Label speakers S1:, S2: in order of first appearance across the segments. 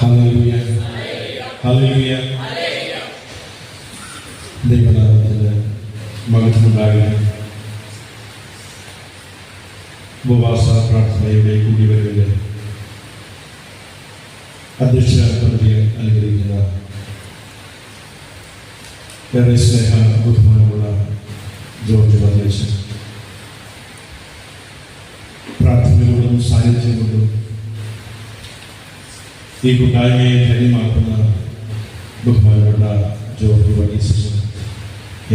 S1: Hallelujah, hallelujah. ദൈവനാമത്തിന് മഹത്വമുണ്ടാകട്ടെ. ഉപവാസ പ്രാർത്ഥനയുടെ കൂടിവരവില് അധ്യക്ഷ പദവിയെ അനുഗ്രഹിക്കുന്ന ഏറെ സ്നേഹ ബഹുമാനമുള്ള ജോർജ് അധ്യക്ഷൻ, പ്രാർത്ഥനയോടും സാന്നിധ്യം കൊണ്ടും ഈ കൂട്ടായ്മയെ ധന്യമാക്കുന്ന ബഹുമാനപ്പെട്ട ജോർജ് വർഗീസ്,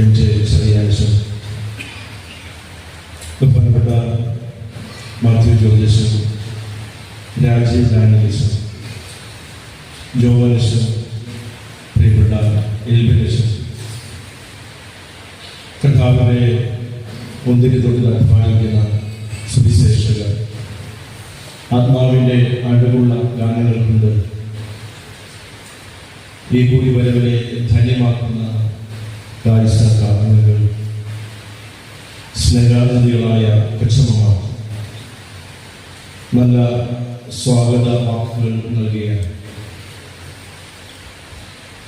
S1: എം ജെ ചെറിയാഴ്ച, ബഹുമാനപ്പെട്ട മാത്യു ജോർജ്, രാജീവ് ഡാനിയൽസ്, ജോവലസ്, പ്രിയപ്പെട്ട എൽബിനസ്, കർത്താവിനെ ഒന്നിന് തൊഴിൽ അധ്വാനിക്കുന്ന സുവിശേഷകർ, ആത്മാവിൻ്റെ അഴകുള്ള ഗാനങ്ങൾ കൊണ്ട് ഈ കൂടി വരവിനെ ധന്യമാക്കുന്ന കാഴ്ചക്കാരങ്ങൾ, സ്നേഹാനദികളായ കച്ചമ്മമാർ, നല്ല സ്വാഗത വാക്കുകൾ നൽകിയ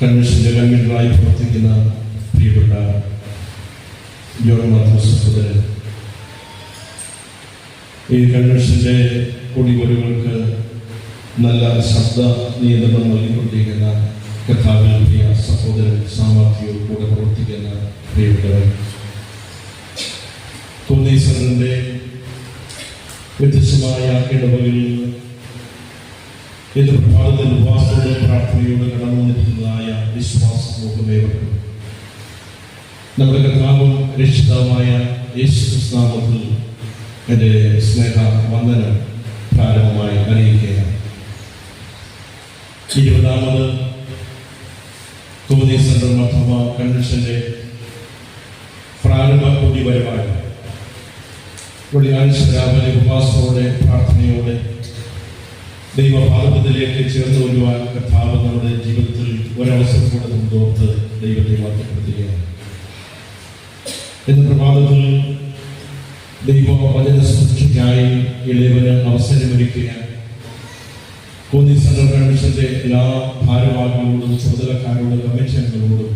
S1: കൺവെൻഷന്റെ കൺവീനറായി പ്രവർത്തിക്കുന്ന പ്രിയപ്പെട്ട ജോൺ മാത്യു സഹോദരൻ, ഈ കൺവെൻഷന്റെ കൊടിവരവുകൾക്ക് നല്ല ശബ്ദ നിയന്ത്രണം നൽകിക്കൊണ്ടിരിക്കുന്ന കഥാവിൽ പ്രിയ സഹോദരൻ സാമർഥ്യവും കൂടെ പ്രവർത്തിക്കുന്ന പ്രിയപ്പെട്ടവർ, തോന്നീശ്വരന്റെ വ്യത്യസ്തമായ ഇടവകളിൽ നിന്ന് ഇന്ന് പ്രഭാതത്തിൽ ഉപവാസത്തോടെ പ്രാർത്ഥനയോടെ കടന്നു വന്നിരിക്കുന്നതായ വിശ്വാസ സമൂഹമേവർക്കും നമ്മുടെ കർത്താവും രക്ഷിതാവുമായ യേശുക്രിസ്തു നാമത്തിൽ എൻ്റെ സ്നേഹ വന്ദനം പ്രാരംഭമായി അറിയിക്കുകയാണ്. 20ാമത് തോന്നീശ്വരൻ മർത്തോമ കൺവെൻഷന്റെ പ്രാരംഭ കൊടിവരവായി വെള്ളിയാഴ്ച രാവിലെ ഉപവാസത്തോടെ പ്രാർത്ഥനയോടെ ദൈവപാദത്തിലേക്ക് ചേർന്ന് വരുവാൻ കർത്താവ് നമ്മുടെ ജീവിതത്തിൽ ഒരവസരം കൂടെ മുൻപോർത്ത് ദൈവത്തെ മാറ്റപ്പെടുത്തുകയാണ്. ഇന്ന് പ്രഭാതത്തിൽ ദൈവ വചന സൃഷ്ടിക്കായി ഇളയവന് അവസരമൊരുക്കുകയാണ്. തോന്നീശ്വരൻ കൺവെൻഷന്റെ എല്ലാ ഭാരവാഹികളോടും ചുമതലക്കാരോടും കമ്മിറ്റി അംഗങ്ങളോടും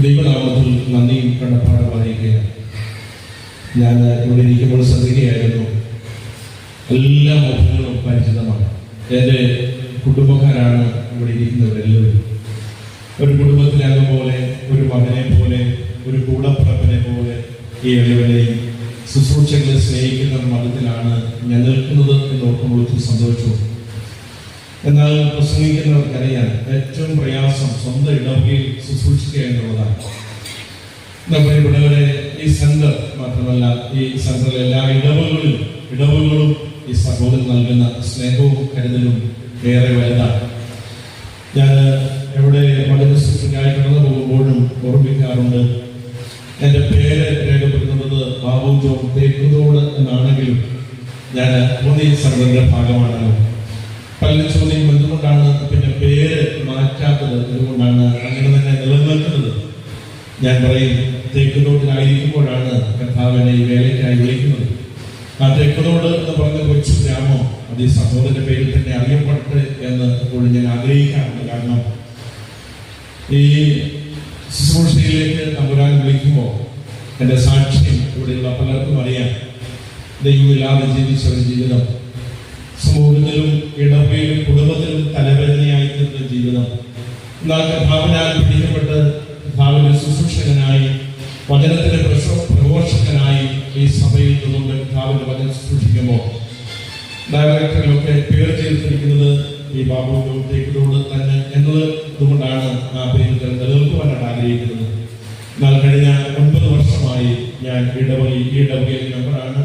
S1: ദൈവനാമത്തിൽ നന്ദിയും കടപ്പാടും അറിയിക്കുകയാണ്. ഞാൻ ഇവിടെ ഇരിക്കുമ്പോൾ ശ്രദ്ധിക്കുകയായിരുന്നു, എല്ലാ മുഖങ്ങളും പരിചിതമാണ്. എൻ്റെ കുടുംബക്കാരാണ് ഇവിടെ ഇരിക്കുന്നവരെല്ലാവരും. ഒരു കുടുംബത്തിലെ അംഗം പോലെ, ഒരു മകനെ പോലെ, ഒരു കൂടപ്പിറപ്പിനെ പോലെ ഈ എളിവനെയും ശുശ്രൂഷകളെ സ്നേഹിക്കുന്ന മതത്തിലാണ് ഞാൻ നിൽക്കുന്നത് എന്ന് ഓർക്കുമ്പോൾ ഒത്തിരി സന്തോഷവും. എന്നാൽ പ്രസംഗിക്കുന്നവർക്കറിയാൻ ഏറ്റവും പ്രയാസം സ്വന്തം ഇടവകയിൽ ശുശ്രൂഷിക്കുക എന്നുള്ളതാണ്. നമ്മുടെ ഇവിടെ ഈ സെന്റർ മാത്രമല്ല, ഈ സെന്ററിലെ എല്ലാ ഇടവുകളും ഈ സഹോദരൻ നൽകുന്ന സ്നേഹവും കരുതലും ഏറെ വലുതാണ്. ഞാൻ എവിടെ വളരെ ശുശ്രൂഷയ്ക്കായി കടന്നു പോകുമ്പോഴും ഓർമ്മിക്കാറുണ്ട്. എൻ്റെ പേര് രേഖപ്പെടുത്തുന്നത് ബാബു ജോൺ തേക്കുന്നോട് എന്നാണെങ്കിലും ഞാൻ തോന്നി സെന്ററിന്റെ ഭാഗമാണല്ലോ. പലരും ചോദ്യം എന്തുകൊണ്ടാണ് പിന്നെ പേര് മാറ്റാത്തത്, എന്തുകൊണ്ടാണ് അങ്ങനെ തന്നെ നിലനിൽക്കുന്നത്? ഞാൻ പറയും, തേക്കുന്നോട്ടിലായിരിക്കുമ്പോഴാണ് കർത്താവിനെ ഈ വേലയ്ക്കായി വിളിക്കുന്നത്. ആ തേക്കുന്നോട് എന്ന് പറഞ്ഞ കൊച്ചു ഗ്രാമം അത് ഈ സഹോദരന്റെ പേരിൽ തന്നെ അറിയപ്പെടട്ടെ എന്ന് എപ്പോഴും ഞാൻ ആഗ്രഹിക്കാറുണ്ട്. കാരണം ഈ ശുശ്രൂഷയിലേക്ക് തമ്പുരാൻ വിളിക്കുമ്പോൾ എൻ്റെ സാക്ഷ്യം ഇവിടെയുള്ള പലർക്കും അറിയാം. ദൈവമില്ലാതെ ജീവിച്ച ഒരു ജീവിതം, സമൂഹത്തിലും ഇടവയിലും കുടുംബത്തിലും തലവേദനയായി തീർന്ന ജീവിതം. എന്നാൽ കർത്താവിനാൽ പിടിക്കപ്പെട്ട് കർത്താവിന്റെ ശുശ്രൂഷകനായി, വചനത്തിന്റെ പ്രഘോഷകനായി ഈ സഭയിൽ നിന്നുകൊണ്ട് കർത്താവിന്റെ വചനം ശുശ്രൂഷിക്കുമ്പോൾ ഡയറക്ടറിലൊക്കെ പേർ ചേർത്തിരിക്കുന്നത് ഈ ബാബു തേക്കിനോട് തന്നെ എന്നത് അതുകൊണ്ടാണ് ആ പേര് നിലനിൽക്കുവാനാണ് ആഗ്രഹിക്കുന്നത്. എന്നാൽ കഴിഞ്ഞ 9 വർഷമായി ഞാൻ ഈ ഇടവകയിലെ മെമ്പറാണ്.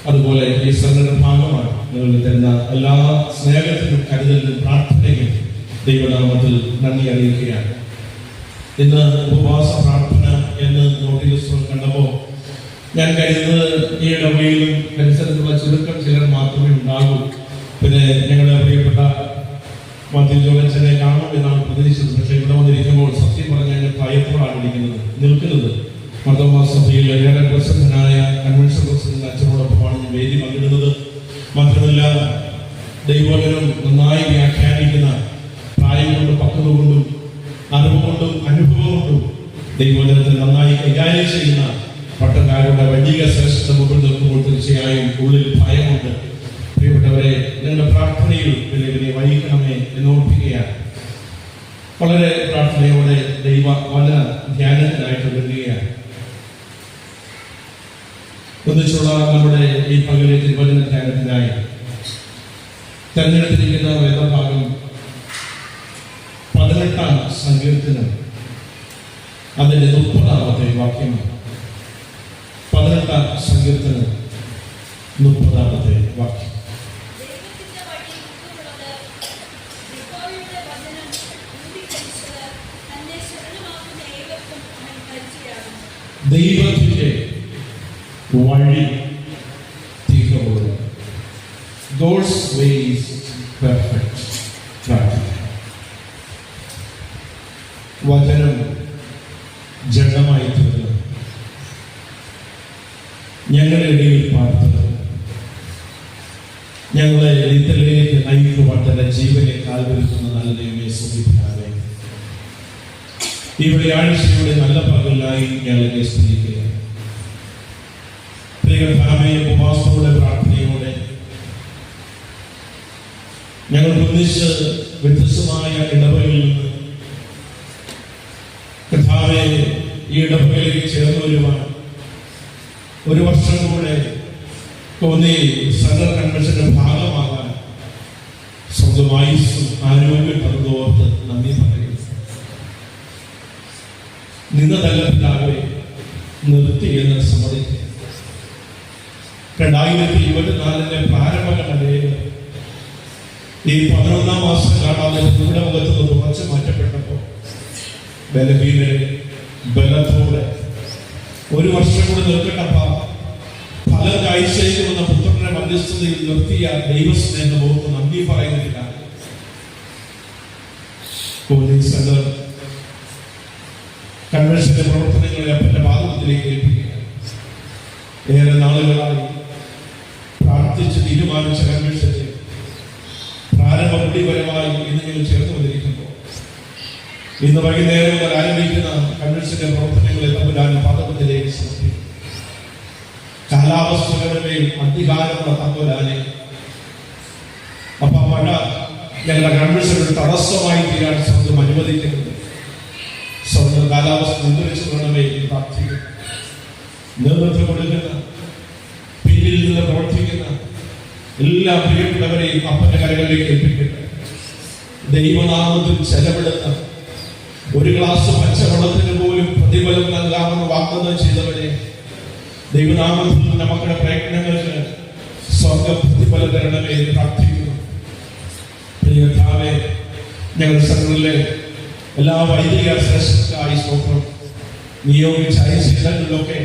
S1: അതുപോലെ ഈ സെന്ററിന്റെ ഭാഗമാണ്. നിങ്ങൾ തരുന്ന എല്ലാ സ്നേഹത്തിനും കരുതലിനും പ്രാർത്ഥനയ്ക്കും ദൈവനാമത്തിൽ നന്ദി അറിയിക്കുകയാണ്. ഇന്ന് ഉപവാസ പ്രാർത്ഥന എന്ന് നോട്ടീസ് കണ്ടപ്പോൾ ഞാൻ കരുതുന്നത് ഈ ഇടവകയിലും പരിസരത്തുള്ള ചുരുക്കം ചിലർ മാത്രമേ ഉണ്ടാകൂ. പിന്നെ ഞങ്ങളുടെ പ്രിയപ്പെട്ട മാത്യു ജോലച്ചനെ കാണും എന്നാണ് പ്രതീക്ഷിച്ചത്. പക്ഷെ ഇവിടെ വന്നിരിക്കുമ്പോൾ സത്യം പറഞ്ഞാൽ ഭയത്തോടാണ് നിൽക്കുന്നത്. മർത്തോമാ സഭയിൽ ഏറെ പ്രസിദ്ധനായ കൺവെൻഷൻ പ്രസിഡന്റ് അച്ഛനോടൊപ്പമാണ് ഞാൻ വേദി പങ്കിടുന്നത്. മാത്രമല്ല ദൈവവചനം നന്നായി വ്യാഖ്യാനിക്കുന്ന കഴിവുകൊണ്ടും അറിവുകൊണ്ടും അനുഭവം കൊണ്ടും ദൈവവചനത്തെ നന്നായി കൈകാര്യം ചെയ്യുന്ന പട്ടക്കാരുടെ വലിയ ശ്രേഷ്ഠത മുമ്പിൽ നിൽക്കുമ്പോൾ തീർച്ചയായും ഉള്ളിൽ ഭയമുണ്ട്. പ്രിയപ്പെട്ടവരെ, നിങ്ങളുടെ പ്രാർത്ഥനയിൽ വലിയ വഹിക്കണമേ എന്ന് ഓർപ്പിക്കുകയാണ്. വളരെ പ്രാർത്ഥനയോടെ ദൈവവചന ധ്യാനത്തിനായിട്ട് വരികയാണ്. ഒന്നിച്ചുള്ള നമ്മുടെ ഈ പകലെ തിരുവചന ധ്യാനത്തിനായി തെരഞ്ഞെടുത്തിരിക്കുന്ന വേദഭാഗം 18-ാം സങ്കീർത്തനം, അതിന്റെ 30-ാമത്തെ വാക്യമാണ്. 18-ാം സങ്കീർത്തനം 30-ാമത്തെ വാക്യം. ദൈവത്തിന്റെ വഴി തീർച്ചയായും God's way is perfect. വചനം ജഡമായി തീർന്നു ഞങ്ങളുടെ ഇടയിൽ പാർത്തത്, ഞങ്ങളെ നിത്യത്തിലേക്ക് നയിക്കുവാൻ തന്നെ ജീവനെ കാൽവരിക്കുന്ന നല്ല ദൈവമേ സ്തുതിക്കാതെ ഈ വെള്ളിയാഴ്ചയുടെ നല്ല പകലായി ഞങ്ങളെ സ്തുതിക്കുകയാണ്. പ്രിയകർത്താവേ, ഉപവാസത്തോടെ പ്രാർത്ഥനയോടെ ഞങ്ങൾ ഒന്നിച്ച് വ്യത്യസ്തമായ ഇടവകളിൽ നിന്ന് കർത്താവേ ഈ ഇടവകളിലേക്ക് ചേർന്ന് വരുവാൻ ഒരു വർഷം കൂടെ തോന്നി സദർ കൺവെൻഷന്റെ ഭാഗമാകാൻ സ്വന്തം ആയുസ്സും ആരോഗ്യം തന്നതോർത്ത് നന്ദി പറയുന്നു. നിന്നതല്ല പിതാവേ, നിർത്തി എന്ന് സമ്മതിക്കുക. 2024 പ്രാരംഭങ്ങളിലേക്ക് ഈ 11-ാം മാസം കാണാതെ നമ്മുടെ മുഖത്ത് നിന്ന് കുറച്ച് മാറ്റപ്പെട്ടപ്പോൾ ബലഹീനരെ ബലത്തോടെ ഒരു വർഷം കൂടെ നിർത്തട്ടപ്പ ഫലം കാഴ്ചയ്ക്കുന്ന പുത്രന്റെ മധ്യസ്ഥതയിൽ നിർത്തിയ ദൈവസ്നേഹം ഓർത്ത് നന്ദി പറയുന്നില്ല. കൺവെൻഷന്റെ പ്രവർത്തനങ്ങളെ അപ്പന്റെ പാദത്തിലേക്ക് ഏൽപ്പിക്കുക. ഏറെ നാളുകളായി പ്രാർത്ഥിച്ച് തീരുമാനിച്ച കൺവെൻഷന്റെ പ്രാരംഭ കുടിപരമായി ഇന്ന് ഞങ്ങൾ ചേർന്ന് വന്നിരിക്കുമ്പോൾ ഇന്ന് വൈകുന്നേരം മുതൽ ആരംഭിക്കുന്ന കൺവെൻഷന്റെ പ്രവർത്തനങ്ങളെ തമ്മിലാണ് പാദത്തിലേക്ക് സമർപ്പിക്കും. കാലാവസ്ഥകളുടെ മേൽ അധികാരമുള്ള തമ്പുരാനെ അപ്പ മഴ ഞങ്ങളുടെ കൺവെൻഷനൊരു തടസ്സമായി തീരാൻ സ്വന്തം അനുവദിക്കുന്നത്. സ്വന്തം കാലാവസ്ഥ നിയന്ത്രിച്ചു വേണമേ പ്രാർത്ഥിക്കും. നേതൃത്വം കൊടുക്കുന്ന പിന്നിൽ നിന്ന് പ്രവർത്തിക്കുന്ന എല്ലാ പ്രിയപ്പെട്ടവരെയും അപ്പന്റെ കരകളിലേക്ക് ഏൽപ്പിക്കട്ടെ. ദൈവനാമത്തിൽ ചെലവെടുത്ത ഒരു ഗ്ലാസ് പച്ചവെള്ളത്തിന് പോലും പ്രതിഫലം നൽകാമെന്ന് വാഗ്ദാനം ചെയ്തവരെ ദൈവനാമത്തിൽ മക്കളുടെ പ്രയത്നങ്ങൾക്ക് സ്വർഗ പ്രതിഫലം തരണമേ എന്ന് പ്രാർത്ഥിക്കുന്നു. പ്രിയതാവേ, ഞങ്ങൾ സംഘങ്ങളിലെ എല്ലാ വൈദിക ശ്രേഷ്ഠക്കായി സ്തോത്രം. നിയോഗിച്ച ഐശ്വര്യങ്ങളിലൊക്കെ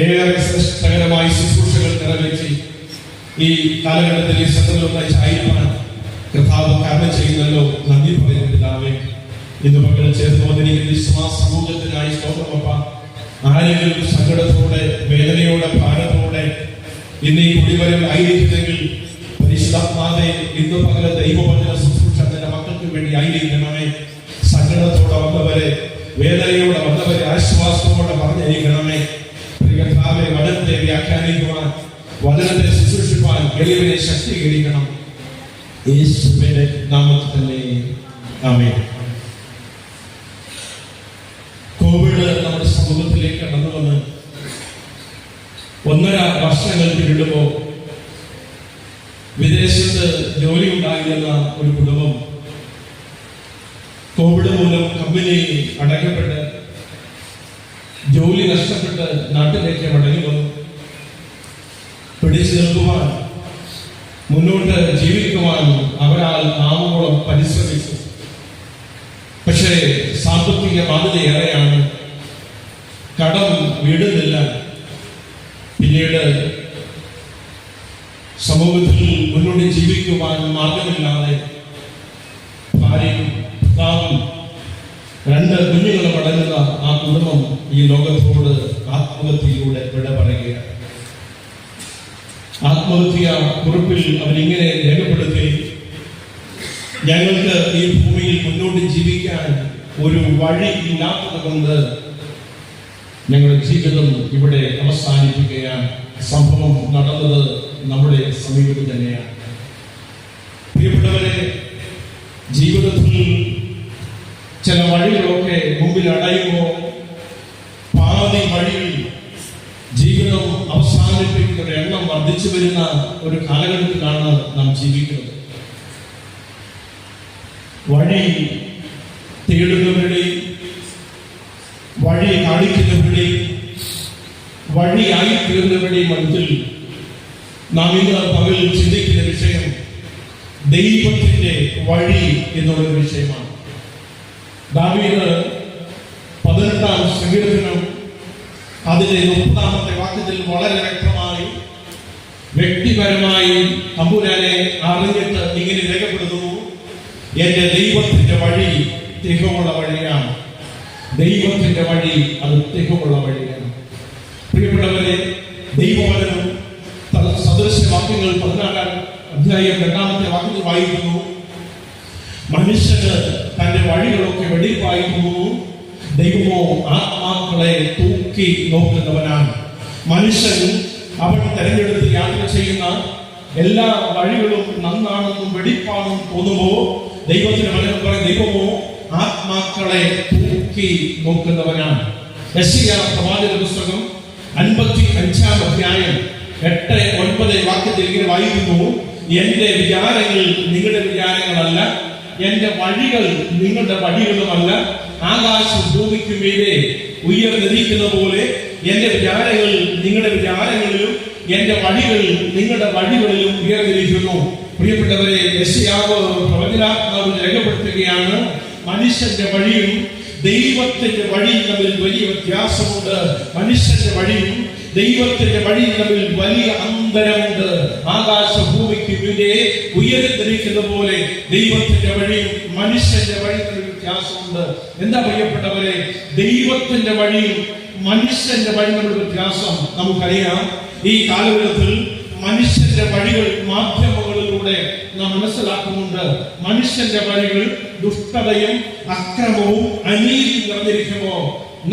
S1: ഏറെ ശ്രേഷ്ഠകരമായി ശുശ്രൂഷകൾ നിറവേറ്റി ഈ കാലഘട്ടത്തിൽ ഈ സംഘങ്ങളിലൊന്നായി ചായപ്പാൻ കർത്താവ് കാരണം ചെയ്യുന്നല്ലോ. നന്ദി പറയുന്ന പിതാവേ, ഇന്ന് പകരം ചേർന്ന് വന്നിരിക്കുന്ന വിശ്വാസ സമൂഹത്തിനായി സ്തോത്രമപ്പ. ആരെങ്കിലും സങ്കടത്തോടെ വേദനയോടെ ഭാരത്തോടെ ഇന്ന് ഈ കുടിവരൽ ആയിരിക്കുന്നെങ്കിൽ പരിശുദ്ധാത്മാവേ, ഇന്ന് പകരം ദൈവവചന ശുശ്രൂഷ തന്റെ മക്കൾക്ക് വേണ്ടി ആയിരിക്കണമേ. സങ്കടത്തോടെ വന്നവരെ, വേദനയോടെ വന്നവരെ ആശ്വാസത്തോടെ പറഞ്ഞിരിക്കണമേ. പ്രിയകർത്താവേ, വചനത്തെ വ്യാഖ്യാനിക്കുവാൻ, വചനത്തെ ശുശ്രൂഷിപ്പാൻ എളിയവനെ ശക്തീകരിക്കണം. യേശുവിന്റെ നാമത്തിൽ തന്നെ ആമേൻ. കോവിഡ് നമ്മുടെ സമൂഹത്തിലേക്ക് കടന്നു വന്ന് 1.5 വർഷങ്ങൾ പിന്നിടുമ്പോൾ വിദേശത്ത് ജോലി ഉണ്ടായിരുന്ന ഒരു കുടുംബം കോവിഡ് മൂലം കമ്പനി അടയ്ക്കപ്പെട്ട് ജോലി നഷ്ടപ്പെട്ട് നാട്ടിലേക്ക് മടങ്ങി വന്നു. പിടിച്ചു നിൽക്കുവാൻ, മുന്നോട്ട് ജീവിക്കുവാൻ അവരാൽ ആവോളം പരിശ്രമിച്ചു. പക്ഷേ സാമ്പത്തിക ബാധ്യത ഏറെയാണ്, കടം വീടുന്നില്ല. പിന്നീട് സമൂഹത്തിൽ മുന്നോട്ട് ജീവിക്കുവാൻ മാർഗമില്ലാതെ ഭാര്യയും പിതാവും 2 കുഞ്ഞുങ്ങളും അടങ്ങുന്ന ആ കുടുംബം ഈ ലോകത്തോട് ആത്മഹത്യയിലൂടെ വിട പറയുകയാണ്. ആത്മഹത്യ കുറിപ്പിൽ അവരിങ്ങനെ രേഖപ്പെടുത്തി, ഞങ്ങൾക്ക് ഈ ഭൂമിയിൽ മുന്നോട്ട് ജീവിക്കാൻ ഒരു വഴി ഇല്ലാത്തത് കൊണ്ട് ഞങ്ങളുടെ ജീവിതം ഇവിടെ അവസാനിപ്പിക്കുകയാണ്. സംഭവം നടന്നത് നമ്മുടെ സമീപത്ത് തന്നെയാണ്. പ്രിയപ്പെട്ടവരെ, ജീവിതത്തിൽ ചില വഴികളൊക്കെ മുമ്പിൽ അടയുമ്പോൾ പാതി വഴിയിൽ ജീവിതം അവസാനിപ്പിക്കുന്ന എണ്ണം വർദ്ധിച്ചു വരുന്ന ഒരു കാലഘട്ടത്തിലാണ് നാം ജീവിക്കുന്നത്. വഴി തേടുന്നവരുടെയും വഴി കാണിക്കുന്നവരുടെയും വഴിയായി തീർന്നവരുടെയും അടുത്തിൽ നാം ഇന്ന് പകൽ ചിന്തിക്കുന്ന വിഷയം ദൈവത്തിന്റെ വഴി എന്നുള്ള വിഷയമാണ്. ദാവീദ് 18-ാം സങ്കീർത്തനം അതിന്റെ 30-ാമത്തെ വാക്യത്തിൽ വളരെ വ്യക്തമായി വ്യക്തിപരമായി തമ്പുരാനെ അറിഞ്ഞിട്ട് ഇങ്ങനെ രേഖപ്പെടുത്തുന്നു: എന്റെ ദൈവത്തിന്റെ വഴി തികവുള്ള വഴിയാണ്. ദൈവത്തിന്റെ വഴി അത് തികവുള്ള വഴിയാണ്. പ്രിയപ്പെട്ടവരെ, ദൈവവചനം സദൃശവാക്യങ്ങൾ 14-ാം അധ്യായം 2-ാമത്തെ വാക്യത്തിൽ വായിക്കുന്നു: മനുഷ്യന് തന്റെ വഴികളൊക്കെ വെടിപ്പായിരുന്നു, ദൈവമോ ആത്മാക്കളെ തൂക്കി നോക്കുന്നവനാണ്. മനുഷ്യൻ അവൻ തെരഞ്ഞെടുത്ത് യാത്ര ചെയ്യുന്ന എല്ലാ വഴികളും നന്നാണെന്നും വെടിപ്പാണെന്നും തോന്നുമ്പോൾ ദൈവത്തിന് വചനം പറയും: ദൈവമോ ആത്മാക്കളെ തൂക്കി നോക്കുന്നവനാണ്. യെശയ്യാ പ്രവാചക പുസ്തകം 55-ാം അധ്യായം 8-9 വാക്യത്തിൽ ഇങ്ങനെ വായിക്കുന്നു: എന്റെ വിചാരങ്ങൾ നിങ്ങളുടെ വിചാരങ്ങളല്ല, എന്റെ വഴികൾ നിങ്ങളുടെ വഴികളുമല്ല. ആകാശം ഭൂമിക്ക് മീതെ ഉയർന്നിരിക്കുന്ന പോലെ എന്റെ വിചാരങ്ങൾ നിങ്ങളുടെ വിചാരങ്ങളിലും എന്റെ വഴികൾ നിങ്ങളുടെ വഴികളിലും ഉയർന്നിരിക്കുന്നു. പ്രിയപ്പെട്ടവരെ, യെശയ്യാവ് പ്രവചനാത്മാവിൽ രേഖപ്പെടുത്തുകയാണ്: മനുഷ്യന്റെ വഴിയും ദൈവത്തിന്റെ വഴിയും തമ്മിൽ വലിയ വ്യത്യാസമുണ്ട്. മനുഷ്യന്റെ വഴിയും ദൈവത്തിന്റെ വഴിയും തമ്മിൽ വലിയ അന്തരമുണ്ട്. ആകാശ ഭൂമിക്ക് മീതെ ഉയർന്നിരിക്കുന്ന പോലെ ദൈവത്തിന്റെ വഴിയും മനുഷ്യന്റെ വഴിയും തമ്മിൽ വ്യത്യാസമുണ്ട്. എന്താ പ്രിയപ്പെട്ടവരെ, ദൈവത്തിന്റെ വഴിയും മനുഷ്യന്റെ വഴി തമ്മിലുള്ള വ്യത്യാസം നമുക്കറിയാം. ഈ കാലഘട്ടത്തിൽ മനുഷ്യന്റെ വഴികൾ മാധ്യമങ്ങളിലൂടെ നാം മനസ്സിലാക്കുന്നുണ്ട്. മനുഷ്യന്റെ വഴികൾ ദുഷ്ടതയും അക്രമവും അനീതിയും നിറഞ്ഞിരിക്കുമ്പോൾ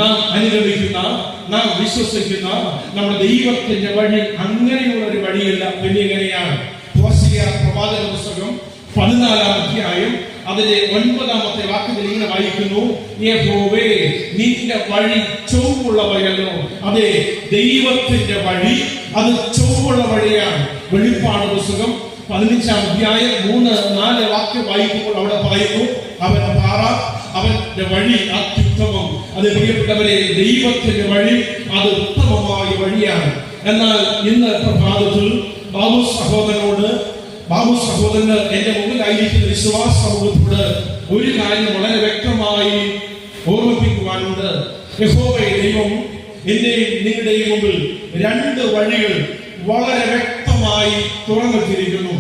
S1: നാം അനുഗമിക്കുന്ന, നാം വിശ്വസിക്കുന്ന നമ്മുടെ ദൈവത്തിന്റെ വഴി അങ്ങനെയുള്ള ഒരു വഴിയല്ല. പിന്നെ എങ്ങനെയാണ്? ഹോശയ്യ പ്രവാചക പുസ്തകം 14-ാം അധ്യായം അതിലെ 9-ാമത്തെ വാക്യത്തിൽ ഇങ്ങനെ വായിക്കുന്നു: യഹോവേ, നിന്റെ വഴി ചൊവ്വുള്ളവയല്ലോ. അതെ, ദൈവത്തിന്റെ വഴി അത് ചൊവ്വുള്ള വഴിയാണ്. വെളിപ്പാട് പുസ്തകം 15-ാം അധ്യായം 3-4 വാക്യം വായിക്കുമ്പോൾ അവിടെ പറയുന്നു: അവൻ പാറ, അവന്റെ വഴി അത്യുത്തമം. അത് പ്രിയപ്പെട്ടവരെ, ദൈവത്തിന്റെ വഴി അത് ഉത്തമമായ വഴിയാണ്. എന്നാൽ ഇന്ന് പ്രഭാതത്തിൽ ബാബു സഹോദരന് എന്റെ മുമ്പിലായിരിക്കുന്ന വിശ്വാസ സമൂഹത്തോട് ഒരു കാര്യം വളരെ വ്യക്തമായി ഓർമ്മിപ്പിക്കുവാനുണ്ട്. യഹോവേ ദൈവം എന്റെയും നിങ്ങളുടെയും മുമ്പിൽ 2 വഴികൾ വളരെ വ്യക്തമായി തുറന്നിട്ടിരിക്കുന്നു.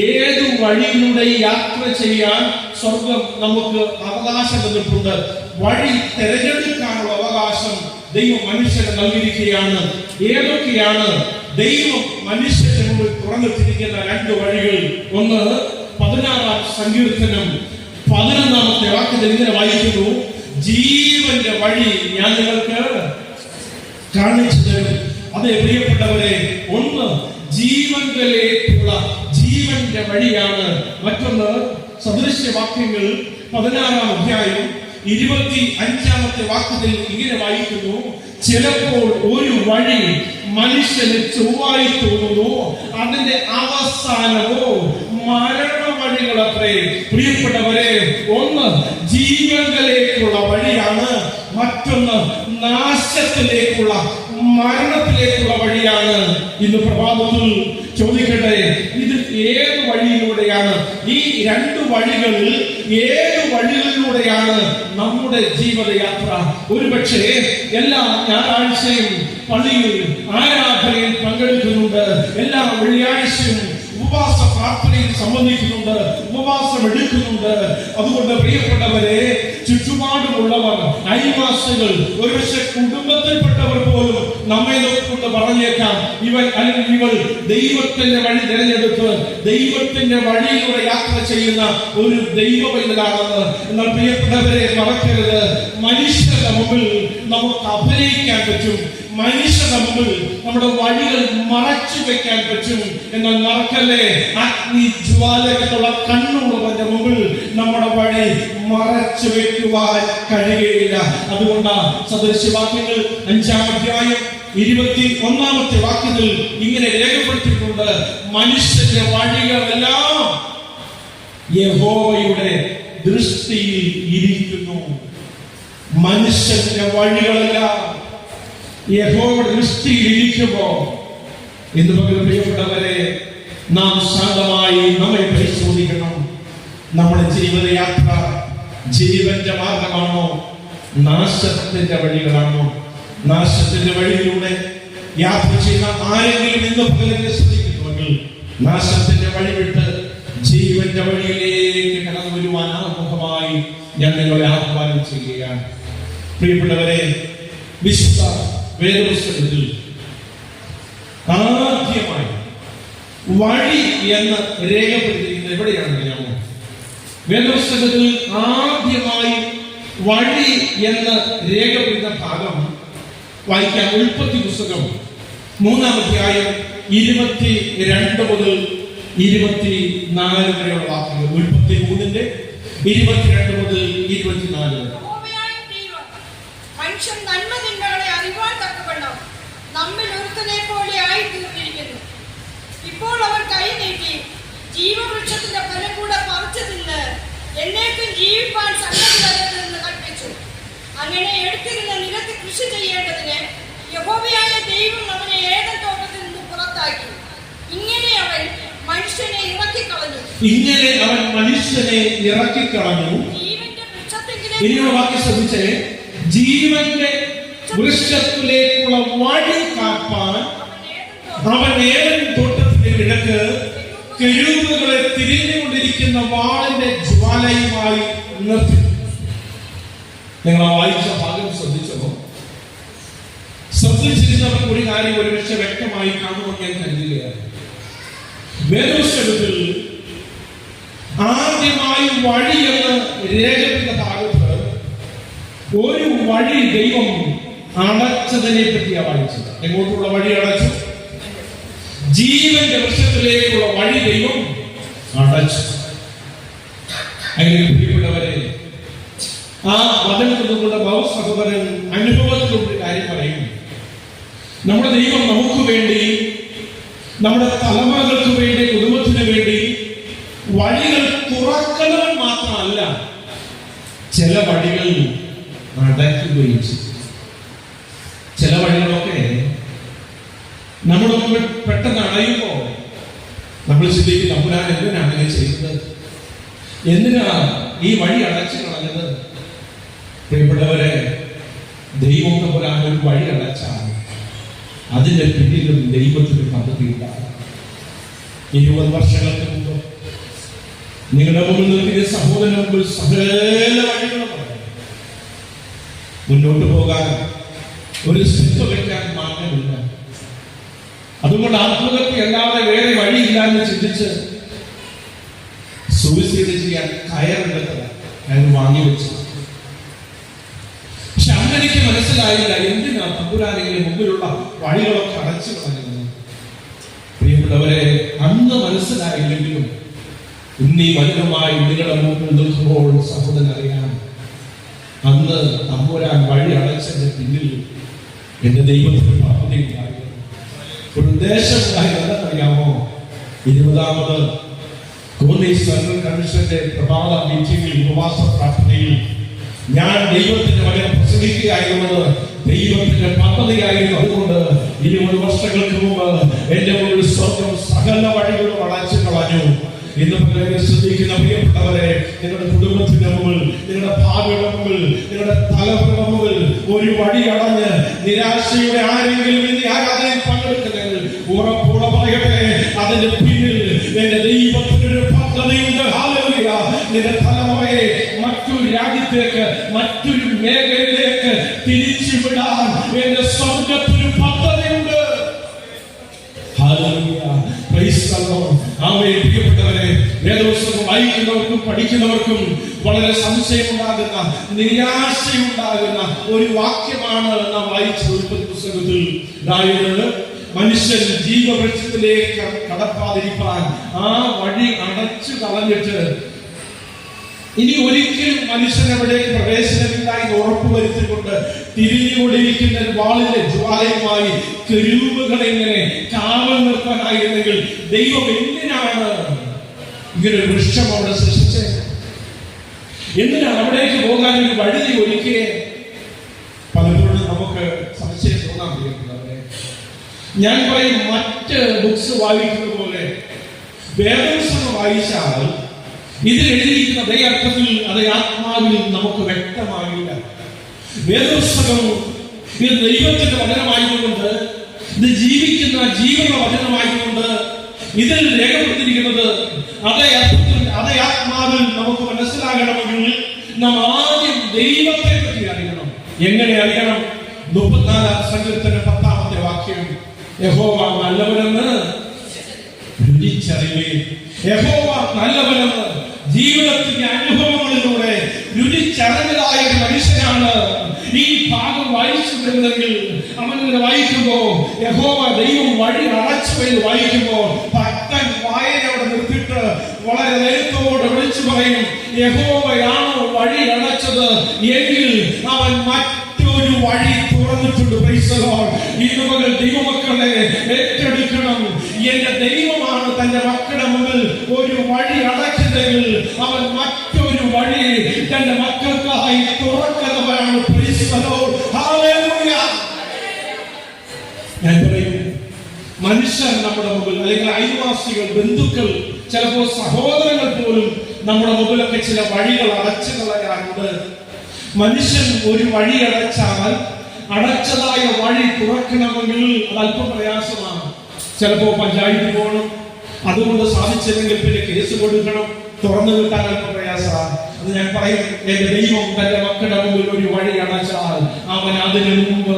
S1: ഏതു വഴിയിലൂടെ യാത്ര ചെയ്യാൻ സ്വർഗം നമുക്ക് അവകാശം തന്നിട്ടുണ്ട്. വഴി തിരഞ്ഞെടുക്കാനുള്ള അവകാശം ദൈവം മനുഷ്യന് നൽകിയിരിക്കുകയാണ്. ഏതൊക്കെയാണ് ദൈവം മനുഷ്യന്റെ മുമ്പിൽ തുറന്നിട്ടിരിക്കുന്ന 2 വഴികൾ? ഒന്ന്, 16-ാം സങ്കീർത്തനം 11-ാമത്തെ വാക്യത്തിൽ ഇങ്ങനെ വായിക്കുന്നു: ജീവന്റെ വഴി ഞാൻ നിങ്ങൾക്ക് കാണിച്ചു തരും. അതെ പ്രിയപ്പെട്ടവരെ, ഒന്ന് ജീവനിലേക്കുള്ള ജീവന്റെ വഴിയാണ്. മറ്റൊന്ന് സദൃശ്യവാക്യങ്ങൾ 16-ാം അധ്യായം 25-ാമത്തെ വാക്യത്തിൽ ഇങ്ങനെ വായിക്കുന്നു: ചിലപ്പോൾ ഒരു വഴി മനുഷ്യന് ചൊവ്വായി തോന്നുന്നു, അതിന്റെ അവസാനമോ മരണ വഴികളത്രേ. പ്രിയപ്പെട്ടവരെ, ഒന്ന് ജീവനിലേക്കുള്ള വഴിയാണ്, മറ്റൊന്ന് നാശത്തിലേക്കുള്ള മരണത്തിലേക്കുള്ള വഴിയാണ്. ഇന്ന് പ്രഭാതത്തിൽ ചോദിക്കട്ടെ, ഇത് ഏത് വഴിയിലൂടെയാണ്? ഈ 2 വഴികളിൽ ഏത് വഴികളിലൂടെയാണ് നമ്മുടെ ജീവിതയാത്ര? ഒരുപക്ഷെ എല്ലാ ഞായറാഴ്ചയും പള്ളിയിൽ ആരാധനയിൽ പങ്കെടുക്കുന്നുണ്ട്, എല്ലാ വെള്ളിയാഴ്ചയും ഉപവാസ പ്രാർത്ഥനയിൽ സംബന്ധിക്കുന്നുണ്ട്, ഉപവാസം എടുക്കുന്നുണ്ട്. അതുകൊണ്ട് പ്രിയപ്പെട്ടവരെ, ചുറ്റുപാടുമുള്ളവർ, അയൽവാസികൾ, ഒരുപക്ഷെ കുടുംബത്തിൽപ്പെട്ടവർ പോലും നമ്മെ നോക്കിക്കൊണ്ട് പറഞ്ഞേക്കാം, ഇവൻ അല്ലെങ്കിൽ ഇവൾ ദൈവത്തിന്റെ വഴി തിരഞ്ഞെടുത്ത് ദൈവത്തിന്റെ വഴിയിലൂടെ യാത്ര ചെയ്യുന്ന ഒരു ദൈവ പൈതലാണെന്ന്. എന്നാൽ പ്രിയപ്പെട്ടവരെ മറക്കരുത്, മനുഷ്യരുടെ മുമ്പിൽ നമുക്ക് അഭിനയിക്കാൻ പറ്റും, മനുഷ്യരുടെ മുമ്പിൽ നമ്മുടെ വഴികൾ മറച്ചു വെക്കാൻ പറ്റും. എന്നാൽ മറക്കല്ലേ, അഗ്നി ജ്വാലകത്തുള്ള കണ്ണുള്ളവന്റെ മുമ്പിൽ നമ്മുടെ വഴി മറച്ചു വെക്കുവാൻ കഴിയുകയില്ല. അതുകൊണ്ടാണ് സദൃശവാക്യങ്ങൾ 5-ാം അധ്യായം 21-ാമത്തെ വാക്യത്തിൽ ഇങ്ങനെ രേഖപ്പെടുത്തിയിട്ടുണ്ട്, മനുഷ്യന്റെ വഴികളെല്ലാം യഹോവയുടെ ദൃഷ്ടിയിൽ ഇരിക്കുന്നു. മനുഷ്യന്റെ വഴികളെല്ലാം യഹോവയുടെ ദൃഷ്ടിയിൽ ഇരിക്കുമ്പോ ഇന്ന് പകരം പ്രിയപ്പെട്ടവരെ, നാം ശാന്തമായി നമ്മെ പരിശോധിക്കണം. നമ്മുടെ ജീവിതയാത്ര ജീവന്റെ മാർഗമാണോ, നാശത്തിന്റെ വഴികളാണോ? നാശത്തിന്റെ വഴിയിലൂടെ യാത്ര ചെയ്യുന്ന ആരെങ്കിലും ഇന്ന് പകരം ശ്രദ്ധിക്കുന്നുവെങ്കിൽ നാശത്തിന്റെ വഴി വിട്ട് ജീവന്റെ വഴിയിലേക്ക് കടന്നു വരുവാൻ ആമുഖമായി ഞാൻ നിങ്ങളെ ആഹ്വാനം ചെയ്യുകയാണ്. പ്രിയപ്പെട്ടവരെ, വിശുദ്ധ വേദപുസ്തകത്തിൽ ആദ്യമായി വഴി എന്ന് രേഖപ്പെടുത്തിയിരിക്കുന്നത് എവിടെയാണെന്നറിയാമോ? വേദപുസ്തകത്തിൽ ആദ്യമായി വഴി എന്ന് രേഖപ്പെടുന്ന ഭാഗം വായിക്കാം. ഉൽപ്പത്തി പുസ്തകം 3-ാം അധ്യായം 22 മുതൽ 24 വരെയുള്ള വാക്കുകൾ. ഉൽപ്പത്തി 3-ന്റെ 22 മുതൽ 24 വരെ.
S2: മനുഷ്യൻ നന്മ തിന്മകളെ അറിവാൻ തക്കവണ്ണം നമ്മിൽ ഒരുത്തനെ പോലെ ആയി തീർന്നിരിക്കുന്നു. ഇപ്പോൾ അവൻ കൈ നീട്ടി ജീവവൃക്ഷത്തിന്റെ ഫലം കൂടെ പറിച്ചു തിന്ന് എന്നേക്കും ജീവിപ്പാൻ സംഗതി വരരുതെന്ന് കൽപ്പിച്ചു. അങ്ങനെ എടുത്തിരുന്ന നിലത്ത് കൃഷി ചെയ്യേണ്ടതിന് യഹോവയായ ദൈവം അവനെ ഏദൻ തോട്ടത്തിൽ നിന്ന് പുറത്താക്കി. ഇങ്ങനെ അവൻ മനുഷ്യനെ ഇറക്കിക്കളഞ്ഞു. ജീവന്റെ വൃക്ഷത്തിലേക്ക്
S1: ജീവന്റെ വൃക്ഷത്തിലേക്കുള്ള വഴി കാപ്പാൻ അവൻ ഏദൻ തോട്ടത്തിന്റെ കിഴക്ക് കെരൂബുകളെ തിരിഞ്ഞുകൊണ്ടിരിക്കുന്ന വാളിന്റെ ജ്വാലയുമായി നിർത്തി. നിങ്ങൾ ആ വായിച്ച ഭാഗം ശ്രദ്ധിച്ചപ്പോ ശ്രദ്ധിച്ചിരുന്നവർക്ക് ഒരു കാര്യം ഒരുപക്ഷെ വ്യക്തമായി കാണുമെന്ന് ഞാൻ കരുതുകയാണ്. വേദപുസ്തകത്തിൽ ആദ്യമായി വഴി എന്ന് രേഖപ്പെടുന്ന ഭാഗത്ത് ഒരു വഴി ദൈവം അടച്ചതിനെ പറ്റിയാണ് വായിച്ചത്. എങ്ങോട്ടുള്ള വഴി അടച്ചു? ജീവന്റെ വൃക്ഷത്തിലേക്കുള്ള വഴി ദൈവം അടച്ചു. അങ്ങനെ പ്രിയപ്പെട്ടവരെ, ആ വചനത്തിലൂടെ സഹോദരൻ അനുഭവത്തിലൂടെ കാര്യം പറയും. നമ്മുടെ ദൈവം നമുക്ക് വേണ്ടി, നമ്മുടെ തലമുറകൾക്ക് വേണ്ടി, കുടുംബത്തിന് വേണ്ടി വഴികൾ തുറക്കുന്നവൻ മാത്രമല്ല, ചില വഴികൾ അടയ്ക്കുകയും ചെയ്യും. ചില വഴികളൊക്കെ നമ്മുടെ മുമ്പിൽ പെട്ടെന്ന് അടയുമ്പോ നമ്മൾ ചിന്തിക്കും, തമ്പുരാൻ എന്തിനാണ് ഇങ്ങനെ ചെയ്തത്, എന്തിനാ ഈ വഴി അടച്ചു കളഞ്ഞത്? പ്രിയപ്പെട്ടവരെ, ദൈവം തമ്പുരാൻ ഒരു വഴി അടച്ചാൽ അതിന്റെ പിന്നിലും ദൈവത്തിന് പദ്ധതി ഉണ്ടാകും. 20 വർഷങ്ങൾക്ക് മുമ്പ് നിങ്ങളുടെ മുമ്പിൽ നിർത്തിയ സഹോദരന് മുമ്പിൽ സകല വഴികളും മുന്നോട്ട് പോകാൻ ഒരു സ്റ്റെപ്പ് വെക്കാൻ മാർഗമില്ല. അതുകൊണ്ട് ആത്മഹത്യ അല്ലാതെ വേറെ വഴിയില്ലാന്ന് ചിന്തിച്ച് സൂയിസൈഡ് ചെയ്യാൻ കയറെടുത്തത് കയർ വാങ്ങി വെച്ചു. പക്ഷെ അന്നെനിക്ക് മനസ്സിലായില്ല, എന്തിനാ തമ്പുരാനെങ്കിലും മുമ്പിലുള്ള വഴികളൊക്കെ അടച്ചു കളഞ്ഞത്. പ്രിയപ്പെട്ടവരെ, അന്ന് മനസ്സിലായില്ലെങ്കിലും ഇന്ന് ഈ മലിനമായി നിങ്ങളുടെ മുമ്പിൽ നിൽക്കുമ്പോൾ സഹോദരൻ അറിയാം, അന്ന് തമ്പുരാൻ വഴി അടച്ചതിന്റെ പിന്നിൽ എന്റെ ദൈവത്തിന് പദ്ധതി ഉണ്ടായിരുന്നു, ഒരു ഉദ്ദേശം ഉണ്ടായിരുന്നു. അറിയാമോ? 20ാമത് കോന്നി സെൻട്രൽ കമ്മീഷന്റെ പ്രഭാത മീറ്റിംഗിൽ, ഉപവാസ പ്രാർത്ഥനയിൽ ഞാൻ ദൈവത്തിന്റെ വചനം പ്രസംഗിക്കുകയായിരുന്നത് ദൈവത്തിന്റെ പദ്ധതിയായിരുന്നു. അതുകൊണ്ട് 20 വർഷങ്ങൾക്ക് മുമ്പ് എന്റെ മുമ്പിൽ സ്വർഗം സകല വഴികളും അടച്ചു കളഞ്ഞു. ഇന്ന് ശ്രദ്ധിക്കുന്ന പ്രിയപ്പെട്ടവരെ, നിങ്ങളുടെ കുടുംബത്തിന്റെ മുമ്പിൽ, നിങ്ങളുടെ ഭാവിയുടെ മുമ്പിൽ, നിങ്ങളുടെ തലമുറയുടെ മുമ്പിൽ ഒരു വഴി അടഞ്ഞ് നിരാശയുടെ ആരെങ്കിലും ഇന്ന് ആരാധനയിൽ പങ്കെടുക്കുന്നെങ്കിൽ ഉറപ്പോടെ പറയട്ടെ, അതിന്റെ പിന്നിൽ എന്റെ ദൈവത്തിനൊരു പദ്ധതിയുണ്ട്. ഹല്ലേലൂയ. നിന്റെ തലമുറയെ മറ്റൊരു രാജ്യത്തേക്ക്, മറ്റൊരു മേഖലയിലേക്ക് തിരിച്ചുവിടാൻ എന്റെ സ്വർഗത്തിന് പദ്ധതിയുണ്ട്. പ്രിയപ്പെട്ടവരെ, വേദപുസ്തകം വായിക്കുന്നവർക്കും പഠിക്കുന്നവർക്കും വളരെ സംശയമുണ്ടാകുന്ന, നിരാശയുണ്ടാകുന്ന ഒരു വാക്യമാണ് നാം വായിച്ച ഉൽപ്പത്തി പുസ്തകത്തിൽ. അതായത് മനുഷ്യൻ ജീവവൃക്ഷത്തിലേക്ക് കടപ്പാതിരിക്കാൻ ആ വഴി അടച്ചു കളഞ്ഞിട്ട് ഇനി ഒരിക്കലും മനുഷ്യൻ അവിടേക്ക് പ്രവേശനമില്ല എന്ന് ഉറപ്പുവരുത്തിക്കൊണ്ട് തിരിഞ്ഞുകൊണ്ടിരിക്കുന്ന വാളിലെ ജ്വാലയുമായി കെരൂബുകളെ ഇങ്ങനെ കാവൽ നിർത്താനായിരുന്നെങ്കിൽ ദൈവം എന്തിനാണ് ഇങ്ങനൊരു വൃക്ഷം അവിടെ സൃഷ്ടിച്ചത്? എന്തിനാണ് അവിടേക്ക് പോകാൻ ഒരു വഴുതി ഒരുക്കിയേ? പലപ്പോഴും നമുക്ക് സംശയം തോന്നാൻ പറ്റുന്നവരെ, ഞാൻ പറയും, മറ്റ് ബുക്സ് വായിക്കുന്ന പോലെ വേദപുസ്തകം വായിച്ചാൽ ഇതിൽ എഴുതിയിരിക്കുന്ന അതേ അർത്ഥത്തിൽ, അതേ ആത്മാവിൽ നമുക്ക് വ്യക്തമാകില്ല. വേദപുസ്തകം ഇത് ദൈവത്തിന്റെ വചനമായതുകൊണ്ട്, ഇത് ജീവിക്കുന്ന ജീവനുള്ള വചനമായതുകൊണ്ട്, ഇതിൽ രേഖപ്പെടുത്തിയിരിക്കുന്നത് അതേ അർത്ഥത്തിൽ, അതേ ആത്മാവിൽ നമുക്ക് മനസ്സിലാകണമെങ്കിൽ നാം ആദ്യം ദൈവത്തെ പറ്റി അറിയണം. എങ്ങനെ അറിയണം? 34-ാം സങ്കീർത്തനം 10-ാമത്തെ വാക്യം, യഹോവ നല്ലവനെന്ന് രുചിച്ചറിയുകയും. യഹോവ നല്ലവനെന്ന് ജീവിതത്തിന്റെ അനുഭവങ്ങളിലൂടെ രുചിച്ചറിഞ്ഞതായ ഒരു മനുഷ്യനാണ് ഈ ഭാഗം വായിച്ചു വരുന്നെങ്കിൽ, അവനിങ്ങനെ വായിക്കുമ്പോ യഹോവ ദൈവം വഴി അടച്ചു എന്ന് വായിക്കുമ്പോ ഭക്തൻ വായനയോടെ നിർത്തിയിട്ട് വളരെ നേരത്തോടെ വിളിച്ചു പറയും, യഹോവയാണോ വഴി അടച്ചത് എങ്കിൽ അവൻ മറ്റൊരു വഴി തുറന്നിട്ടുണ്ട്. ഇന്ന് മുതൽ ദൈവമക്കളെ ഏറ്റെടുക്കണം. എന്റെ ദൈവമാണ് തന്റെ മക്കളുടെ മുമ്പിൽ ഒരു വഴി അടയ്ക്കുന്നതെങ്കിൽ അവൻ മറ്റൊരു വഴി തന്റെ മക്കൾക്കായി തുറക്കുന്നവരാണ്. ഞാൻ പറയും, മനുഷ്യർ നമ്മുടെ മുമ്പിൽ, അല്ലെങ്കിൽ അയൽവാസികൾ, ബന്ധുക്കൾ, ചിലപ്പോൾ സഹോദരങ്ങൾ പോലും നമ്മുടെ മുമ്പിലൊക്കെ ചില വഴികൾ അടച്ചു കളയാറുണ്ട്. മനുഷ്യൻ ഒരു വഴി അടച്ചാൽ അടച്ചതായ വഴി തുറക്കണമെങ്കിൽ അത് അല്പം പ്രയാസമാണ്. ചിലപ്പോ പഞ്ചായത്തിൽ പോകണം, അതുകൊണ്ട് സാധിച്ചില്ലെങ്കിൽ പിന്നെ കേസ് കൊടുക്കണം, തുറന്നു കിട്ടാൻ അല്പം പ്രയാസമാണ്. അത് ഞാൻ പറയും, എന്റെ ദൈവം തന്റെ മക്കളുടെ മുമ്പിൽ ഒരു വഴി അടച്ചാൽ അവൻ അതിനു മുമ്പ്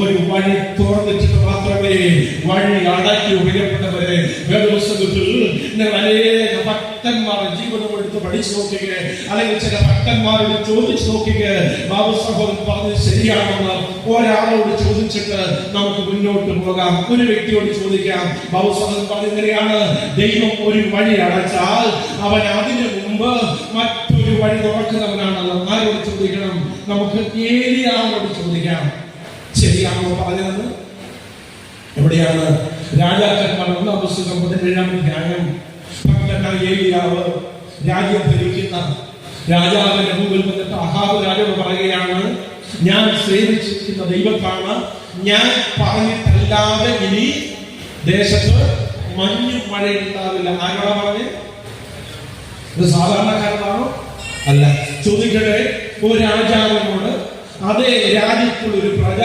S1: ഒരു വഴി തുറന്നിട്ട് മാത്രമേ വഴി അടയ്ക്കൂ. പ്രിയപ്പെട്ടവരെ, വേദപുസ്തകത്തിൽ നിങ്ങൾ അനേക ഭക്തന്മാർ ജീവിതം എടുത്ത് പഠിച്ചു നോക്കുക, അല്ലെങ്കിൽ ചില ഭക്തന്മാരോട് ചോദിച്ചു നോക്കുക. ബാബു സഹോദരൻ പറഞ്ഞത് ശരിയാണെന്ന് ഒരാളോട് ചോദിച്ചിട്ട് നമുക്ക് മുന്നോട്ട് പോകാം. ഒരു വ്യക്തിയോട് ചോദിക്കാം, ബാബു സഹോദരൻ പറഞ്ഞത് എങ്ങനെയാണ്? ദൈവം ഒരു വഴി അടച്ചാൽ അവൻ അതിനു മുമ്പ് മറ്റൊരു വഴി തുറക്കുന്നവനാണല്ലോ. ആരോട് ചോദിക്കണം? നമുക്ക് ഏലിയാവോട് ചോദിക്കാം. ശരിയാണോ പറഞ്ഞത്? എവിടെയാണ്? രാജാക്കന്മാർ 1-ാം പുസ്തകം 17-ാം അധ്യായം. ഭക്തനായ ഏലിയാവ് രാജ്യം ഭരിക്കുന്ന രാജാവിന്റെ മുമ്പിൽ വന്നിട്ട് അഹാബ് രാജാവ് പറയുകയാണ്, ഞാൻ സേവിച്ചിരിക്കുന്ന ദൈവത്താണ്, ഞാൻ പറഞ്ഞിട്ടല്ലാതെ ഇനി ദേശത്ത് മഞ്ഞു മഴ ഉണ്ടാവില്ല. ആരോടാ പറഞ്ഞേ? ഇത് സാധാരണക്കാരനാണോ? അല്ല. ചോദിക്കട്ടെ, ഒരു രാജാവിനോട് അതേ രാജ്യത്തുള്ള ഒരു പ്രജ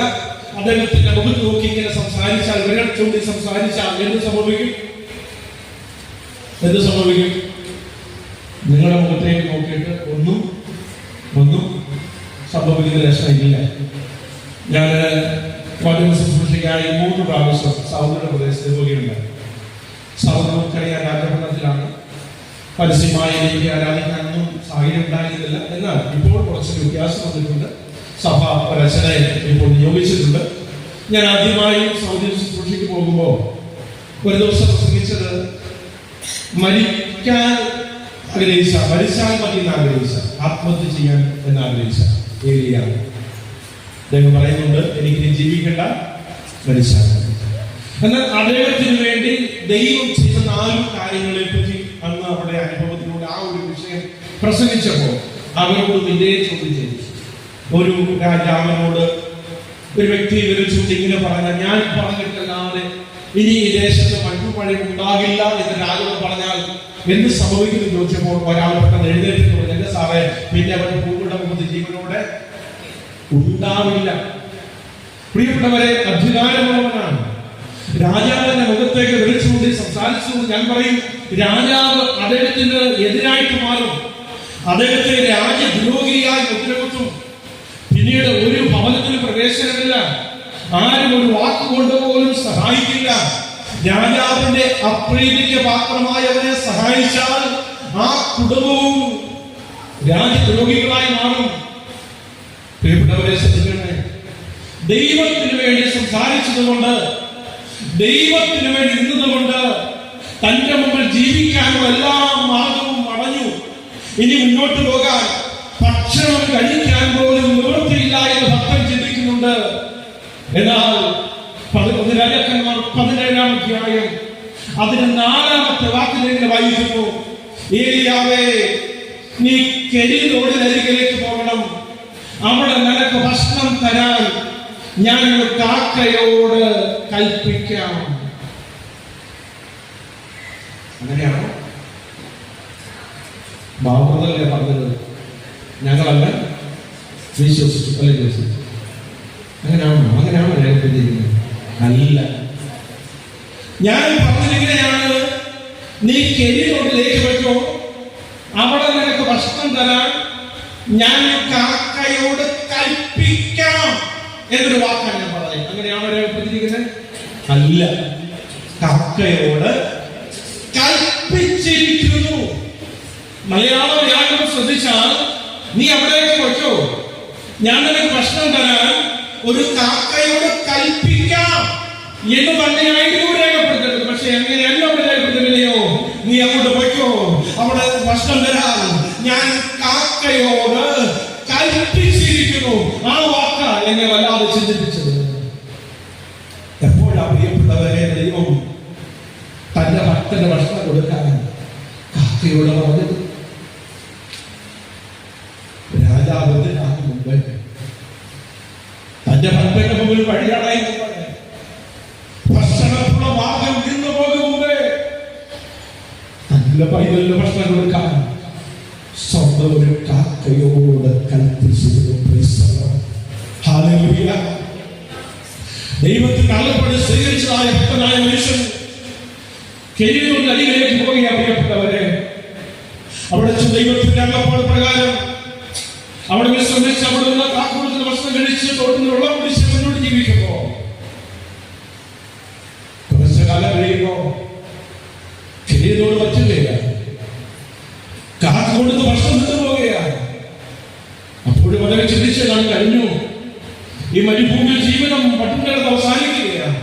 S1: അദ്ദേഹത്തിന്റെ മുഖത്ത് നോക്കി ഇങ്ങനെ സംസാരിച്ചാൽ, വിരൽ ചൂണ്ടി സംസാരിച്ചാൽ എന്ത് സംഭവിക്കും? എന്ത് സംഭവിക്കും? നിങ്ങളുടെ മുഖത്തേക്ക് നോക്കിയിട്ട് ഒന്നും സംഭവിക്കുന്ന രക്ഷയില്ല. ഞാൻ വചന ശുശ്രൂഷയ്ക്കായി 3 പ്രാവശ്യം സൗദിയുടെ പ്രദേശത്ത് പോവുകയുണ്ടായി. സൗദി നമുക്കറിയാൻ രാജഭരണത്തിലാണ്. പരസ്യമായി എനിക്ക് ആരാധിക്കാനൊന്നും സാഹചര്യം ഉണ്ടായിരുന്നില്ല. എന്നാൽ ഇപ്പോൾ കുറച്ച് വ്യത്യാസം വന്നിട്ടുണ്ട്. സഭ ഒരച്ഛനെ ഇപ്പോൾ നിയോഗിച്ചിട്ടുണ്ട്. ഞാൻ ആദ്യമായി സൗദി ശുശ്രൂഷയ്ക്ക് പോകുമ്പോൾ ഒരു ദിവസം പ്രസംഗിച്ചത് മരിക്കാൻ ആഗ്രഹിച്ച, മരിച്ചാൽ മതി എന്നാഗ്രഹിച്ച, ആത്മഹത്യ ചെയ്യാൻ എന്നാഗ്രഹിച്ച ഏലിയാണ്. അദ്ദേഹം പറയുന്നുണ്ട്, എനിക്ക് ജീവിക്കേണ്ട, മരിച്ചാൽ. എന്നാൽ അദ്ദേഹത്തിന് വേണ്ടി ദൈവം ചെയ്ത 4 കാര്യങ്ങളെ പറ്റി അന്ന് അവിടെ അനുഭവത്തിലൂടെ ആ ഒരു വിഷയം പ്രസംഗിച്ചപ്പോൾ അവരോട് ഇതേ ചോദ്യം ചെയ്തു. ഒരു രാജാവിനോട് ഒരു വ്യക്തി വിളിച്ചുകൊണ്ട് ഇങ്ങനെ പറഞ്ഞാൽ, ഞാൻ പറഞ്ഞിട്ടല്ലാതെ ഇനി ഈ ദേശത്ത് മഞ്ഞുമഴ ഉണ്ടാകില്ല എന്ന് രാജാവ് പറഞ്ഞാൽ എന്ത് സംഭവിക്കുന്നു ചോദിച്ചപ്പോൾ ഒരാൾ പെട്ടെന്ന് എഴുന്നേറ്റ് പറഞ്ഞു, എന്റെ സാറേ, പിന്നെ അവരുടെ ഭൂമിയുടെ മുമ്പ് ജീവനോടെ ഉണ്ടാവില്ല. പ്രിയപ്പെട്ടവരെ, അധികാരമുള്ളവനാണ്. രാജാവിന്റെ മുഖത്തേക്ക് വിളിച്ചുകൊണ്ട് സംസാരിച്ചുകൊണ്ട് ഞാൻ പറയും, രാജാവ് അദ്ദേഹത്തിന് എതിരായിട്ട് മാറും. അദ്ദേഹത്തെ രാജ്യദ്രോഹിയായി മുദ്രകുത്തും. പിന്നീട് ഒരു ഭവനത്തിൽ പ്രവേശനമില്ല. ആരും ഒരു വാക്കുകൊണ്ട് പോലും സഹായിക്കില്ല. രാജാവിന്റെ അപ്രീതിക്ക് പാത്രമായവനെ സഹായിച്ചാൽ ആ കുടുംബവും രാജ്യദ്രോഹികളായി മാറും. പ്രിയപ്പെട്ടവരെ ശ്രദ്ധിക്കണേ, ദൈവത്തിന് വേണ്ടി സംസാരിച്ചതുകൊണ്ട്, ദൈവത്തിന് വേണ്ടി നിന്നതുകൊണ്ട് തന്റെ മുമ്പിൽ ജീവിക്കാനും എല്ലാ മാർഗവും അടഞ്ഞു. ഇനി മുന്നോട്ട് പോകാൻ ഭക്ഷണം കഴിക്കാൻ പോലും നിവൃത്തിയില്ല എന്ന് ഭക്തൻ ചിന്തിക്കുന്നുണ്ട്. എന്നാൽ 17-ാം അധ്യായം അതിന് 4-ാമത്തെ വാക്കിലേക്ക് വായിക്കുന്നു, ഏലിയാവേ, നീ കെരീതോടിനരികിലേക്ക് പോകണം. അവിടെ നിനക്ക് ഭക്ഷണം തരാൻ ഞാൻ ഒരു കാക്കയോട് കൽപ്പിക്കാം. അങ്ങനെയാണോ? ബാബുറല്ലേ പറഞ്ഞത്? ഞങ്ങളല്ല വിശ്വസിച്ചു, അല്ലെ വിശ്വസിച്ചു? അങ്ങനെയാണോ രേഖപ്പെടുത്തിയിരിക്കുന്നത്? അല്ല. ഞാൻ പറഞ്ഞിരിക്കുകയാണ്, നീ കെരീതോടിലേക്ക് വെച്ചോ, അവിടെ നിനക്ക് ഭക്ഷണം തരാൻ ഞാൻ കാക്കയോട് കൽപ്പിക്കാം എന്നൊരു വാക്കാണ് ഞാൻ പറഞ്ഞത്. അങ്ങനെയാണോ രേഖപ്പെടുത്തിയിരിക്കുന്നത്? അല്ല, കാക്കയോട് കൽപ്പിച്ചിരിക്കുന്നു. മലയാള വ്യാകരണം ശ്രദ്ധിച്ചാൽ നീ അവിടേക്ക് വെച്ചോ, ഞാൻ നിനക്ക് ഭക്ഷണം തരാൻ ഒരു കാക്കയോട് കൽപ്പിക്കാം എന്ന് തന്നെയായിരുന്നു രേഖപ്പെടുത്തുന്നത്. പക്ഷെ എങ്ങനെയല്ല അവിടെ രേഖപ്പെടുത്തുകയോ, നീ അങ്ങോട്ട് പോയിക്കോ, അവിടെ ഭക്ഷണം തരാൻ ഞാൻ കാക്കയോട് കൽപ്പിച്ചിരിക്കുന്നു. ആ വാക്ക എന്നെ വല്ലാതെ ചിന്തിപ്പിച്ചത്. എപ്പോഴാ പ്രിയപ്പെട്ടവരെ ദൈവം തന്റെ ഭക്തന്റെ ഭക്ഷണം കൊടുക്കാൻ കാക്കയോട് പറഞ്ഞത്? രാജാവിന്റെ മുമ്പ് തന്റെ ഭക്തന്റെ മുമ്പിൽ വഴിയടയി ഭക്ഷണത്തിനുള്ള മാർഗം നിന്ന് പോകും മുമ്പേ തന്റെ പൈതലിന് ഭക്ഷണം കൊടുക്കാൻ സ്വന്തം ഒരു കാക്കയോട് കൽപ്പിച്ചിരുന്നു. ഹല്ലേലൂയ. ദൈവത്തിന് അള്ളപ്പെട്ട് സ്വീകരിച്ചതായ ഭക്തനായ മനുഷ്യൻ കെരീതോടിന്റെ അരികിലേക്ക് പോവുകയാണ്. പ്രിയപ്പെട്ടവരെ, അവിടെ ദൈവത്തിന്റെ അള്ളപ്പാട് പ്രകാരം അവിടെ വിശ്രമിച്ച് അവിടെ നിന്ന് കാക്കോടത്തിന് ഭക്ഷണം കഴിച്ച് തോട്ടിന് വെള്ളം കുടിച്ച് മുന്നോട്ട് ജീവിക്കുമ്പോ കുറച്ചു കാലം കഴിയുമ്പോ കെരീതോട് പറ്റുകയാണ്, കാക്ക കൊടുത്ത് ഭക്ഷണം നിന്നു പോവുകയാണ്. അപ്പോഴും വളരെ ചിന്തിച്ചതാണ്, കഴിഞ്ഞു, ഈ മരുഭൂമിയിൽ ജീവിതം പട്ടിണികളത് അവസാനിക്കുകയാണ്.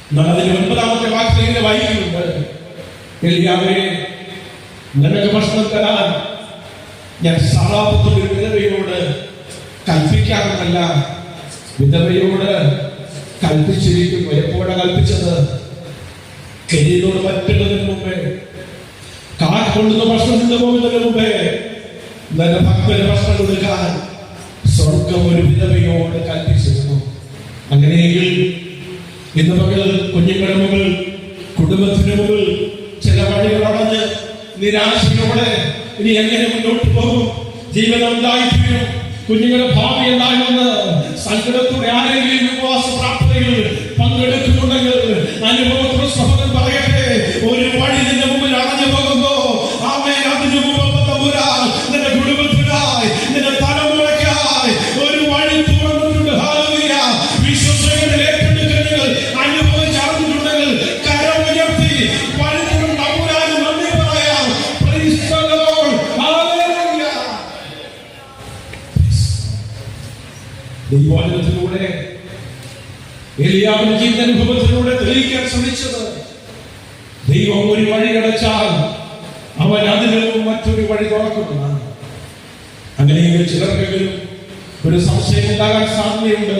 S1: എന്നാൽ അതിന് 9-ാമത്തെ വാക്യം ഇങ്ങനെ വായിക്കുന്നുണ്ട്, ഏലിയാവേ, നിനക്ക് ഭക്ഷണം തരാൻ ഞാൻ സാറാപത്തിൽ ഒരു വിധവയോട് കൽപ്പിക്കാമെന്നല്ല, വിധവയോട് കൽപ്പിച്ചിരിക്കുന്നു. എപ്പോഴാണ് കൽപ്പിച്ചത്? കെരീതോട് പറ്റുന്നതിന് മുമ്പേ, കാക്ക കൊണ്ടുവന്ന ഭക്ഷണം നിന്ന് പോകുന്നതിന് മുമ്പേ നിന്റെ ഭക്തന് ഭക്ഷണം കൊടുക്കാൻ സ്വർഗം ഒരു വിധവയോട് കൽപ്പിച്ചിരുന്നു. അങ്ങനെയെങ്കിൽ ഇന്ന് പകൽ കുഞ്ഞുങ്ങളുടെ മുമ്പിൽ, കുടുംബത്തിന് മുമ്പിൽ ചില വഴികൾ അടഞ്ഞ് നിരാശയോടെ ഇനി എങ്ങനെ മുന്നോട്ട് പോകും, ജീവിതം എന്തായിത്തീരും, കുഞ്ഞുങ്ങളുടെ ഭാവി എന്താണെന്ന് സങ്കടത്തോടെ ആരെങ്കിലും ഉപവാസ പ്രാർത്ഥനയിൽ പങ്കെടുക്കുന്നുണ്ടെങ്കിൽ അനുഭവത്തോടെ സഹോദരൻ പറയട്ടെ, ഒരു വഴി നിന്റെ മുമ്പിൽ അടഞ്ഞു പോകുമ്പോ ആമേൻ, അതിനു മുമ്പ് നിന്റെ കുടുംബത്തിനായി, നിന്റെ തലമുറയ്ക്കായി ഒരു വഴി തുറന്നിട്ടുണ്ട്. ഹല്ലേലൂയ. വിശ്വസനീയത ഏറ്റെടുക്കൽ അനുഭവിച്ചറിഞ്ഞിട്ടുണ്ടെങ്കിൽ കരമുയർത്തി വഴി തുറന്ന് അപൂരാനും നന്ദി പറയാം. Praise the Lord. ഹല്ലേലൂയ. ദൈവവചനത്തിലൂടെ ഏലിയാവിന്റെ ജീവിതാനുഭവത്തിലൂടെ തെളിയിക്കാൻ ശ്രമിച്ചത്, ദൈവം ഒരു വഴി അടച്ചാൽ അവൻ അതിന് മറ്റൊരു വഴി തുറക്കുന്നതാണ്. അങ്ങനെയെങ്കിൽ ചിലർക്കെങ്കിലും ഒരു സംശയം ഉണ്ടാകാൻ സാധ്യതയുണ്ട്.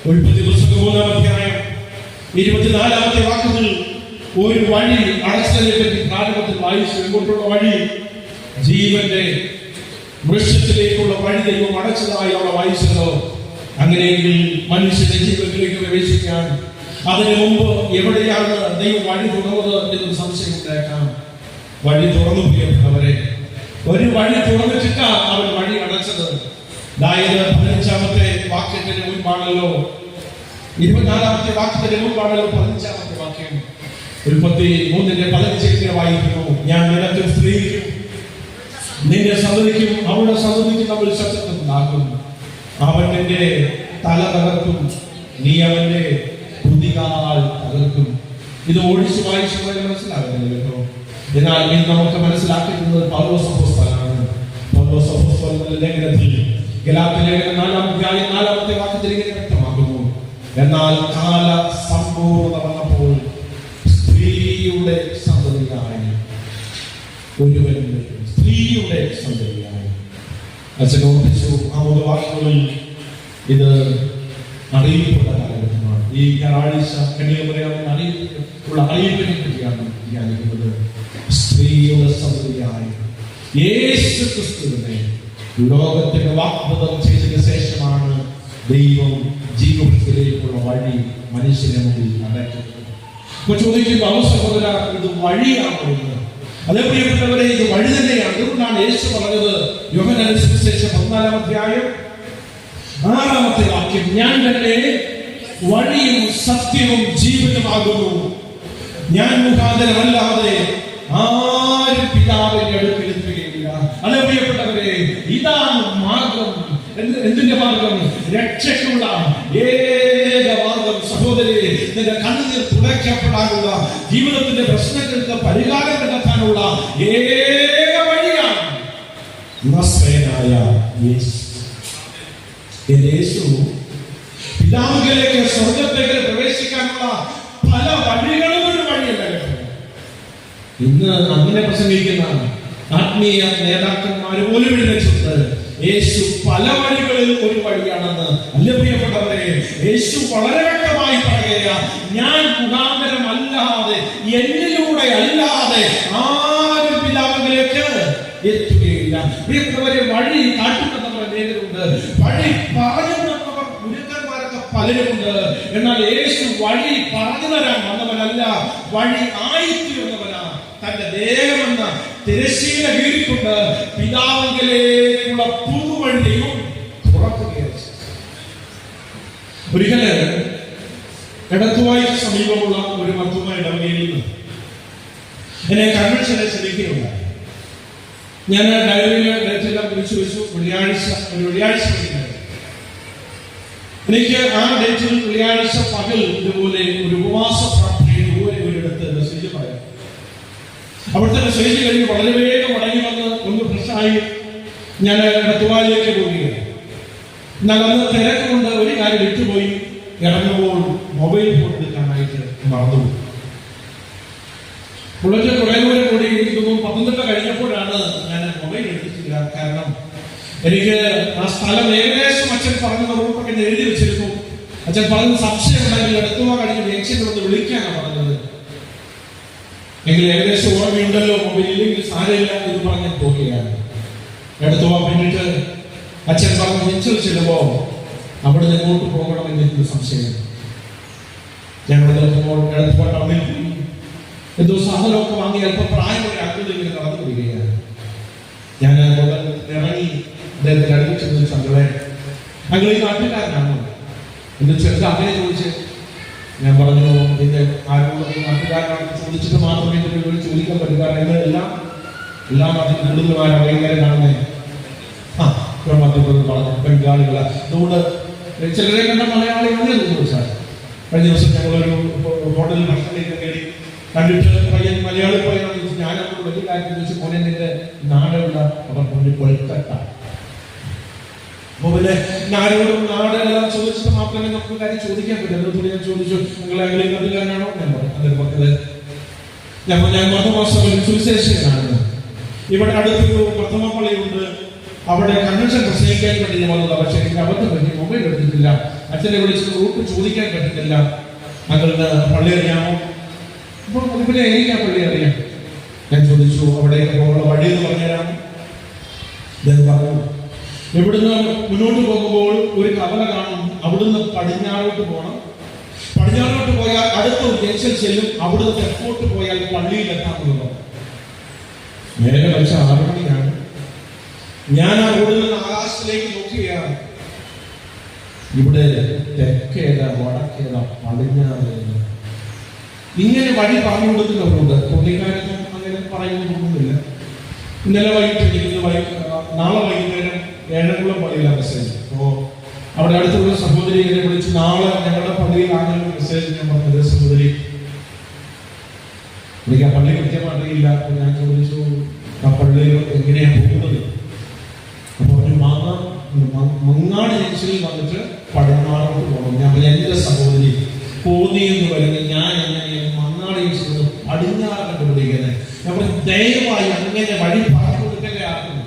S1: ഉൽപ്പത്തി പുസ്തകം 3-ാം അധ്യായം 24-ാമത്തെ വാക്യത്തിൽ ഒരു വഴി അടച്ചതിനെ പറ്റി പ്രാരംഭത്തിൽ വായിച്ചു. എങ്ങോട്ടുള്ള വഴി? ജീവന്റെ വൃക്ഷത്തിലേക്കുള്ള വഴി ദൈവം അടച്ചതായി അവിടെ വായിച്ചതോ. അങ്ങനെയെങ്കിൽ മനുഷ്യന്റെ ജീവിതത്തിലേക്ക് പ്രവേശിക്കാൻ അതിനു മുമ്പ് എവിടെയാണ് ദൈവം വഴി തുറന്നത് എന്നൊരു സംശയം ഉണ്ടാക്കാം. വഴി തുറന്നു പ്രിയപ്പെട്ടവരെ, ഒരു വഴി തുറന്നിട്ടാണ് അവൻ വഴി അടച്ചത്. അതായത് 15-ാമത്തെ വാക്യത്തിന് മുൻപാണല്ലോ, 24-ാമത്തെ വാക്യത്തിന് മുൻപാണല്ലോ 15-ാമത്തെ വാക്യം. ഉൽപ്പത്തി 3:15 വായിക്കുന്നു, ഞാൻ നിനക്ക് സ്ത്രീക്കും നിന്റെ സന്തതിക്കും അവളുടെ സന്തതിക്കും തമ്മിൽ ശത്രുത്വം ഉണ്ടാക്കും, അവൻ നിന്റെ തല തകർക്കും, നീ അവന്റെ കുതികാൽ തകർക്കും. ഇത് ഓടിച്ചു വായിച്ചു മനസ്സിലാകുന്നില്ല കേട്ടോ. എന്നാൽ ഇന്ന് നമുക്ക് മനസ്സിലാക്കുന്നത് പൗലോസ് അപ്പോസ്തലനാണ്. പൗലോസ് അപ്പോസ്തലന്റെ ലേഖനത്തിൽ ഗലാത്യ ലേഖനം 4-ാം അധ്യായം 4-ാമത്തെ വാക്യത്തിൽ ഇങ്ങനെ വ്യക്തമാക്കുന്നു, എന്നാൽ കാല സമ്പൂർണ്ണത വന്നപ്പോൾ സ്ത്രീയുടെ സന്തതിയായി ഒരുവൻ, സ്ത്രീയുടെ സന്തതിയായി. അച്ഛൻ ഓർപ്പിച്ചു ആ ഒരു വാക്കുകളിൽ ഇത് അറിയിപ്പുള്ള കാലഘട്ടമാണ്. ഈ ഞായറാഴ്ച കന്യാകുമാരിയുടെ അറിയിപ്പിനെ പറ്റിയാണ് ധ്യാനിക്കുന്നത്. സ്ത്രീയുടെ സന്തതിയായി യേശു ക്രിസ്തുവിനെ ലോകത്തിന് വാഗ്ദത്തം ചെയ്തതിനു ശേഷമാണ് ദൈവം ജീവിതത്തിലേക്കുള്ള വഴി മനുഷ്യന്റെ മുമ്പിൽ അടയ്ക്കുന്നത്. അപ്പൊ ചോദിക്കുമ്പോൾ സഹോദര, ഇത് വഴിയാണോ എന്ന്? അതേ പ്രിയപ്പെട്ടവരെ, ഇത് വഴി തന്നെയാണ്. അതുകൊണ്ടാണ് യേശു പറഞ്ഞത് യോഹന്നാൻ സുവിശേഷം 14-ാം അധ്യായം 6-ാമത്തെ വാക്യം, ഞാൻ തന്നെ വഴിയും സത്യവും ജീവനുമാകുന്നു, ഞാൻ മുഖാന്തരമല്ലാതെ ആരും പിതാവിന്റെ അടുക്കൽ എത്തുകയില്ല. അതേ പ്രിയപ്പെട്ടവരെ, ഇതാണ് മാർഗം. എന്തിന്റെ മാർഗം? രക്ഷയ്ക്കുള്ള ഏക മാർഗം. സഹോദരി, നിന്റെ കണ്ണുനീർ തുടയ്ക്കപ്പെടാനുള്ള, ജീവിതത്തിന്റെ പ്രശ്നങ്ങൾക്ക് പരിഹാരം കണ്ടെത്താനുള്ള ഏക വഴിയാണ് നസ്രയനായ യേശു. യേശു പിതാവിലേക്ക്, സ്വർഗത്തേക്ക് പ്രവേശിക്കാനുള്ള പല വഴികളും ഒരു വഴിയല്ല. ഇന്ന് അങ്ങനെ പ്രസംഗിക്കുന്ന ആത്മീയ നേതാക്കന്മാർ പോലും എഴുന്നേറ്റുണ്ട്, യേശു പല വഴികളിൽ ഒരു വഴിയാണെന്ന്. അല്ല പ്രിയപ്പെട്ടവരെ, യേശു വളരെ വ്യക്തമായി പറയുകയാണ്, ഞാൻ മുഖാന്തരമല്ലാതെ, എന്നിലൂടെ അല്ലാതെ ആരും പിതാവിലേക്ക് എത്തുകയില്ല. പ്രിയപ്പെട്ടവരെ, വഴി കാട്ടുന്നവർ അനേകരുണ്ട്, വഴി പറഞ്ഞു തന്നവർ ഗുരുക്കന്മാരൊക്കെ പലരുമുണ്ട്. എന്നാൽ യേശു വഴി പറഞ്ഞു തരാൻ വന്നവനല്ല, വഴി ആയിത്തീർന്നവനാണ്. തന്റെ ദേഹമെന്ന തിരശ്ശീല കീഴിക്കൊണ്ട് പിതാവിലേക്കുള്ള പുതുവഴിയും തുറക്കുകയാണ്. ഒരിക്കല് എടത്തുവായി സമീപമുള്ള ഒരു മർത്തുമ ഇടവകയിൽ നിന്ന് എന്നെ കൺവെൻഷനെ ക്ഷണിക്കുകയുണ്ടായി. ഞാൻ ഡയറിയിലെ ഡേറ്റെല്ലാം കുറിച്ച് വെച്ചു. വെള്ളിയാഴ്ച പഠിക്കുന്നത് എനിക്ക് ആ ഡേറ്റിൽ വെള്ളിയാഴ്ച പകൽ ഇതുപോലെ ഒരു ഉപവാസ പ്രാർത്ഥനയിൽ ദൂരെ ഒരിടത്ത് മെസ്സേജ് പറയാം. അവിടുത്തെ മെസ്സേജ് കഴിഞ്ഞ് വളരെ വേഗം മടങ്ങി വന്ന് ഒന്ന് ഫ്രഷായി ഞാൻ എടത്തുവായിലേക്ക് പോവുകയാണ്. എന്നാൽ അന്ന് തിരക്കുകൊണ്ട് ഒരു കാര്യം വിട്ടുപോയി. ഇറങ്ങുമ്പോൾ മൊബൈൽ ഫോൺ എടുക്കാനായിട്ട് മറന്നുപോയി. പുള്ളറ്റ് കുറെ ദൂരം കൂടി ഇരിക്കുന്നു. പത്തനംതിട്ട കഴിഞ്ഞപ്പോഴാണ് ഞാൻ മൊബൈൽ എടുത്തിട്ടില്ല. കാരണം എനിക്ക് ആ സ്ഥലം ഏകദേശം അച്ഛൻ പറഞ്ഞ റൂട്ടൊക്കെ എഴുതി വെച്ചിരുന്നു. അച്ഛൻ പറഞ്ഞ സംശയം ഉണ്ടെങ്കിൽ എടുത്തുവാ കഴിഞ്ഞ് ജംഗ്ഷനിൽ വന്ന് വിളിക്കാനാണ് പറഞ്ഞത്. എങ്കിൽ ഏകദേശം ഓർമ്മയുണ്ടല്ലോ, മൊബൈലില്ലെങ്കിൽ സാരമില്ല എന്ന് പറഞ്ഞ് പോവുകയാണ്. എടുത്തുവാ പിന്നിട്ട് അച്ഛൻ പറഞ്ഞ് ജംഗ്ഷനിൽ ചെല്ലുമ്പോ അവിടെ ഇങ്ങോട്ട് പോകണമെന്ന് എനിക്ക് സംശയം. ഞങ്ങൾ എടുത്തുവാ ടൗണിൽ പോയി എന്തോ സാധനമൊക്കെ വാങ്ങി അല്പം പ്രായമുള്ള ആളുകളിങ്ങനെ കടന്നു വരികയാണ്. ഞാൻ ഇറങ്ങി അദ്ദേഹത്തിന് അടുപ്പിച്ചെന്ന് ചങ്ങളെ, ഞങ്ങൾ ഈ നാട്ടുകാരനാണോ എന്ന് ചെറുത് അങ്ങനെ ചോദിച്ച് ഞാൻ പറഞ്ഞു, ഇതിന്റെ ആരോഗ്യ നാട്ടുകാരനാണെന്ന് ചോദിച്ചിട്ട് മാത്രമേ ഇതിനെ ചോദിക്കാൻ പറ്റൂ. കാരണം ഇതെല്ലാം അതിന് കൂടുതലുമായ ഭയങ്കരനാണെന്ന് പറഞ്ഞു ബംഗാളികൾ. അതുകൊണ്ട് ചിലരെ കണ്ട മലയാളി അങ്ങനെ ചോദിച്ചാൽ കഴിഞ്ഞ ദിവസം ഞങ്ങളൊരു ഹോട്ടലിൽ ഭക്ഷണം കഴിക്കാൻ വേണ്ടി കണ്ടിട്ട് പയ്യൻ മലയാളി പോയെന്ന് ചോദിച്ചു. ഞാനവരോട് വലിയ കാര്യം ചോദിച്ചു, മോനെ നിന്റെ നാടുള്ള അവർ കൊണ്ട് കൊൽക്കത്ത. അപ്പൊ പിന്നെ നാടോടും നാടെല്ലാം ചോദിച്ചിട്ട് മാത്രമേ നമുക്ക് കാര്യം ചോദിക്കാൻ പറ്റൂ. എന്നോട് ഞാൻ ചോദിച്ചു, നിങ്ങൾ അതിലാണോ? ഞാൻ പറഞ്ഞു അതിന് മക്കള് ഞാൻ മർദ്ദമാസം സുവിശേഷകനാണ്. ഇവിടെ അടുത്തൊരു പ്രഥമ പള്ളിയുണ്ട്, അവിടെ കൺവെൻഷൻ പ്രസംഗിക്കാൻ വേണ്ടി ഞാൻ വന്നതാണ്. പക്ഷെ എനിക്ക് അബദ്ധം പറ്റി, മൊബൈൽ എടുത്തിട്ടില്ല. അച്ഛനെ വിളിച്ചിട്ട് റൂട്ട് ചോദിക്കാൻ പറ്റുന്നില്ല. ഞങ്ങളുടെ പള്ളി അറിയാമോ? അപ്പോൾ പിന്നെ എനിക്ക് ആ പള്ളി അറിയാം. ഞാൻ ചോദിച്ചു, അവിടേക്ക് പോകുന്ന വഴി എന്ന് പറഞ്ഞുതരാം. ഞാൻ പറഞ്ഞു, ഇവിടുന്ന് മുന്നോട്ട് പോകുമ്പോൾ ഒരു കവല കാണും, അവിടുന്ന് പടിഞ്ഞാറോട്ട് പോകണം. പടിഞ്ഞാറോട്ട് പോയാൽ അടുത്ത ഒരു ജംഗ്ഷൻ ചെല്ലും, അവിടുന്ന് തെക്കോട്ട് പോയാൽ പള്ളിയിലെത്താമെന്ന്. നേരെ കഴിച്ച 6 മണിയാണ്. ഞാൻ ആ റോഡിൽ നിന്ന് ആകാശത്തിലേക്ക് നോക്കുകയാണ്. ഇവിടെ തെക്കേത, വടക്കേത, പടിഞ്ഞാറേത ഇങ്ങനെ വഴി പറഞ്ഞു കൊടുക്കുന്നവരുണ്ട്. പുള്ളിക്കാരൊന്നും അങ്ങനെ പറയുന്നൊന്നുമില്ല. ഇന്നലെ വൈകിട്ട് നാളെ വൈകുന്നേരം ഏഴംകുളം പള്ളിയിലാണ് മെസ്സേജ്. അപ്പോൾ അവിടെ അവിടെ അടുത്തുള്ള സഹോദരി എന്നെ വിളിച്ചു, നാളെ ഞങ്ങളുടെ പള്ളിയിൽ ആണെങ്കിലും മെസ്സേജ് ഞാൻ പറഞ്ഞത് സഹോദരി എനിക്ക് ആ പള്ളി കൃത്യമായിട്ട് അറിയില്ല. അപ്പൊ ഞാൻ ചോദിച്ചു ആ പള്ളിയിൽ എങ്ങനെയാണ് പോകുന്നത്. അപ്പൊ ഒരു മങ്ങാട് ജംഗ്ഷനിൽ വന്നിട്ട് പടിഞ്ഞാറോട്ട് പോകണം. ഞാൻ എന്റെ സഹോദരി പോന്നിന്ന് വരുന്നത് ഞാൻ എങ്ങനെയാണ് മങ്ങാട് ജംഗ്ഷനിൽ പടിഞ്ഞാറ് കണ്ടുപിടിക്കുന്നത്. നമ്മൾ ദയവായി അങ്ങനെ വഴി പറഞ്ഞു കൊടുക്കുകയാക്കുന്നു.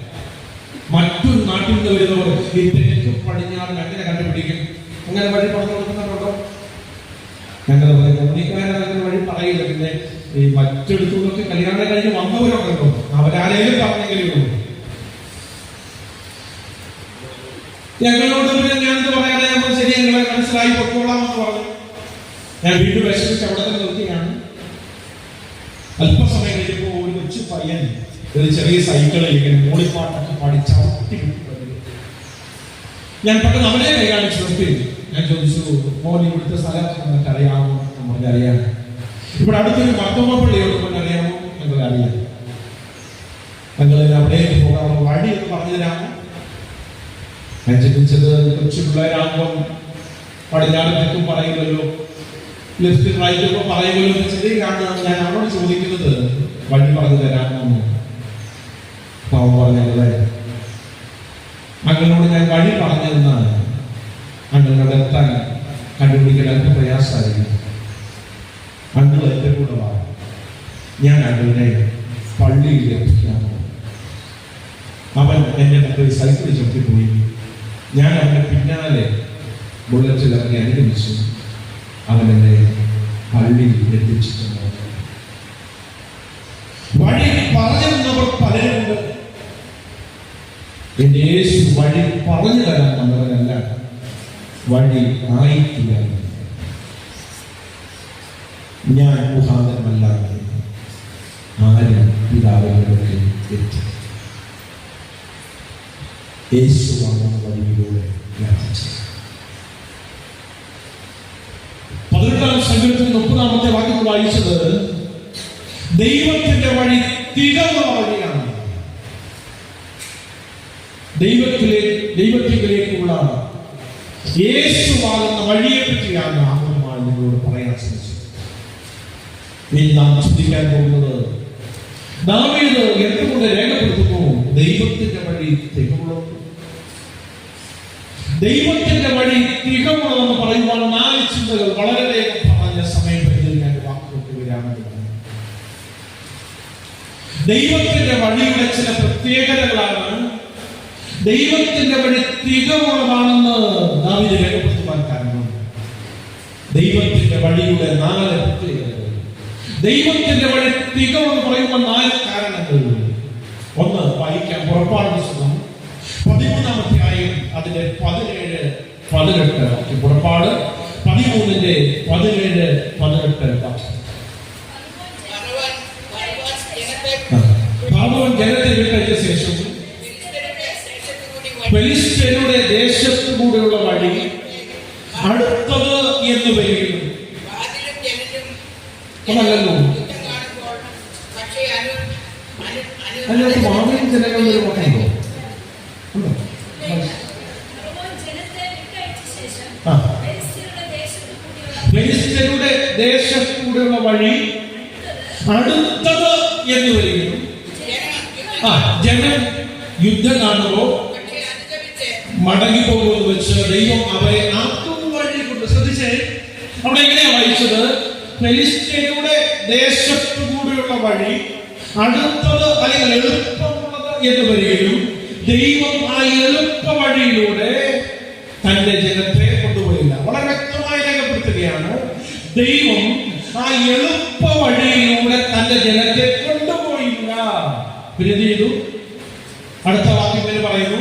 S1: മറ്റൊരു നാട്ടിൽ നിന്ന് വരുന്നവർ ഈ തെക്ക് പടിഞ്ഞാറ് അങ്ങനെ കണ്ടുപിടിക്കും. അങ്ങനെ വഴി പറഞ്ഞു കൊടുക്കുന്നുണ്ടോ? ഞങ്ങൾ അങ്ങനെ വഴി പറയില്ല. പിന്നെ ഈ മറ്റെടുത്തു നിന്നൊക്കെ കല്യാണം കഴിഞ്ഞ് വന്നവരൊക്കെ ഉണ്ടോ, അവരാരെങ്കിലും പറഞ്ഞെങ്കിലും ഉള്ളൂ. ഞങ്ങളോട് പിന്നെ ഞാനെന്ത് പറയാതെ നമ്മൾ ശരി ഞങ്ങളെ മനസ്സിലായി പൊക്കോളാമെന്ന് പറഞ്ഞു. ഞാൻ വീണ്ടും വിഷമിച്ച് അവിടെ തന്നെ നിർത്തിയാണ്. അല്പസമയം കഴിഞ്ഞപ്പോൾ ഒരു കൊച്ചു പയ്യൻ ഒരു ചെറിയ സൈക്കിളിൽ ഇങ്ങനെ മൂളിപ്പാട്ടൊക്കെ പാടി ചവിട്ടി വിട്ടു. ഞാൻ പെട്ടെന്ന് അവനെ കൈ കാണിച്ചു നിർത്തി. ഞാൻ ചോദിച്ചു, മോൻ ഇവിടുത്തെ സ്ഥലം നിങ്ങൾക്ക് അറിയാമോ? നമുക്ക് അറിയാം. ഇവിടെ അടുത്തൊരു മർത്തോമ പള്ളിയോട് കൊണ്ട് അറിയാമോ? ഞങ്ങൾക്ക് അറിയാം. ഞങ്ങൾ അവിടേക്ക് പോകാനുള്ള വഴി എന്ന് പറഞ്ഞു തരാമോ? ഞാൻ ചിന്തിച്ചത് കൊച്ചു പിള്ളേരാകുമ്പം പടിഞ്ഞാറ് തെക്കും പറയുമല്ലോ, ലെഫ്റ്റ് റൈറ്റ് ഒക്കെ പറയുമല്ലോ എന്ന് ചിന്തയിലാണ് ഞാൻ അവരോട് ചോദിക്കുന്നത്, വഴി പറഞ്ഞു തരാമോ? പാവം പറഞ്ഞല്ലേ, അങ്ങളോട് ഞാൻ വഴി പറഞ്ഞതെന്നാണ്. അങ്ങളോട് എത്താൻ കണ്ടുപിടിക്കാൻ അല്പം പ്രയാസമായിരിക്കും. അങ്ങൾ എൻ്റെ കൂടെ വാ, ഞാൻ അങ്ങളെ പള്ളിയിൽ എത്തിക്കാമോ? അവൻ എന്നെ മറ്റൊരു സൈക്കിളിൽ ചവിട്ടിപ്പോയി. ഞാൻ അവന്റെ പിന്നാലെ ബുള്ളറ്റിൽ അവനെ അനുഗമിച്ചു. അവൻ എന്നെ പള്ളിയിൽ എത്തിച്ചിട്ടുണ്ട്. വഴി പറഞ്ഞവർ പലരുണ്ട്. എന്റെ യേശു വഴി പറഞ്ഞു തരാൻ വന്നവരല്ല, വഴി ആയിത്തീരാൻ. ഞാൻ മുഖാന്തരമല്ലാതെ ആരും പിതാവിലേക്ക് എത്തി. യേശുവാണ് വഴിയിലൂടെ യാത്ര. 18-ാം സങ്കീർത്തനം 30-ാമത്തെ വാക്യം വായിച്ചത്, ദൈവത്തിന്റെ വഴി തികവുള്ള വഴിയാണ്. ദൈവത്തിലേക്കുള്ള യേശുവാകുന്ന വഴിയെ പറ്റിയാണ് ആത്മമായി നിങ്ങളോട് പറയാൻ ശ്രമിച്ചത്. ഇനി നാം ചിന്തിക്കാൻ പോകുന്നത്, ദാവീദ് എന്തുകൊണ്ട് രേഖപ്പെടുത്തുന്നു? ദൈവത്തിന്റെ വഴി തികവുള്ളത്. ദൈവത്തിന്റെ വഴി തികവുള്ളതെന്ന് പറയുമ്പോൾ 4 ചിന്തകൾ വളരെ വേഗം പറഞ്ഞ സമയപരിധിയിൽ ഞാൻ വാക്കുകൾക്ക് വരാമെന്ന് പറഞ്ഞു. ദൈവത്തിന്റെ വഴിയുടെ ചില പ്രത്യേകതകളാണ്. ദൈവത്തിന്റെ വഴി തികവുള്ളതാണെന്ന് ദാവീദ് രേഖപ്പെടുത്തുവാൻ കാരണം ദൈവത്തിന്റെ വഴിയുടെ 4 പ്രത്യേകതകൾ. ദൈവത്തിന്റെ വഴി തികവെന്ന് പറയുമ്പോൾ 4 കാരണങ്ങൾ. ഒന്ന് വായിക്കാം. പുറപ്പാട് പുസ്തകം 13-ാം അധ്യായം അതിന്റെ 17-18 പുറപ്പാട് 13-ന്റെ 17-18 വാക്യം. ഫറവോൻ ജനത്തെ വിട്ടയച്ച ശേഷം ഫെലിസ്ത്യരുടെ ദേശത്തുകൂടെയുള്ള വഴി അടുത്തത് എന്ന് വരികയും അതല്ലല്ലോ, അതിനകത്ത് മാമനും ജനങ്ങളുടെ വാക്കുണ്ടോ? ഫെലിസ്ത്യരുടെ ദേശത്തുകൂടെയുള്ള വഴി അടുത്തത് എന്ന് വരികയും ജനം യുദ്ധം കാണുമ്പോൾ മടങ്ങി പോകുമെന്ന് വെച്ച് ദൈവം അവരെ വഴി കൊണ്ട്. ശ്രദ്ധിച്ചേ, അവിടെ എങ്ങനെയാ വായിച്ചത്? ഫെലിസ്ത്യരുടെ ദേശത്തുകൂടെയുള്ള വഴി അടുത്തത് അല്ലെങ്കിൽ എളുപ്പമുള്ളത് എന്ന് വരികയും ദൈവം ആ എളുപ്പ വഴിയിലൂടെ തന്റെ ജനത്തെ കൊണ്ടുപോയില്ല. വളരെ വ്യക്തമായി രേഖപ്പെടുത്തുകയാണ്, ദൈവം ആ എളുപ്പ വഴിയിലൂടെ തന്റെ ജനത്തെ കൊണ്ടുപോയില്ല. പിന്നെ ചെയ്തു? അടുത്ത വാക്യം പറയുന്നു,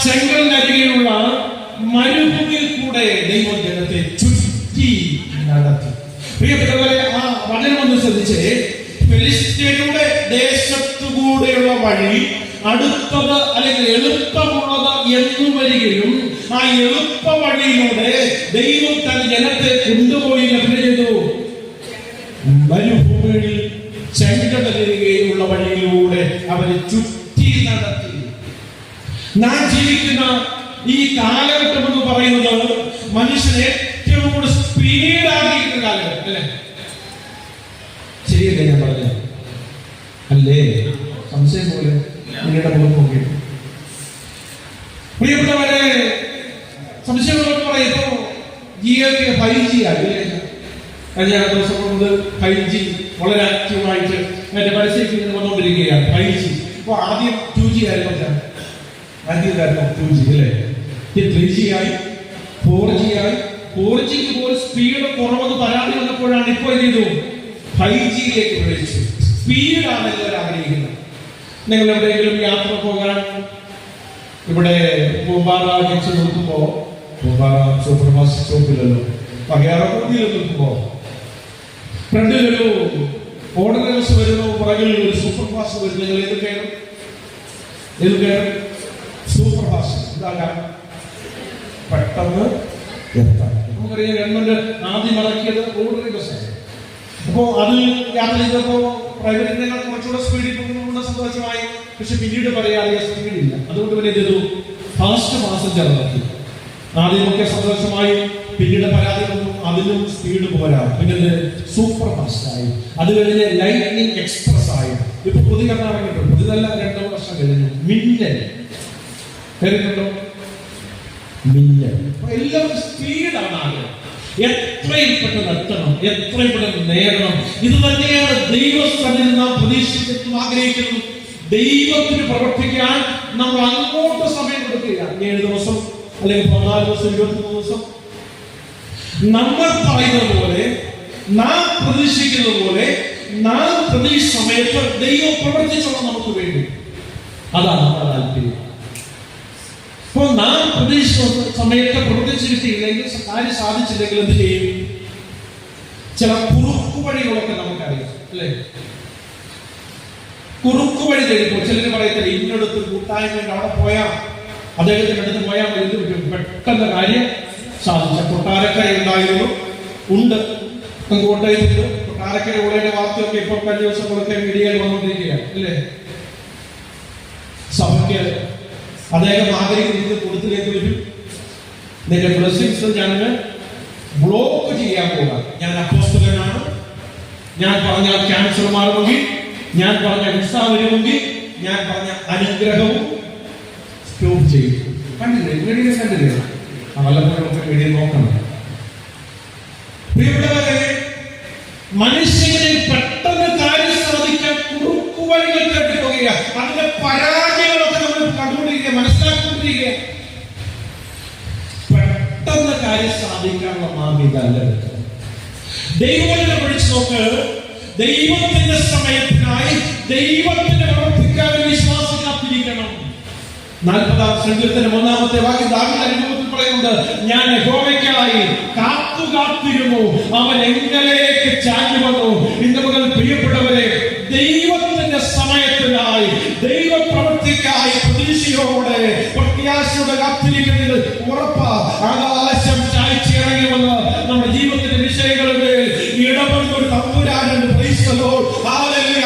S1: ചെങ്കലിനരികെയുള്ള മരുഭൂമിയിൽ കൂടെ ദൈവം ജനത്തെ ചുറ്റി നടത്തി. പ്രിയപ്പെട്ടവരെ, ആ വചനം ഒന്ന് ശ്രദ്ധിച്ചേ. ഫെലിസ്ത്യരുടെ ദേശത്തുകൂടെയുള്ള വഴി അടുത്തത് അല്ലെങ്കിൽ എളുപ്പമുള്ളത് എന്ന് വരികയും ആ എളുപ്പ വഴിയിലൂടെ ദൈവം തന്റെ ജനത്തെ കൊണ്ടുപോയി ചെയ്തു. മരുഭൂമിയിൽ ചെങ്കടലിലുള്ള വഴിയിലൂടെ അവരെ ചുറ്റി നടത്തി. നാം ജീവിക്കുന്ന ഈ കാലഘട്ടം എന്ന് പറയുന്നത് മനുഷ്യനെ ഏറ്റവും കൂടുതൽ സ്പീഡാക്കിയിരിക്കുന്ന കാലഘട്ടം അല്ലേ? ശരിയല്ലേ ഞാൻ പറഞ്ഞ അല്ലേ? സംശയം പോലെ നിങ്ങളുടെ മുഖം നോക്കിയിട്ട് പ്രിയപ്പെട്ടവരെ, സംശയങ്ങളൊക്കെ പറയുമ്പോ ജിയൊക്കെ 5G ആകില്ലേ? കഴിഞ്ഞ ദിവസം കൊണ്ട് 5G വളരെ ആക്റ്റീവായിട്ട് അതിന്റെ പരസ്യം വന്നുകൊണ്ടിരിക്കുകയാണ്. 5G അപ്പൊ ആദ്യം 2G ആയിരുന്നു, ആദ്യം 2G അല്ലേ? 3G ആയി, 4G ആയി. 4Gക്ക് പോലും സ്പീഡ് കുറവെന്ന് പരാതി വന്നപ്പോഴാണ് ഇപ്പൊ എന്ത് ചെയ്തു 5Gയിലേക്ക് പ്രവേശിച്ചു. സ്പീഡാണ് എല്ലാവരും ആഗ്രഹിക്കുന്നത്. നിങ്ങൾ എവിടെയെങ്കിലും യാത്ര പോകാൻ ഇവിടെ പൂമ്പാറ ജംഗ്ഷൻ നിൽക്കുമ്പോ, പൂമ്പാറ സൂപ്പർ ഫാസ്റ്റ് സ്റ്റോപ്പിലല്ലോ, പകയാറൂതിയിൽ നിൽക്കുമ്പോ ഫ്രണ്ടിലൊരു ഓർഡിനൻസ് വരുന്നു, പുറകിൽ ഒരു സൂപ്പർ ഫാസ്റ്റ് വരുന്നു. നിങ്ങൾ ഏത് കയറും? Super fast. എന്താ കാരണം? പെട്ടെന്ന് എത്താം. നമുക്കറിയാം ഗവൺമെന്റ് ആദ്യം ഇറക്കിയത് ഓർഡിനറി ബസ്സാണ്. അപ്പോ അത് യാത്ര ചെയ്തപ്പോ പ്രൈവറ്റിനേക്കാൾ കുറച്ചുകൂടെ സ്പീഡിൽ പോകുന്ന സന്തോഷമായി. പക്ഷെ പിന്നീട് പറയാറിയ സ്പീഡില്ല. അതുകൊണ്ട് പിന്നെ ചെയ്തു ഫാസ്റ്റ് പാസഞ്ചർ ഇറക്കി. ആദ്യമൊക്കെ സന്തോഷമായി, പിന്നീട് പരാതി വന്നു, അതിനും സ്പീഡ് പോരാ, പിന്നെ സൂപ്പർ ഫാസ്റ്റ് ആയി. അത് കഴിഞ്ഞ് ലൈറ്റ്നിങ് എക്സ്പ്രസ് ആയി. ഇപ്പൊ പുതിയ ഇറങ്ങിയിട്ടുണ്ട്. പുതിയതല്ല, 2 വർഷം കഴിഞ്ഞു. മിന്നൽ കേട്ടിട്ടുണ്ടോ? മിന്നൽ. എല്ലാവരും സ്പീഡാണ് ആഗ്രഹം. എത്രയും പെട്ടെന്ന് എത്തണം, എത്രയും പെട്ടെന്ന് നേടണം. ഇത് തന്നെയാണ് ദൈവസ്ഥനിൽ നാം പ്രതീക്ഷിക്കുന്നു, ആഗ്രഹിക്കുന്നു. ദൈവത്തിന് പ്രവർത്തിക്കാൻ നമ്മൾ അങ്ങോട്ട് സമയം കൊടുക്കുക. 7 ദിവസം അല്ലെങ്കിൽ 14 ദിവസം, 23 ദിവസം നമ്മൾ പറയുന്നത് പോലെ, നാം പ്രതീക്ഷിക്കുന്നത് പോലെ, നാം പ്രതീക്ഷ സമയത്ത് ദൈവം പ്രവർത്തിച്ചോളാം നമുക്ക് വേണ്ടി. അതാണ് നമ്മുടെ താല്പര്യം. അപ്പോൾ നാം പ്രതീക്ഷ സമയത്ത് പ്രവർത്തിച്ചിട്ടില്ലെങ്കിൽ, കാര്യം സാധിച്ചില്ലെങ്കിൽ എന്ത് ചെയ്യും? ചില കുറുക്കു വഴികളൊക്കെ നമുക്കറിയാം അല്ലേ? കുറുക്കു വഴി കഴിയുമ്പോൾ ചിലർ പറയത്തില്ല, ഇന്നടുത്ത് കൂട്ടായ്മയുണ്ട്, അവിടെ പോയാൽ അദ്ദേഹത്തിന്റെ അടുത്ത് പോയാൽ എന്ത് പറ്റും? പെട്ടെന്ന് കാര്യം സാധിച്ച. കൊട്ടാരക്കര ഉണ്ടായിരുന്നു, ഉണ്ട്, കോട്ടയത്തുണ്ട്. കൊട്ടാരക്കര ഉള്ളതിന്റെ വാർത്തയൊക്കെ ഇപ്പോൾ കഴിഞ്ഞ ദിവസങ്ങളൊക്കെ മീഡിയയിൽ വന്നുകൊണ്ടിരിക്കുകയാണ് അല്ലേ? സഭയ്ക്ക് അദ്ദേഹം ആഗ്രഹിക്കുന്നത് കൊടുത്തിലേക്ക് വരും. നിന്റെ ബ്ലെസ്സിങ്സ് ഞാൻ ബ്ലോക്ക് ചെയ്യാൻ പോകാം. ഞാൻ അപ്പോസ്തലനാണ്, ഞാൻ പറഞ്ഞ ക്യാൻസർ മാറുമെങ്കിൽ, ഞാൻ പറഞ്ഞ വിസ വരുമെങ്കിൽ, ഞാൻ പറഞ്ഞ അനുഗ്രഹവും സ്റ്റോപ്പ് ചെയ്യും. കണ്ടില്ലേ? വീഡിയോ കണ്ടില്ലേ? വല്ലപ്പോഴൊക്കെ വീഡിയോ നോക്കണം. പ്രിയപ്പെട്ടവരെ, മനുഷ്യനെ പെട്ടെന്ന് കാര്യം സാധിക്കാൻ കുറുക്കു വഴികൾ തട്ടിപ്പോകുക. അതിന്റെ പരാജയങ്ങളൊക്കെ നമ്മൾ കണ്ടുകൊണ്ടിരിക്കുക, മനസ്സിലാക്കിക്കൊണ്ടിരിക്കുക. പെട്ടെന്ന് കാര്യം സാധിക്കാനുള്ള മാർഗമല്ല. ദൈവത്തെ പഠിച്ചു നോക്ക്. ദൈവത്തിന്റെ സമയത്തിനായി ദൈവത്തിന്റെ പ്രവർത്തിക്കാൻ വിശ്വാസം കാത്തിരിക്കണം. 40-ാം സങ്കീർത്തനം 1-ാമത്തെ വാക്യം ദാവീദ് അനുഭവത്തിൽ പറയുന്നുണ്ട്, ഞാൻ യഹോവയ്ക്കായി കാത്തിരുന്നു, അവൻ എങ്കലേക്ക് ചാഞ്ഞു വന്നു. ഇന്ന് മുതൽ പ്രിയപ്പെട്ടവരെ, ദൈവത്തിന്റെ സമയത്തിനായി, ദൈവ പ്രവൃത്തിക്കായി പ്രതീക്ഷയോടെ പ്രത്യാശയോടെ കാത്തിരിക്കുന്നത് ഉറപ്പാ. ആകാശം ചായ്ച്ചിറങ്ങി വന്ന് നമ്മുടെ ജീവിതത്തിന്റെ വിഷയങ്ങളുടെ ഇടപെടുന്ന ഒരു തമ്പുരാനുണ്ട്.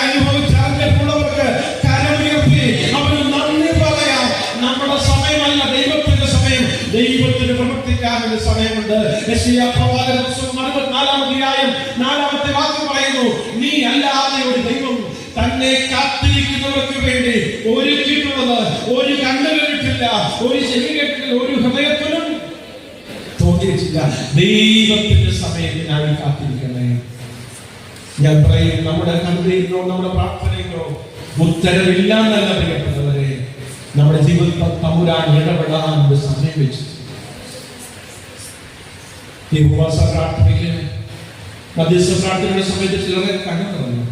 S1: അനുഭവിച്ച അറിഞ്ഞിട്ടുള്ളവർക്ക് കരമുയർത്തി അവന് നന്ദി പറയാം. നമ്മുടെ സമയമല്ല ദൈവത്തിന്റെ സമയം, ദൈവത്തിന് പ്രവർത്തിക്കാനുള്ള സമയമുണ്ട്. യെശയ്യാ പ്രവാചകൻ 64-ാം അധ്യായം 4-ാമത്തെ വാക്യം പറയുന്നു, നീ അല്ലാതെ ഒരു ദൈവം തന്നെ കാത്തിരിക്കുന്നവർക്ക് വേണ്ടി ഒരുക്കിയിട്ടുള്ളത് ഒരു കണ്ണു കണ്ടിട്ടില്ല, ഒരു ചെവി കേട്ടിട്ടില്ല, ഒരു ഹൃദയത്തിലും തോന്നിയിട്ടില്ല. ദൈവത്തിന്റെ സമയത്തിനായി കാത്തിരിക്കണേ. ഞാൻ പറയും, നമ്മുടെ കണ്ണീരിനോ നമ്മുടെ പ്രാർത്ഥനയ്ക്കോ ഉത്തരവില്ല എന്നല്ല പ്രിയപ്പെട്ടവരെ, നമ്മുടെ ജീവിതത്തിൽ തമ്പുരാൻ ഇടപെടാൻ ഒരു സമയം വെച്ചു. ഈ ഉപവാസ പ്രാർത്ഥനയ്ക്ക് മധ്യസ്ഥ പ്രാർത്ഥനയുടെ സമയത്ത് ചിലരെ കണ്ണു നിറഞ്ഞു.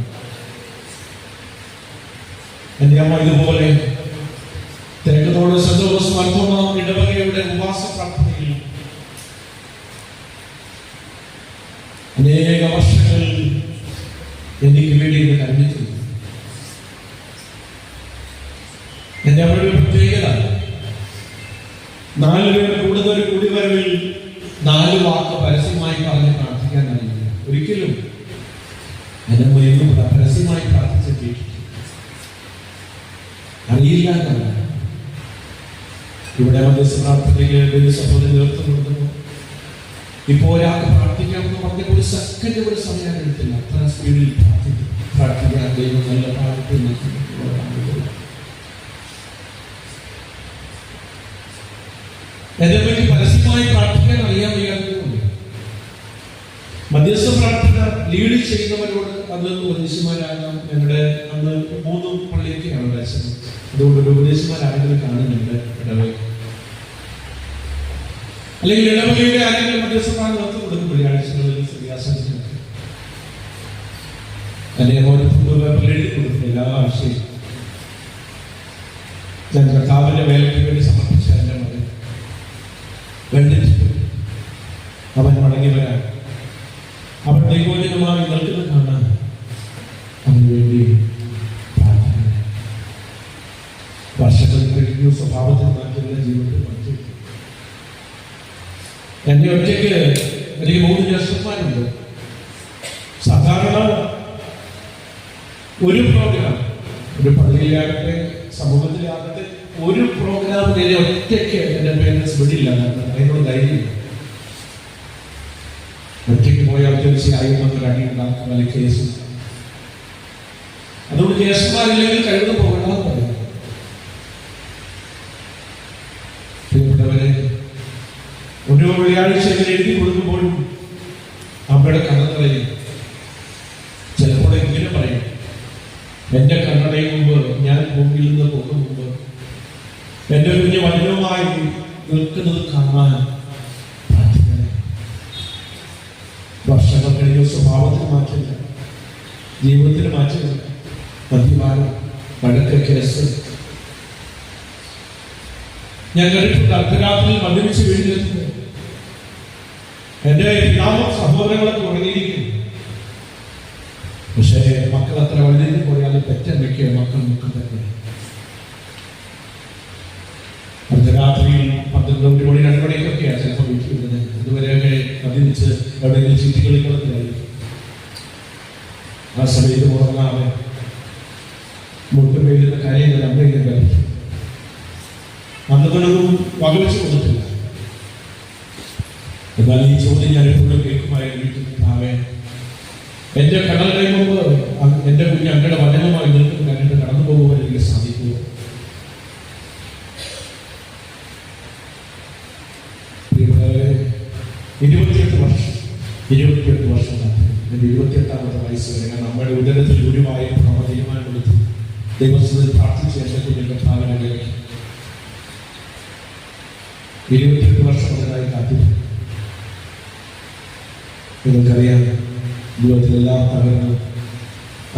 S1: എന്റെ അമ്മ ഇതുപോലെ തെക്കത്തോട് സന്തോഷ ഇടവകയുടെ ഉപവാസ പ്രാർത്ഥനയിൽ അനേക വർഷങ്ങൾ എനിക്ക് വേണ്ടി ഇത് കരുതിയിട്ടുണ്ട്. എന്റെ അമ്മയുടെ ഒരു പ്രത്യേകത, 4 പേർ കൂടുതൽ കൂടിവരവിൽ 4 വാക്ക് പരസ്യമായി പറഞ്ഞ് പ്രാർത്ഥിക്കാൻ അറിയില്ല. ഒരിക്കലും എന്റെ അമ്മ പരസ്യമായി പ്രാർത്ഥിച്ചിട്ട് അറിയില്ല എന്നല്ല. ഇവിടെ മധ്യസ്ഥ പ്രാർത്ഥനയ്ക്ക് വലിയ സഹോദരൻ നേതൃത്വം കൊടുക്കുന്നു. ഇപ്പോൾ ഒരാൾക്ക് പ്രാർത്ഥിക്കാമെന്ന് പറഞ്ഞപ്പോൾ ഒരു സെക്കൻഡ് ഒരു സമയം എടുത്തില്ല. അത്ര സ്പീഡിൽ പ്രാർത്ഥിക്കാൻ ദൈവം നല്ല പ്രാർത്ഥന. എന്നെ പറ്റി പരസ്യമായി പ്രാർത്ഥിക്കാൻ അറിയാൻ വയ്യാത്തതുകൊണ്ട് മധ്യസ്ഥ പ്രാർത്ഥന ലീഡ് ചെയ്യുന്നവരോട് അത് ഉപദേശിമാരാകാം. ഞങ്ങളുടെ അന്ന് 3 പള്ളിയൊക്കെയാണ് ദർശനം. അതുകൊണ്ട് ഒരു ഉപദേശിമാരാരെങ്കിലും കാണുന്നുണ്ട് ഇടവക, അല്ലെങ്കിൽ ഇടവകയുടെ ആരെങ്കിലും മധ്യസ്ഥ പ്രാർത്ഥന നടത്തി കൊടുക്കും. വെള്ളിയാഴ്ചകളിൽ സന്യാസത്തിനൊക്കെ അദ്ദേഹം എഴുതി കൊടുക്കും. എല്ലാ ആഴ്ചയും ഞാൻ കർത്താവിന്റെ വേലയ്ക്ക് വേണ്ടി സമർപ്പിച്ച എൻ്റെ മകൻ വേണ്ടിട്ട് അവൻ മടങ്ങി വരാൻ, അവൻ ദൈവോചനമായി നിൽക്കുന്നത് കാണാൻ അവന് വേണ്ടി പ്രാർത്ഥന. വർഷങ്ങൾ കഴിഞ്ഞു, സ്വഭാവത്തിൽ മാറ്റമുള്ള ജീവിതത്തിൽ മാറ്റി. എന്റെ ഒറ്റയ്ക്ക് എനിക്ക് 3 ജ്യേഷ്ഠന്മാരുണ്ട്. സാധാരണ ഒരു പ്രോഗ്രാം, ഒരു പള്ളിയിലാകട്ടെ സമൂഹത്തിലാകട്ടെ, ഒരു പ്രോഗ്രാമിനെ ഒറ്റയ്ക്ക് എൻ്റെ പേരൻസ് വിടില്ല. അതിനോട് ധൈര്യമില്ല. ഒറ്റയ്ക്ക് പോയാൽ തീർച്ചയായും നമുക്ക് അടിയുണ്ടാക്കും, അല്ലെങ്കിൽ കേസ്. അതുകൊണ്ട് ജ്യേഷ്ഠന്മാരില്ലെങ്കിൽ കഴിവ് പോകണമെന്ന് പറയാം. പ്രിയപ്പെട്ടവരെ, ഓരോ വെള്ളിയാഴ്ച എഴുതി കൊടുക്കുമ്പോഴും അമ്മയുടെ കണ്ണടയിൽ ചിലപ്പോൾ ഇങ്ങനെ പറയും, എന്റെ കണ്ണടയും മുമ്പ്, ഞാൻ മുമ്പിൽ നിന്ന് പോകും മുമ്പ് എന്റെ കുഞ്ഞ് വചനവുമായി നിൽക്കുന്നത് കാണാൻ പ്രാർത്ഥിക്കണേ. വർഷങ്ങൾ കഴിഞ്ഞ സ്വഭാവത്തിൽ മാറ്റില്ല, ജീവിതത്തിൽ മാറ്റില്ല. മദ്യപാനം, വഴക്ക്, കേസ്. ഞാൻ കണ്ടിട്ടുണ്ട് അർദ്ധരാത്രിയിൽ മദ്യപിച്ച് വീട്ടിലെത്തുന്നത്. എന്റെ പിതാവും സഹോദരങ്ങളൊക്കെ ഉറങ്ങിയിരിക്കുന്നു. പക്ഷേ മക്കൾ അത്ര വലുതിന് പോയാലും പെറ്റമ്മയ്ക്ക് മക്കൾ മുക്കം തന്നെ. അർദ്ധരാത്രിയിൽ 12 മണി 2 മണിക്കൊക്കെയാണ് ചിലപ്പോൾ വീട്ടിൽ വരുന്നത്. ഇതുവരെയൊക്കെ മദ്യപിച്ച് എവിടെയെങ്കിലും ചുറ്റിക്കളിക്കളത്തിലായിരിക്കും. ആ സമയത്ത് ഉറങ്ങാതെ മുട്ടുപേരുന്ന കാര്യങ്ങൾ അമ്മയെ കഴിക്കും. അന്നതൊന്നും വകവെച്ച് കൊടുത്തില്ല. എന്നാൽ ഈ ചോദ്യം ഞാൻ എപ്പോഴും കേൾക്കുമായിരുന്നു. എന്റെ കടലിന് മുമ്പ് എന്റെ കുഞ്ഞ് അങ്ങയുടെ വചനമായി നിൽക്കുന്ന കണ്ടിട്ട് കടന്നു പോകുവാൻ എനിക്ക് സാധിക്കുമോ? 28 വർഷം എൻ്റെ 28ാമത്തെ വയസ്സ് വരെ ഞാൻ നമ്മുടെ ഉദരത്തിൽ ഗുരുവായ തീരുമാനമെടുത്തു. ദൈവത്തിൽ പ്രാർത്ഥിച്ച് എൻ്റെ കുഞ്ഞിന്റെ ഭാവനകളിലേക്ക് 28 വർഷം മുതലായി കാത്തിരുന്നു. നിങ്ങൾക്കറിയാം, ജീവിതത്തിലെല്ലാം തകർന്ന്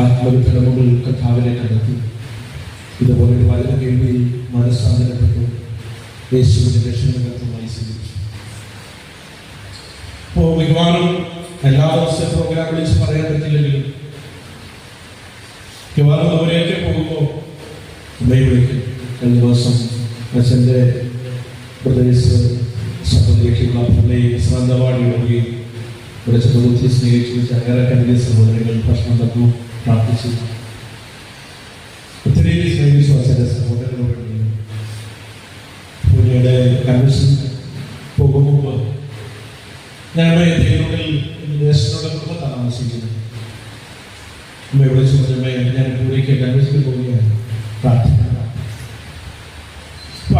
S1: ആത്മവിഭ്രമങ്ങൾ കർത്താവിനെ കണ്ടെത്തി. ഇതുപോലൊരു വചനം കേൾവി മനസ്സാന്തരപ്പെട്ടു. യേശുവിന്റെ രക്ഷകർത്താവായി സ്വീകരിച്ചു. ഇപ്പോൾ മിക്കവാറും എല്ലാ ദിവസവും പ്രോഗ്രാം വിളിച്ച് പറയാൻ പറ്റില്ലെങ്കിലും മിക്കവാറും ദൂരെയൊക്കെ പോകുമ്പോൾ അമ്മയെ വിളിക്കും. കഴിഞ്ഞ ദിവസം അച്ഛൻ്റെ പ്രദേശ സഭയിലേക്കുള്ള പള്ളിയിൽ ശ്രദ്ധവാടി വരികയും ഇവിടെ ചെറുപ്പത്തിൽ സ്നേഹിച്ചു ചങ്ങര കരുതിയ സഹോദരങ്ങൾ ഭക്ഷണം തന്നു, പ്രാർത്ഥിച്ചു. ഒത്തിരി സ്നേഹിച്ചു അച്ഛൻ്റെ സഹോദരങ്ങളോട്. പുള്ളിയുടെ കൺവെൻഷൻ പോകുമ്പോൾ ഞാൻ ദൈവങ്ങളിൽ ദേശത്തിനോടൊക്കെ താമസിക്കുന്നത്. അമ്മ വിളിച്ചു പറഞ്ഞ ഞാൻ പൂരിക്ക് കൺവെൻഷനിൽ പോവുകയാണ്, പ്രാർത്ഥിക്കണം.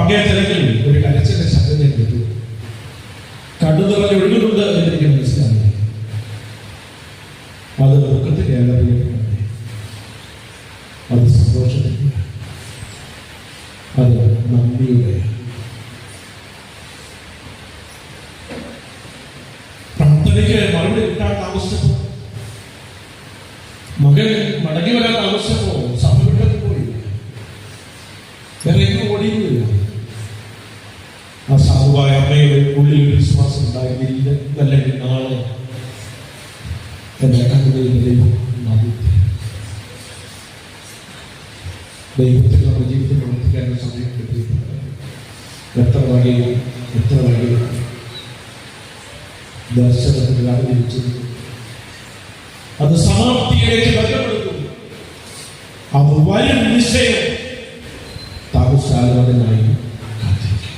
S1: അങ്ങേ തിരക്കിൽ ഒരു കരച്ചിന്റെ ശബ്ദം ഞാൻ കേട്ടു. കണ്ടു നിറഞ്ഞ് ഒഴുകുന്നുണ്ട് എന്നെനിക്ക് മനസ്സിലായി. അത് ദുഃഖത്തിനെയല്ല പ്രിയപ്പെട്ടത്, അത് സന്തോഷത്തിൻ്റെ, അത് നന്ദിയുടെ. പ്രാർത്ഥനയ്ക്ക് മറുപടി കിട്ടാൻ താമസിച്ചപ്പോ, മകൻ മടങ്ങി വരാൻ താമസിച്ചപ്പോ സഭ വിട്ടു പോയി, വേറെ എങ്ങും ഓടിയുന്നില്ല. ആ സാധുവായ അമ്മയുടെ ഉള്ളിൽ ഒരു വിശ്വാസം ഉണ്ടായിരുന്നില്ല. അല്ലെങ്കിൽ നാളെ എന്റെ കണ്ണുകളിൽ ദൈവം ദൈവത്തിൽ നമ്മുടെ ജീവിതത്തിൽ പ്രവർത്തിക്കാനുള്ള സമയം കിട്ടിയിട്ടുണ്ട്. എത്ര വകയിൽ ദർശനത്തിൽ ആഗ്രഹിച്ചത് അത് സമാപ്തിയിലേക്ക് ബന്ധപ്പെടുത്തും. അത് വരും നിശ്ചയം താമസാലോചനായി കാത്തിരിക്കും.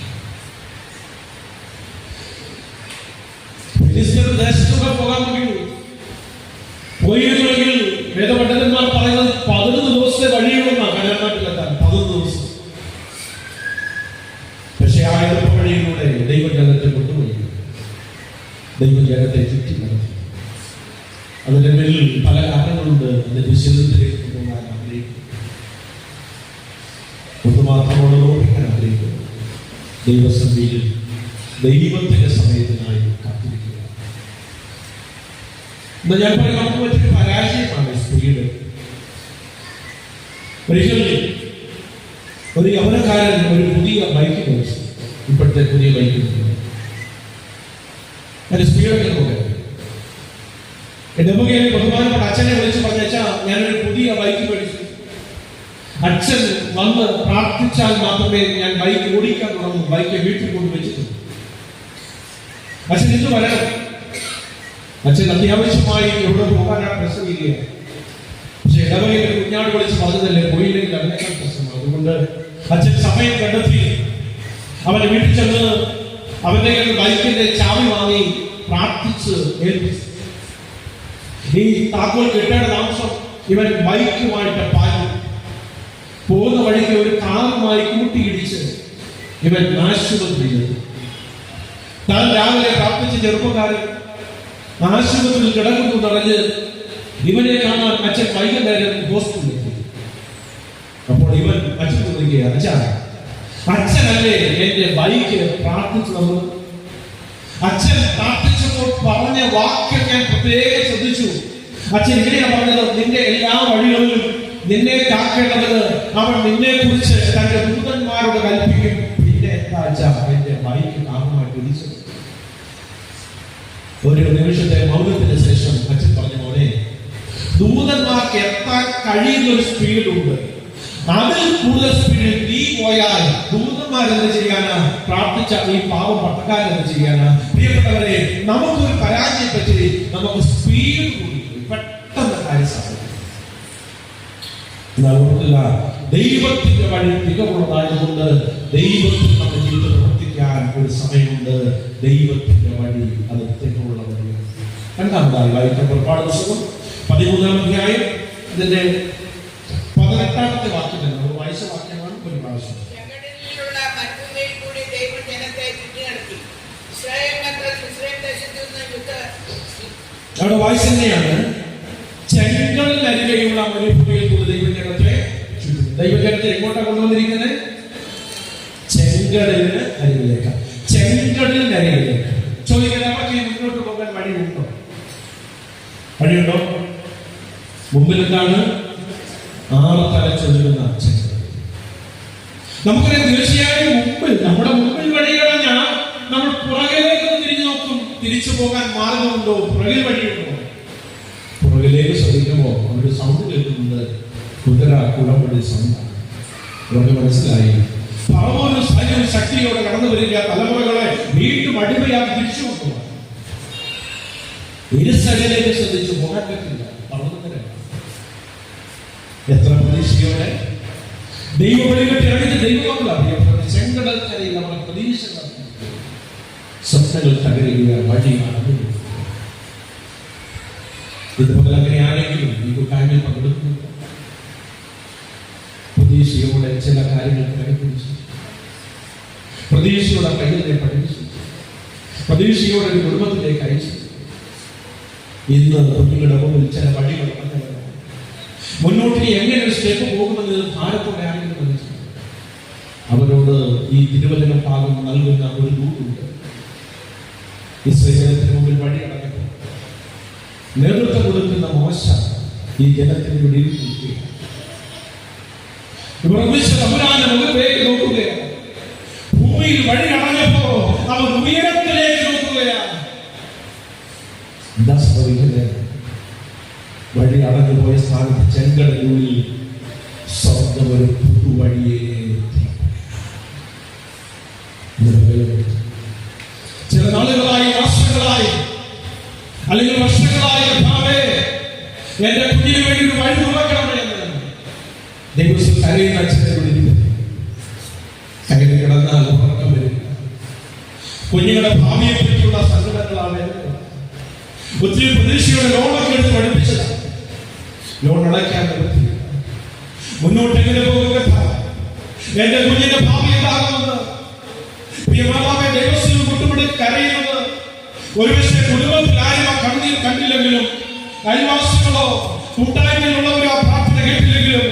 S1: ജഗത്തെ ചുറ്റി നടത്തി. അതിന്റെ മേലിൽ പല കാരണങ്ങളുണ്ട്. അതിന്റെ വിശുദ്ധത്തിലേക്ക് കൊണ്ടുപോകാൻ ആഗ്രഹിക്കുന്നു. ഒന്നുമാത്രമോട് ഓർപ്പിക്കാൻ ആഗ്രഹിക്കുന്നു. ദൈവസന്നിധിയിൽ ദൈവത്തിന്റെ സമയത്തിനായി കാത്തിരിക്കുക. ഞാൻ പറയാൻ നമുക്ക് പറ്റിയ പരാജയമാണ് സ്ത്രീയുടെ. ഒരിക്കൽ ഒരു യൗവനക്കാരൻ ഒരു പുതിയ ബൈക്ക് മേടിച്ചു. ഇപ്പോഴത്തെ പുതിയ ബൈക്ക് എന്റെ സ്ത്രീയുടെ പോകരുത്. എന്റെ മുഖേന ബഹുമാനപ്പെട്ട അച്ഛനെ വിളിച്ച് പറഞ്ഞാ ഞാനൊരു പുതിയ ബൈക്ക് മേടിച്ചു. അച്ഛൻ വന്ന് പ്രാർത്ഥിച്ചാൽ മാത്രമേ ഞാൻ ബൈക്ക് ഓടിക്കാൻ തുടങ്ങും. ബൈക്ക് വീട്ടിൽ കൊണ്ട് വെച്ചിട്ടുണ്ട്. അച്ഛൻ ഇന്ന് വരണം. അച്ഛൻ അത്യാവശ്യമായി എവിടെ പോകാനാണ് പ്രശ്നമില്ല. പക്ഷെ ഇടവകയിൽ കുഞ്ഞാട് വിളിച്ച് പറഞ്ഞതല്ലേ, പോയില്ലെങ്കിൽ അതിനേക്കാൾ പ്രശ്നമാണ്. അതുകൊണ്ട് അച്ഛൻ സമയം കണ്ടെത്തി അവന്റെ വീട്ടിൽ ചെന്ന് അവന്റെ ബൈക്കിന്റെ ചാവി വാങ്ങി പ്രാർത്ഥിച്ച് ഏൽപ്പിച്ചു. ഈ താക്കോൽ കിട്ടേണ്ട താമസം ഇവൻ ബൈക്കുമായിട്ട് പാഞ്ഞു പോകുന്ന വഴിക്ക് ഒരു കാറുമായി കൂട്ടിയിടിച്ച് ഇവൻ ആശുപത്രിയിൽ. താൻ രാവിലെ പ്രാർത്ഥിച്ച ചെറുപ്പക്കാരൻ ആശുപത്രിയിൽ കിടക്കുന്നു പറഞ്ഞ് ഇവനെ കാണാൻ അച്ഛൻ വൈകുന്നേരം ഹോസ്പിറ്റലിലെത്തി. അപ്പോൾ ഇവൻ അച്ഛൻ ചോദിക്കുക, അച്ഛനല്ലേ എന്റെ ബൈക്ക് പ്രാർത്ഥിച്ചു തന്നത്? അച്ഛൻ പ്രാർത്ഥിച്ചപ്പോൾ പറഞ്ഞ വാക്യം ഞാൻ പ്രത്യേകം ശ്രദ്ധിച്ചു. അച്ഛൻ ഇങ്ങനെയാ പറഞ്ഞത്, നിന്റെ എല്ലാ വഴികളിലും നിന്നെ കാക്കേണ്ടത് അവൻ നിന്നെ കുറിച്ച് തന്റെ ദൂതന്മാരോട് കൽപ്പിക്കും. പിന്നെ എന്താ അച്ഛാ എന്റെ ബൈക്ക് കാറുമായിട്ട് ഇടിച്ചത്? ഒരു നിമിഷത്തെ മൗനത്തിന് ശേഷം അച്ഛൻ പറഞ്ഞു, മോനെ, ദൂതന്മാർക്ക് എത്താൻ കഴിയുന്ന ഒരു സ്പീഡുണ്ട്. അതിൽ കൂടുതൽ സ്പീഡിൽ നീ പോയാൽ ദൂതന്മാരെന്ത് ചെയ്യാനാ? പ്രാർത്ഥിച്ച ഈ പാവം പട്ടക്കാരെന്ത് ചെയ്യാനാ? പ്രിയപ്പെട്ടവരെ, നമുക്കൊരു പരാജയം പറ്റി നമുക്ക് സ്പീഡ് കൂടി പെട്ടെന്ന് കാര്യം സാധിക്കും. ദൈവത്തിന്റെ വഴി തികവുള്ളതായതുകൊണ്ട് ദൈവത്തിൽ നമ്മുടെ ജീവിതം പ്രവർത്തിക്കാൻ ഒരു സമയമുണ്ട്. ദൈവത്തിന്റെ വഴി അത് തികവുള്ള വഴിയാണ്. രണ്ടാമതായി വായിക്കാൻ പുറപ്പാട് പുസ്തകം 13-ാം അധ്യായം അതിന്റെ 18-ാമത്തെ വാക്യം തന്നെ നമ്മൾ വായിച്ച വാക്യമാണ്. ഒരു പ്രാവശ്യം അവിടെ വായിച്ചു തന്നെയാണ്. ചെങ്കടലിനരികെയുള്ള മരുഭൂമിയിൽ കൂടി ദൈവജനത്തെ ചുറ്റും. ദൈവജനത്തെ എങ്ങോട്ടാണ് കൊണ്ടുവന്നിരിക്കുന്നത്? ചെങ്കടലിന് അരികിലേക്ക്. ചെങ്കടലിനരികിലേക്ക്. ചോദിക്കാൻ നമുക്ക് ഈ മുന്നോട്ട് പോകാൻ വഴിയുണ്ടോ? വഴിയുണ്ടോ? മുമ്പിൽ എന്താണ്? 6 തല ചൊല്ലുന്ന ചെങ്കടൽ. നമുക്കറിയാം, തീർച്ചയായും മുമ്പിൽ നമ്മുടെ മുമ്പിൽ വഴികളഞ്ഞ നമ്മൾ പുറകിലേക്ക് തിരിഞ്ഞു നോക്കും. തിരിച്ചു പോകാൻ മാർഗമുണ്ടോ? പുറകിൽ വഴിയുണ്ടോ? പുറകിലേക്ക് ശ്രദ്ധിക്കുമ്പോൾ അവരുടെ സൗണ്ട് കേൾക്കുന്നത് കുതിര കുളമ്പടി സൗണ്ടാണ്. അവർക്ക് മനസ്സിലായി ഒരു ശക്തിയോടെ കടന്നു വരിക, തലമുറകളെ വീണ്ടും അടിമയാക്കി തിരിച്ചു കൊണ്ടുപോകാം. ഇരുസകലേക്ക് ശ്രദ്ധിച്ചു പോകാൻ പറ്റില്ല. എത്ര പ്രതീക്ഷയോടെ ദൈവ വഴികെട്ടി ഇറങ്ങിയിട്ട് ദൈവമക്കളാണ് ചെങ്കടൽക്കരയിൽ നമ്മുടെ പ്രതീക്ഷ സ്വപ്നങ്ങൾ തകരുക, വഴി നടന്നു. ഇതുപോലെ അങ്ങനെയാണെങ്കിലും ഈ കൂട്ടായ്മയിൽ പങ്കെടുക്കുന്നു. പ്രതീക്ഷയോടെ ചില കാര്യങ്ങൾ കൈപിടിച്ചു, പ്രതീക്ഷയോടെ പൈതലിനെ പഠിച്ചു, പ്രതീക്ഷയോടെ ഒരു കുടുംബത്തിലേക്ക് അയച്ചു. ഇന്ന് കുഞ്ഞുങ്ങളുടെ മുമ്പിൽ ചില വഴികൾ പറഞ്ഞവരാണ്. മുന്നോട്ട് എങ്ങനെ ഒരു സ്റ്റെപ്പ് പോകുമെന്ന് ഭാരത്തോടെ ആണെങ്കിലും മനസ്സിലാക്കും. അവരോട് ഈ തിരുവചന ഭാഗം നൽകുന്ന ഒരു ദൂതുണ്ട്. ഇസ്രായേലിന് മുമ്പിൽ വഴി അടഞ്ഞപ്പോൾ നേതൃത്വം കൊടുക്കുന്ന മോശ ഈ ജനത്തിന് വേണ്ടി മുഖത്തേക്ക് നോക്കുകയാണ്. ഭൂമിയിൽ വഴി അടഞ്ഞപ്പോ അവർ ഉയരത്തിലേക്ക് നോക്കുകയാണ്. എന്താ സംഭവിക്കുന്നത്? വഴി അടഞ്ഞു പോയ സ്ഥാനത്ത് ചെങ്കടലിനുള്ളിൽ സ്വന്തം ഒരു പുതുവഴിയെ ചില നാളുകളായി, വർഷങ്ങളായി, അല്ലെങ്കിൽ വർഷങ്ങളായി എന്റെ കുഞ്ഞിന് വേണ്ടി ഒരു വഴി തുറക്കണമെന്ന് ദൈവം കരയുന്ന അച്ഛനെ വിളിക്കുന്നു. കരയിൽ കിടന്നാൽ ഉറക്കം വരും. കുഞ്ഞുങ്ങളുടെ ഭാവിയെ പറ്റിയുള്ള സങ്കടങ്ങളാണ്. ഒത്തിരി പ്രതീക്ഷയുടെ ലോണൊക്കെ എടുത്ത് പഠിപ്പിച്ചതാണ്. ലോൺ അടയ്ക്കാൻ പറ്റി. മുന്നോട്ട് എങ്ങനെ പോകുക? എന്റെ കുഞ്ഞിന്റെ ഭാവി എന്താകുന്നത്? പ്രിയമാതാവെ, ദൈവസ്ഥയിൽ മുട്ടുപിടി കരയുന്നത് ഒരുപക്ഷെ കുടുംബത്തിൽ ആരും ആ കണ്ണീർ കണ്ടില്ലെങ്കിലും അയൽവാസികളോ കൂട്ടായ്മയിലുള്ളവരോ പ്രാർത്ഥന കേട്ടില്ലെങ്കിലും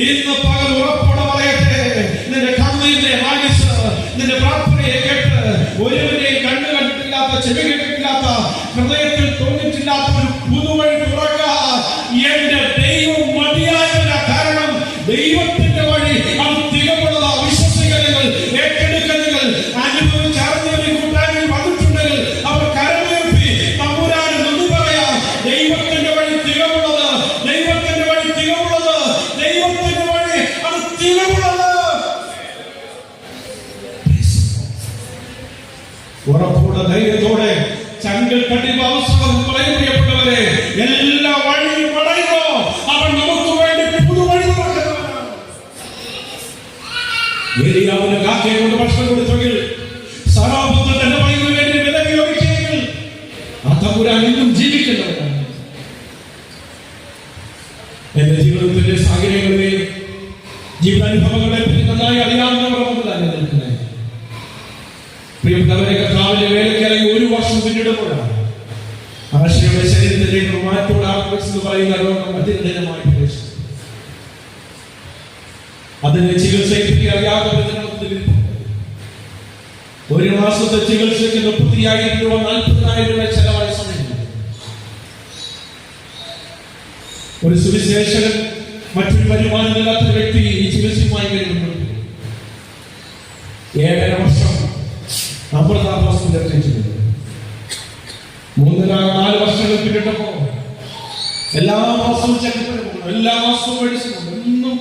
S1: ഇന്ന് പകൽ ഉറപ്പോടെ പറയട്ടെ, നിന്റെ കണ്ണീരിനെ മാനിച്ച് നിന്റെ പ്രാർത്ഥനയെ കേട്ട് ഒരുവരെയും കണ്ണു കണ്ടിട്ടില്ലാത്ത, ചെവി കേട്ടിട്ടില്ലാത്ത, ഹൃദയത്തിൽ തോന്നിട്ടില്ലാത്ത ഒരു പുതുവഴി തുറക്കാൻ എന്റെ ദൈവം മതിയായതില്ല. കാരണം ദൈവത്തിന്റെ വഴി അത് തികവുള്ളതാ. വിശ്വസിക്കലുകൾ, ഏറ്റെടുക്കലുകൾ അനുഭവിച്ചറിഞ്ഞവർ കൂട്ടായ്മയിൽ വന്നിട്ടുണ്ടെങ്കിൽ അവർ കരമുയർത്തി തമ്പുരാന് നന്ദി പറയാം. ദൈവത്തിന്റെ വഴി തികവുള്ളത്, ദൈവത്തിന്റെ വഴി തികവുള്ളത്, ദൈവത്തിന്റെ വഴി അത് തികവുള്ളത്. ഉറപ്പോടെ ധൈര്യത്തോടെ ചങ്കൽ കട്ടിപ്പ് അവസരം പ്രിയപ്പെട്ടവരെ, എല്ലാ വഴിയും വളയുമോ അവൻ നമുക്ക് വേണ്ടി പുതുവഴി തുറക്കുന്നവനാണ്. ഏലിയാവിന് കാക്കയെ കൊണ്ട് ഭക്ഷണം കൊടുത്തെങ്കിൽ, സാറാപുത്രൻ തന്റെ മകന് വേണ്ടി വിലകി ഒഴിച്ചെങ്കിൽ ആ തമ്പുരാൻ ഇന്നും ജീവിക്കുന്നവനാണ്. എന്റെ ജീവിതത്തിന്റെ സാഹചര്യങ്ങളെ, ജീവിതാനുഭവങ്ങളെ പറ്റി നന്നായി അറിയാവുന്നവർ മുമ്പിലാണ് നിൽക്കുന്നത്. പ്രിയപ്പെട്ടവരെ, കർത്താവിന്റെ വേലയ്ക്കിറങ്ങി 1 വർഷം പിന്നിടുമ്പോഴാണ് ആശയുടെ ശരീരത്തിലേക്ക് റൊമാറ്റോയിഡ് ആർത്രൈറ്റിസ് എന്ന് പറയുന്ന രോഗം അതികഠിനമായി പ്രവേശിച്ചു. അതിന് ചികിത്സയ്ക്ക് അറിയാതെ 1 മാസത്തെ ചികിത്സയ്ക്ക് 35,000 രൂപ 40,000 രൂപ ചെലവായ സമയം. ഒരു സുവിശേഷകൻ, മറ്റൊരു വരുമാനമില്ലാത്ത വ്യക്തി ഈ ചികിത്സയുമായി വരുന്നുണ്ട്. 7.5 വർഷം അമൃതാഭാസത്തിലെത്തിച്ചിട്ടുണ്ട്. 3-4 വർഷങ്ങൾ പിന്നിട്ടപ്പോ എല്ലാ മാസവും ചെക്കപ്പിന് പോകുന്നു, എല്ലാ മാസവും മെഡിസിൻ ഉണ്ട്. ഒന്നും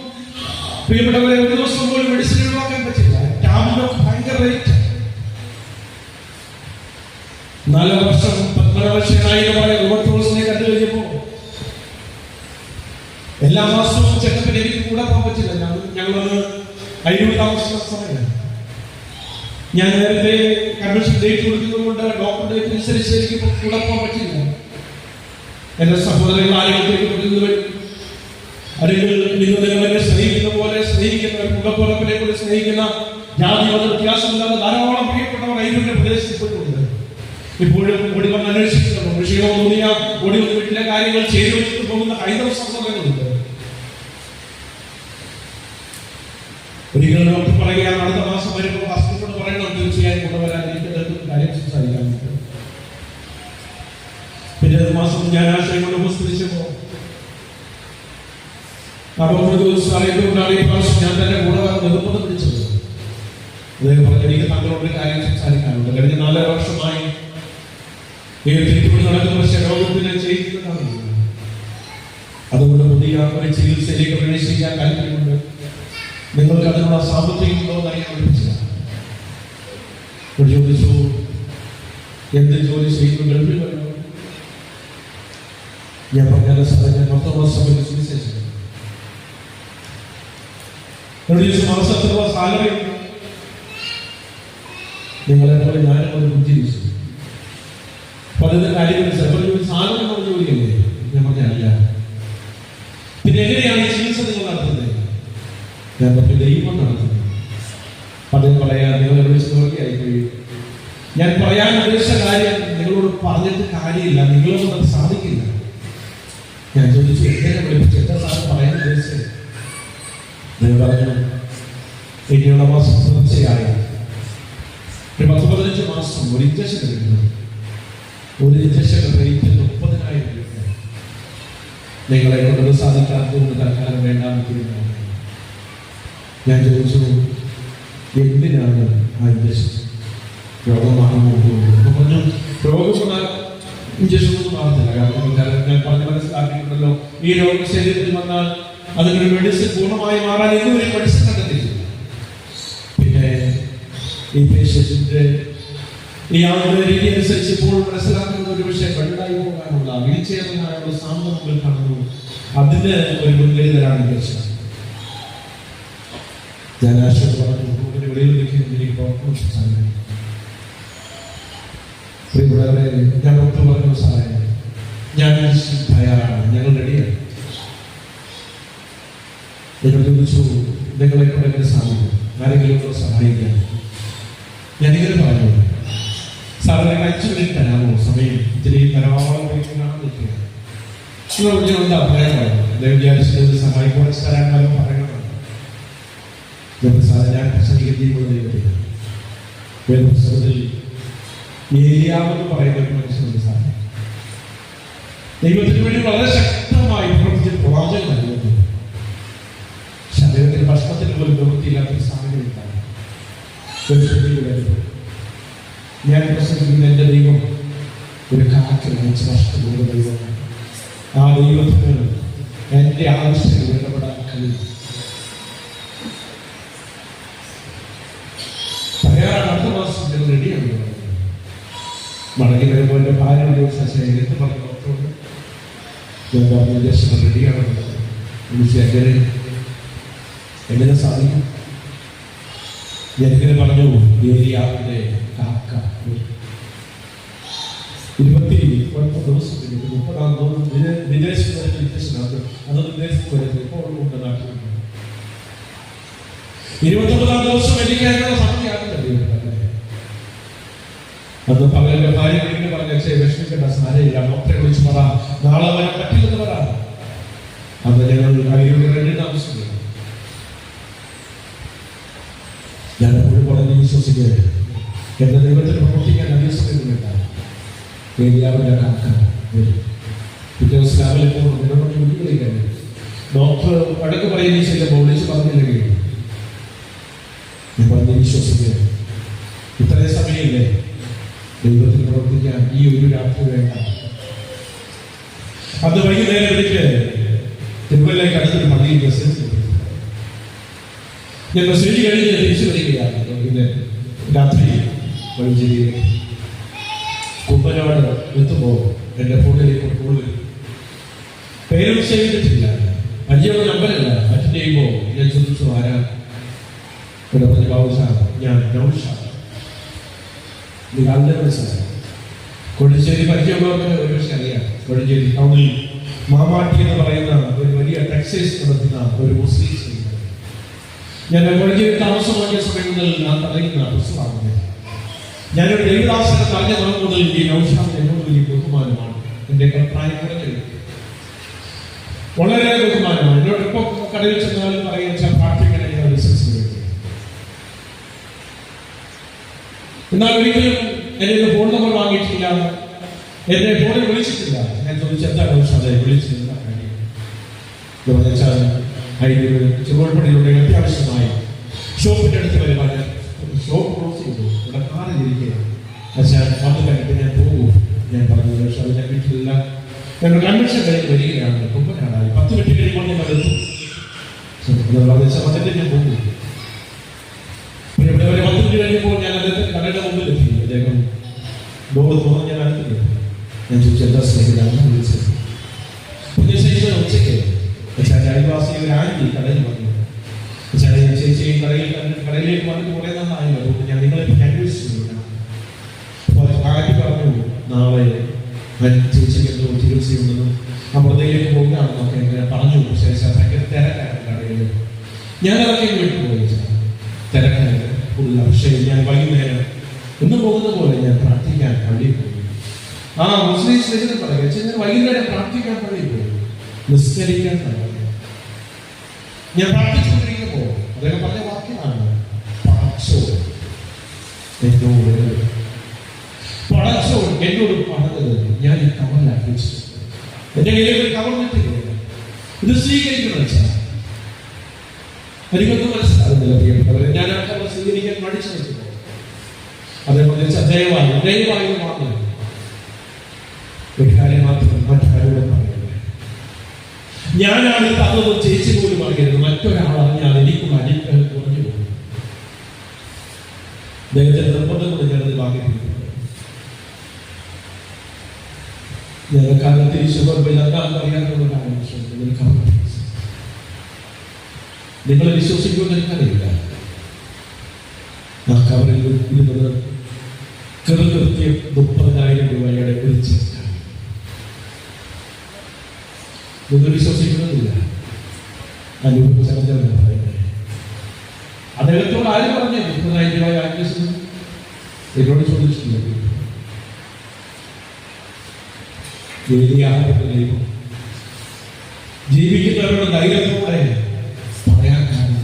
S1: പ്രിയപ്പെട്ടവരെ, ഒരു ദിവസം പോലും മെഡിസിൻ ഒഴിവാക്കാൻ പറ്റില്ല. ടാബ്ലറ്റ് ഭയങ്കര റേറ്റ്. 4 വർഷം പത്മനാഭനായ റോബർട്ടോസിനെ കണ്ടു കഴിഞ്ഞപ്പോ എല്ലാ മാസവും ചെക്കപ്പിന് എനിക്ക് കൂടെ പോകാൻ പറ്റില്ല. ഞങ്ങളൊന്ന് അഴിവ് താമസിക്കുന്ന സമയം ഞാൻ നേരത്തെ കൺവെൻഷൻ ഡേറ്റ് കൊടുക്കുന്നത് കൊണ്ട് ഡോക്ടർ ഡേറ്റ് അനുസരിച്ച് എനിക്ക് കൂടെ പോകാൻ പറ്റില്ല. എന്റെ സഹോദരങ്ങൾ ആരോഗ്യത്തേക്ക് കൊടുക്കുന്നത് വഴി അല്ലെങ്കിൽ നിങ്ങൾ നിങ്ങളെ സ്നേഹിക്കുന്ന പോലെ സ്നേഹിക്കുന്ന, കൂടപ്പുറപ്പിനെ പോലെ സ്നേഹിക്കുന്ന, ജാതി മത വ്യത്യാസമില്ലാതെ ധാരാളം പ്രിയപ്പെട്ടവർ അയ്യൂരിന്റെ പ്രദേശത്ത് ഇപ്പോഴുണ്ട്. ഇപ്പോഴും ഓടി വന്ന് അന്വേഷിക്കുന്നുണ്ട്. വിഷയം തോന്നിയ ഓടി വന്ന് വീട്ടിലെ കാര്യങ്ങൾ ചെയ്തു വെച്ചിട്ട് പോകുന്ന ഹൈന്ദവ സഹോദരങ്ങളുണ്ട്. ഒരിക്കലും ഡോക്ടർ പറയുകയാണ്, അടുത്ത മാസം വരുമ്പോൾ ഹോസ്പിറ്റലോട് പറയണം തീർച്ചയായും കൊണ്ടുവരാൻ, എനിക്ക് കാര്യം സംസാരിക്കാൻ പറ്റും. പിന്നെ 1 മാസം ഞാൻ ആശയം കൊണ്ട് ഹോസ്പിറ്റലിച്ചപ്പോ ആ ഡോക്ടർ ചോദിച്ചാൽ എന്തുകൊണ്ടാണ് ഈ പ്രാവശ്യം ഞാൻ തന്നെ കൂടെ നിർബന്ധം പിടിച്ചത്. അദ്ദേഹം പറഞ്ഞു, എനിക്ക് തങ്ങളോട് ഒരു കാര്യം സംസാരിക്കാനുണ്ട്. കഴിഞ്ഞ 4 വർഷമായി തിരുപ്പതി നടക്കുന്ന പക്ഷേ രോഗത്തിന് ചെയ്യിക്കുന്നതാണ്. അതുകൊണ്ട് പുതിയ ഒരു ചികിത്സയിലേക്ക് പ്രവേശിക്കാൻ താല്പര്യമുണ്ട്. നിങ്ങൾക്ക് അതിനുള്ള സാമ്പത്തികമുണ്ടോ എന്നറിയാൻ വിളിച്ചതാണ്. ചോദിച്ചു, എന്ത് ജോലി ചെയ്യുന്നു? ഗൾഫിൽ വരണം. ഞാൻ പറഞ്ഞ സാറേ, ഞാൻ 10 വർഷം സുവിശേഷം. മാസത്തിലുള്ള സാലറി ഉണ്ട്. നിങ്ങളെ പോലെ ഞാനും ഒരു ബുദ്ധി വെച്ചു. പലത് കാര്യങ്ങൾ സാലറി കൊണ്ട് ജോലിയല്ലേ? ഞാൻ പറഞ്ഞല്ല. പിന്നെ എങ്ങനെയാണ് ഈ ചികിത്സ നിങ്ങൾ നടത്തുന്നത്? ഞാൻ പറഞ്ഞു, ദൈവം നടത്തുന്നത്. പലരും പറയാൻ നിങ്ങളെ വിളിച്ചവർക്കായിപ്പോയി. ഞാൻ പറയാൻ ഉദ്ദേശിച്ച കാര്യം നിങ്ങളോട് പറഞ്ഞിട്ട് കാര്യമില്ല, നിങ്ങളൊന്നും അത് സാധിക്കില്ല. ഞാൻ ചോദിച്ചു, എങ്ങനെ വിളിപ്പിച്ചു? എന്താ സാറ് പറയാൻ ഉദ്ദേശിച്ചത്? നിങ്ങൾ പറഞ്ഞു, ഇനിയുള്ള മാസം തുടർച്ചയായി 10-15 മാസം ഒരു ഇഞ്ചക്ഷൻ എടുക്കുന്നത്. ഒരു ഇഞ്ചക്ഷൻ റേറ്റ് 30,000 രൂപ. നിങ്ങളെ കൊണ്ടത് സാധിക്കാത്തതുകൊണ്ട് തൽക്കാലം വേണ്ടാന്ന് തീരുമാനം. ഞാൻ ചോദിച്ചു, എന്തിനാണ് ആ ഇഞ്ചക്ഷൻ? രോഗമാണെന്ന് പറഞ്ഞു. രോഗം ഇഞ്ചക്ഷൻ ഒന്നും മാറത്തില്ല. കാരണം ഞാൻ പറഞ്ഞ് മനസ്സിലാക്കിയിട്ടുണ്ടല്ലോ, ഈ രോഗം ശരീരത്തിൽ വന്നാൽ അതിനൊരു മെഡിസിൻ പൂർണ്ണമായി മാറാൻ ഇതുവരെ മെഡിസിൻ കണ്ടെത്തില്ല. പിന്നെ ഈ പേഷ്യന്റിന്റെ ഈ ആളുടെ രീതി അനുസരിച്ച് ഇപ്പോൾ മനസ്സിലാക്കുന്നത് ഒരു പക്ഷേ കണ്ടായി പോകാനുള്ള വീഴ്ചയാനുള്ള സാമ്യം നമ്മൾ കാണുന്നു. അതിന് ഒരു മുൻകരുതലാണ് ഇഞ്ചക്ഷൻ. ഞാൻ ആശയം പറഞ്ഞു, വെളിയിൽ നിൽക്കുന്നതിലേക്ക് ഞാൻ ഡോക്ടർ പറഞ്ഞു, സാറേ ഞാൻ തയ്യാറാണ്, ഞങ്ങൾ റെഡിയാണ്. ഞങ്ങൾ ചോദിച്ചു, നിങ്ങളെ കൊണ്ട് സാധിക്കും, ആരെങ്കിലും സഹായിക്കാൻ? ഞാനിങ്ങനെ പറഞ്ഞു, സാറിന് 5 മിനിറ്റ് തരാമോ സമയം? ഇത്തിരി ധാരാളം നിൽക്കുകയാണ്. എന്താ അഭിപ്രായമാണ്? അദ്ദേഹം വിചാരിച്ചത് സഹായിക്കാൻ തരാൻ പറയണമെന്ന്. സാറ് ഞാൻ പ്രസംഗിക്കുന്ന വേദപുസ്തകത്തിൽ ഏലിയാവെന്ന് പറയുന്ന ഒരു മനുഷ്യനുണ്ട് സാർ. ദൈവത്തിന് വേണ്ടി വളരെ ശക്തമായി പ്രവർത്തിച്ച പ്രവാചകനായിരുന്നു. പക്ഷെ അദ്ദേഹത്തിന് ഭക്ഷണത്തിന് പോലും പ്രവൃത്തിയില്ലാത്തൊരു സാഹചര്യത്താണ് ഞാൻ പ്രസംഗിക്കുന്ന എൻ്റെ ദൈവം ഒരു കാറ്റിൽ അയച്ച് നഷ്ടപ്പെടുന്ന ദൈവമാണ്. ആ ദൈവത്തിന് എൻ്റെ ആവശ്യങ്ങൾ ഇടപെടാൻ കഴിയും. പറയാൻ അടുത്ത മാസം ഞങ്ങൾ റെഡിയാണ്. മടങ്ങി വരുമ്പോൾ എൻ്റെ ഭാര്യ എടുത്ത് പറഞ്ഞ ഡോക്ടറോട് ഞാൻ റെഡിയാണെന്നുള്ളത് എങ്ങനെ സാധിക്കും? ഞാനിങ്ങനെ പറഞ്ഞു, ഏലിയാവിൻ്റെ കാക്ക 20 ദിവസത്തിന് 30-ാം ദിവസം വിദേശത്ത് വരെ വിദേശത്ത് അത് വിദേശത്ത് വരുന്നത് ഇപ്പോൾ ഉണ്ട് നാട്ടിലുണ്ട്. 29-ാം ദിവസം എനിക്ക് അതിനുള്ള സമയമാകുന്നില്ല. അന്ന് പകലിന്റെ ഭാര്യ വീട്ടിൽ പറഞ്ഞ വിഷമിക്കേണ്ട സാരയില്ല, ഡോക്ടറെ വിളിച്ച് പറ, നാളെ വരാൻ പറ്റില്ലെന്ന് പറ. അന്ന് ഞങ്ങൾ കഴിയുന്ന താമസിക്കുന്നു. ഞാൻ എപ്പോഴും പറഞ്ഞ് വിശ്വസിക്കുക, എന്റെ ദൈവത്തിന് പ്രവർത്തിക്കാൻ അധിക സമയമില്ല. ഏലിയാവിന്റെ കാക്ക വരും. പിറ്റേ ദിവസം രാവിലെ പോകുന്നു. ഡോക്ടർ വടക്ക് പറയുന്ന ചെല്ലുമ്പോൾ വിളിച്ച് പറഞ്ഞില്ലെങ്കിൽ ഞാൻ പറഞ്ഞ് വിശ്വസിക്കുക, ഇത്രയും സമയമില്ലേ ദൈവത്തിന് പ്രവർത്തിക്കാൻ ഈ ഒരു രാത്രി വേണ്ട. അന്ന് വൈകുന്നേരം എനിക്ക് തിരുവല്ലയ്ക്ക് അടുത്തൊരു പള്ളിയിൽ മെസ്സേജ് ഞാൻ മെസ്സേജ് കഴിഞ്ഞ് തിരിച്ചു വരികയാണ്. പിന്നെ രാത്രി വൈദ്യുതി കുമ്പനാട് എത്തുമ്പോൾ എൻ്റെ ഫോണിലേക്ക് കോൾ വരും. പേരും ചെയ്തിട്ടില്ല, പരിചയമുള്ള നമ്പരല്ല. അറ്റൻഡ് ചെയ്യുമ്പോൾ ഞാൻ ചോദിച്ചു ആരാ? ഇവിടെ പറഞ്ഞ ബാബുസാർ, ഞാൻ നൗഷാദ്. നിങ്ങളുടെ മനസ്സിലായി കൊടിഞ്ചേരി പരിചയമുള്ളവർക്ക് ഒരു പക്ഷേ അറിയാം. കൊടിഞ്ചേരി ടൗണിൽ മാമാട്ടി എന്ന് പറയുന്ന ഒരു വലിയ ടെക്സ്റ്റൈൽസ് നടത്തുന്ന ഒരു മുസ്ലിം സ്ത്രീ. ഞാൻ കൊടിഞ്ചേരി താമസമാക്കിയ സമയം മുതൽ ഞാൻ പറയുന്ന പുസ്തകമാകുന്നത്. ഞാനൊരു ദേവദാസനെ പറഞ്ഞ നാൾ മുതൽ ഈ നൗഷാദ് എന്നോട് വലിയ ബഹുമാനമാണ്. എൻ്റെ പ്രായം കുറഞ്ഞത് വളരെ ബഹുമാനമാണ്. എന്നോട് ഇപ്പോൾ കടയിൽ ചെന്നാലും പറയുക പ്രാർത്ഥിക്കാൻ ബിസിനസ് വേണ്ടി. എന്നാൽ ഒരിക്കലും എന്നെ ഫോൺ നമ്പർ വാങ്ങിയിട്ടില്ല, എന്നെ ഫോണിൽ വിളിച്ചിട്ടില്ല. ഞാൻ ചോദിച്ചു എന്താ നൗഷാദെ വിളിച്ചിരുന്ന ചെറുപടിയിലൂടെ അത്യാവശ്യമായി ഷോപ്പിന്റെ അടുത്ത് വരുവാൻ ഷോപ്പ് ക്ലോസ് ചെയ്തു. ഇവിടെ കാറിലിരിക്കുകയാണ്. പക്ഷേ വന്നു കഴിഞ്ഞിട്ട് ഞാൻ പോകും. ഞാൻ പറഞ്ഞു നൗഷാദ് ഞാൻ വീട്ടിലില്ല, ഞങ്ങൾ കൺവെൻഷൻ കഴിഞ്ഞ് വരികയാണ്, കുമ്പനാടായി 10 മിനിറ്റ് കഴിയുമ്പോൾ ഞങ്ങൾ എത്തും. സമയത്ത് ഞാൻ പോകും. ഇവിടെ വരെ 10 മിനിറ്റ് കഴിഞ്ഞപ്പോൾ ഞാൻ അദ്ദേഹത്തിന് കടയുടെ മുമ്പിൽ എത്തി. അദ്ദേഹം ഡോർ തുറന്ന് ഞാൻ അടുത്ത് ഞാൻ ചോദിച്ചു എന്താ സ്നേഹിതാണ് വിളിച്ചത്? ഉച്ചയ്ക്ക് അയൽവാസി ഒരു ആന്റി കടയിൽ വന്നു. ചേച്ചി കടയിലേക്ക് വന്നിട്ട് കുറേ നന്നായില്ല. അതുകൊണ്ട് ഞാൻ നിങ്ങളിപ്പോൾ അന്വേഷിച്ചില്ല. അപ്പോൾ ആന്റി പറഞ്ഞു നാളെ ചേച്ചിക്ക് എന്തോ ചികിത്സയുണ്ടെന്നും അമൃതയിലേക്ക് പോകുകയാണെന്നൊക്കെ ഇങ്ങനെ പറഞ്ഞു. ശേഷം ഭയങ്കര തിരക്കാണ് കടയിൽ. ഞാൻ അതൊക്കെ വിട്ടുപോയി, തിരക്കാണ് കൂടുതൽ. പക്ഷേ ഞാൻ വൈകുന്നേരം ഇന്ന് പോകുന്ന പോലെ ഞാൻ പ്രാർത്ഥിക്കാൻ പള്ളിയിൽ പോയി. ആ മുസ്ലിം സ്ത്രീകൾ പറയുക ഞാൻ വൈകുന്നേരം പ്രാർത്ഥിക്കാൻ പള്ളിയിൽ പോയി, നിസ്കരിക്കാൻ പള്ളി. ഞാൻ പ്രാർത്ഥിച്ചുകൊണ്ടിരിക്കുമ്പോൾ അദ്ദേഹം പറഞ്ഞ വാക്യമാണ് എന്നോട് പറഞ്ഞത്. ഞാൻ ഈ കവറിലാക്കി വെച്ചിട്ടുണ്ട്. എന്റെ കയ്യിൽ ഒരു കവർ നിൽക്കുകയാണ്. ഇത് സ്വീകരിക്കണം വെച്ചാൽ എനിക്കൊന്നും മനസ്സിലാകുന്നില്ല പ്രിയപ്പെട്ടവരെ. ഞാൻ ആ കവർ സ്വീകരിക്കാൻ മടിച്ചു നിൽക്കുന്നു. അതേപോലെ ദയവായി മാത്രം ഒരു കാര്യം മാത്രം മറ്റാരോടും പറയുന്നത്. ഞാനാണ് തന്നത് ചേച്ചി പോലും പറയരുത്. മറ്റൊരാളറിഞ്ഞാൽ എനിക്കും അടിക്കാൻ കുറഞ്ഞു പോകും. അദ്ദേഹത്തിന്റെ നിർബന്ധം കൊണ്ട് ഞാനത് വാങ്ങിയിട്ടുണ്ട്. കാലത്ത് നിങ്ങൾ വിശ്വസിക്കുമെന്ന് എനിക്കറിയില്ല. ആ കവറിൽ ഇരുന്നത് കൃത്യം 30,000 രൂപയുടെ ഒരു ചെക്കാണ്. നിങ്ങൾ വിശ്വസിക്കുന്നില്ല. അനുഭവിച്ചറിഞ്ഞാണ് പറയുന്നത്. അദ്ദേഹത്തോട് ആര് പറഞ്ഞു 30,000 രൂപ ആക്സിസ് എന്നോട് ചോദിച്ചിട്ടില്ല. ഏലിയാവിന്റെ ദൈവം ജീവിക്കുന്നവരുടെ ധൈര്യത്തോടെ പറയാൻ കാരണം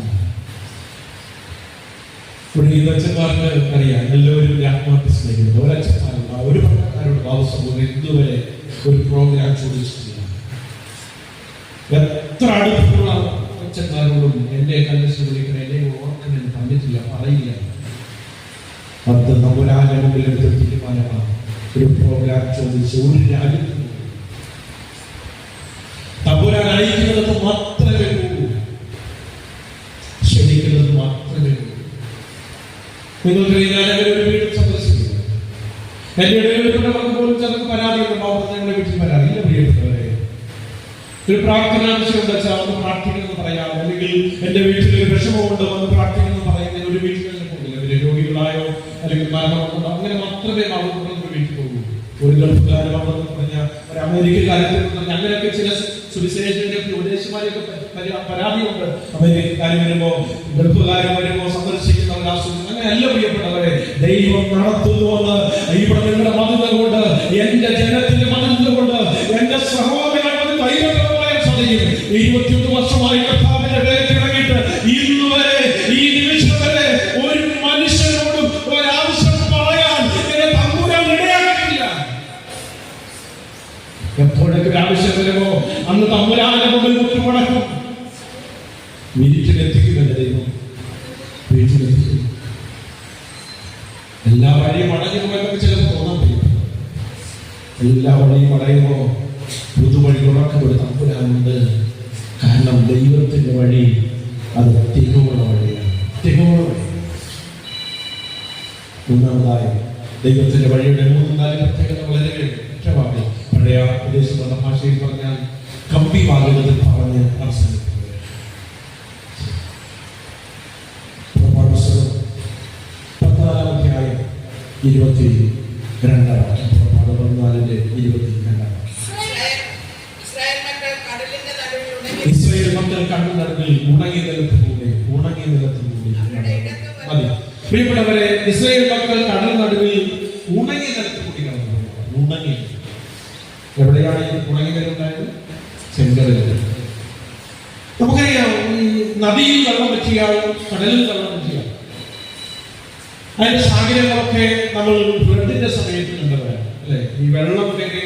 S1: ഇവിടെ ഈ അച്ഛന്മാർക്ക് അറിയാം, എല്ലാവരും ആത്മാർത്ഥ സ്നേഹിക്കുന്നത്. ഒരച്ഛന്മാരുണ്ട്, ഒരു പട്ടക്കാരുടെ ഭാവസമൂഹം ഇതുവരെ ഒരു പ്രോഗ്രാം ചോദിച്ചിട്ടില്ല. എത്ര അടുത്തുള്ള അച്ഛന്മാരോടും എന്റെ കണ്ടീഷൻ വിളിക്കണം, എന്നെ ഓർക്കണമെന്ന് പറഞ്ഞിട്ടില്ല, പറയില്ല. അത് നമ്പുരാന്റെ മുമ്പിൽ എടുത്ത തീരുമാനമാണ്. ഒരു പ്രോഗ്രാം ചോദിച്ച് ഒരു രാജ്യത്ത് തമ്പുരാൻ അയക്കുന്നത് മാത്രമേ പോകൂ, ക്ഷണിക്കുന്നത് മാത്രമേ പോകൂ. നിങ്ങൾക്ക് ഞാൻ ഒരു വീട് സന്ദർശിക്കുന്നു, എന്റെ ഇടയിൽപ്പെട്ടവർക്ക് പോലും ചിലർക്ക് പരാതിയുണ്ടാവും. ഞങ്ങളുടെ വീട്ടിൽ പരാതിയില്ല. പ്രിയപ്പെട്ടവരെ, ഒരു പ്രാർത്ഥന ആവശ്യമുണ്ട് വെച്ചാൽ ഒന്ന് പ്രാർത്ഥിക്കണമെന്ന് പറയാം, അല്ലെങ്കിൽ എന്റെ വീട്ടിൽ ഒരു വിഷമമുണ്ട് വന്ന് പ്രാർത്ഥിക്കണമെന്ന് പറയുന്ന ഒരു വീട്ടിൽ പോകില്ല. പിന്നെ രോഗികളായോ അല്ലെങ്കിൽ മരണമുണ്ടോ അങ്ങനെ മാത്രമേ അവർ വീട്ടിൽ പോകൂ. ഒരു ഗൾഫുകാരമാണെന്ന് പറഞ്ഞാൽ ഒരു അമേരിക്കക്കാരത്തിൽ പറഞ്ഞാൽ അങ്ങനെയൊക്കെ ചില സുവിശേഷന്റെ ഉപദേശമാരൊക്കെ പരാതിയുണ്ട്. അമേരിക്കക്കാരും വരുമ്പോ ഗൾഫുകാരും വരുമ്പോ സന്ദർശിക്കുന്നവർ ആസ്വദിക്കും. അങ്ങനെയല്ല പ്രിയപ്പെട്ടവരെ, ദൈവം നടത്തുന്നുവെന്ന് ഇവിടെ നിങ്ങളുടെ മതം കൊണ്ട്, എന്റെ ജനത്തിന്റെ മതം കൊണ്ട്, എന്റെ സഹോദരങ്ങളുടെ ധൈര്യപരമായ സാധിക്കും. 21 വർഷമായി കർത്താവിന്റെ പേരിൽ ഇറങ്ങിയിട്ട് ഇന്ന് വരെ, ഈ നിമിഷം വരെ ഒരു മനുഷ്യനോടും ഒരാവശ്യം പറയാൻ എന്നെ തമ്പുരാൻ ഇടയാക്കിയില്ല. എപ്പോഴൊക്കെ ഒരു ആവശ്യം വരുമോ അന്ന് തമ്പുരാന്റെ മുമ്പിൽ മുട്ടുമടക്കും. വീട്ടിലെത്തിക്കുന്നുണ്ട് ദൈവം, വീട്ടിലെത്തിക്കും. എല്ലാ വഴിയും അടഞ്ഞു പോയതൊക്കെ ചിലപ്പോൾ തോന്നാൻ പറ്റും. എല്ലാ വഴിയും അടയുമ്പോ പുതുവഴി തുറക്കുന്ന ഒരു തമ്പുരാനുണ്ട്. കാരണം ദൈവത്തിന്റെ വഴി അത് തികവുള്ള വഴിയാണ്, തികവുള്ള വഴി. മൂന്നാമതായി ദൈവത്തിന്റെ വഴിയുടെ 3-4 പ്രത്യേകത വളരെ ഒറ്റവാക്കി പഴയ ഉപദേശിക്കുന്ന ഭാഷയിൽ പറഞ്ഞാൽ കമ്പി വാകുന്നത് പറഞ്ഞ് അവസാനിപ്പിക്കുക. പുറപ്പാട് 14-ാം അധ്യായം 22-ാം വാക്യം. പുറപ്പാട് 14-22. ഇസ്രായേൽ മക്കൾ കണ്ണുനടുവിൽ ഉണങ്ങിയ നിലത്തിലൂടെ മതി. പ്രിയപ്പെട്ടവരെ, ഇസ്രായേൽ മക്കൾ കടൽ നടുവിൽ ഉണങ്ങിയ നിലത്തിലൂടെ കടന്നു. ഉണങ്ങി എവിടെയാണ് ഈ ഉണങ്ങി നിലുണ്ടായത്? ചെങ്കടലിൽ. നമുക്കറിയാം, ഈ നദിയിൽ വെള്ളം പറ്റിയാൽ കടലിൽ വെള്ളം പറ്റിയാൽ അതിന്റെ സാഹചര്യങ്ങളൊക്കെ നമ്മൾ ഫ്ലഡിന്റെ സമയത്ത് കണ്ടവരാണ് അല്ലെ. ഈ വെള്ളം കയറി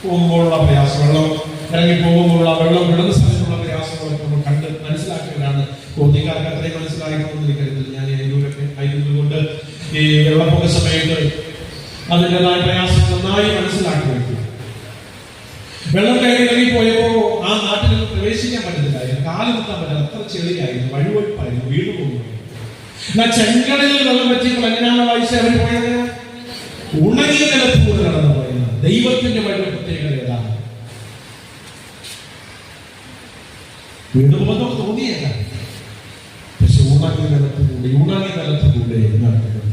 S1: പോകുമ്പോഴുള്ള പ്രയാസം, വെള്ളം ഇറങ്ങി പോകുമ്പോഴുള്ള വെള്ളം വിടുന്ന സമയത്തുള്ള പ്രയാസങ്ങളൊക്കെ നമ്മൾ കണ്ട് മനസ്സിലാക്കിയവരാണ്. കോന്നിക്കാർക്ക് അത്രയും മനസ്സിലാക്കണമെന്ന് എനിക്ക് കരുതുന്നത്. ഞാൻ അയ്യൂരൊക്കെ ആയിരുന്നതുകൊണ്ട് ഈ വെള്ളപ്പൊക്ക സമയത്ത് അതിൻ്റെതായ പ്രയാസം നന്നായി മനസ്സിലാക്കി വെക്കും. വെള്ളം കയറി ഇറങ്ങിപ്പോയപ്പോ ആ നാട്ടിലൊന്നും പ്രവേശിക്കാൻ പറ്റുന്നില്ലായിരുന്നു, കാലുകുത്താൻ പറ്റില്ല, അത്ര ചെളിയായിരുന്നു, വഴുവഴുപ്പായിരുന്നു, വീണു പോകുന്നു. എന്നാൽ ചെങ്കടലിൽ വെള്ളം പറ്റിയപ്പോൾ എങ്ങനെയാണ് വായിച്ച അവർ പോയത്? ഉണങ്ങിയ നിലത്തൂടെ കടന്നു പോയത്. ദൈവത്തിന്റെ വഴി പ്രത്യേകത ഏതാണ്? വീണു പോകുമ്പോൾ തോന്നിയേക്ക, പക്ഷെ ഉണങ്ങിയ നിലത്തിലൂടെ നടക്കുന്നത്.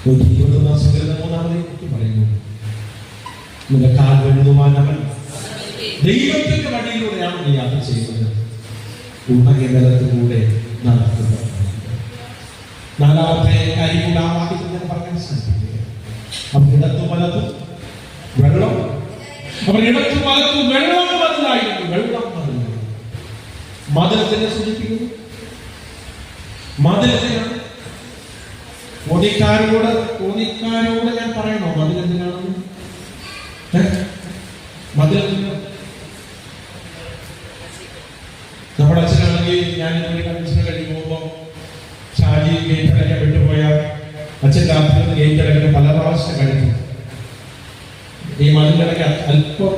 S1: 21-ാം സങ്കീർത്തനം 3-ാമത്തെ പറയുന്നു, നിന്റെ കാൽ വഴുതുവാൻ അവൻ ദൈവത്തിന്റെ വഴിയിലൂടെയാണ് നീ യാത്ര ചെയ്യുന്നത്. ഉണങ്ങിയ നിലത്തിലൂടെ നടക്കുന്നത്. 4-ാമത്തെ കാര്യം കൂടെ ആ വാക്യത്തിൽ ഞാൻ പറയാൻ സാധിക്കുക. അവർ ഇടത്തും വലത്തും വെള്ളം, അവർ ഇടത്തും വലത്തും വെള്ളം മതിലായിരുന്നു. വെള്ളം മതിലായിരുന്നു. മതിലത്തിനെ സൂചിപ്പിക്കുന്നു. മതിലത്തിനാണ്. കോന്നിക്കാരോട് ഞാൻ പറയണോ മതിലെന്തിനാണെന്ന്? മതിലെന്തിനാ? നമ്മുടെ അച്ഛനാണെങ്കിൽ ഞാൻ ഇതുവരെ കൺവെൻഷന് കഴിഞ്ഞ് പോകുമ്പോൾ ഷാജി ഗേറ്റ് അടയ്ക്കാൻ വിട്ടുപോയ അച്ഛൻ രാത്രി ഗേറ്റ് അടയ്ക്കുന്ന പല പ്രാവശ്യം കഴിക്കും. ഈ മതിലടയ്ക്ക് അല്പം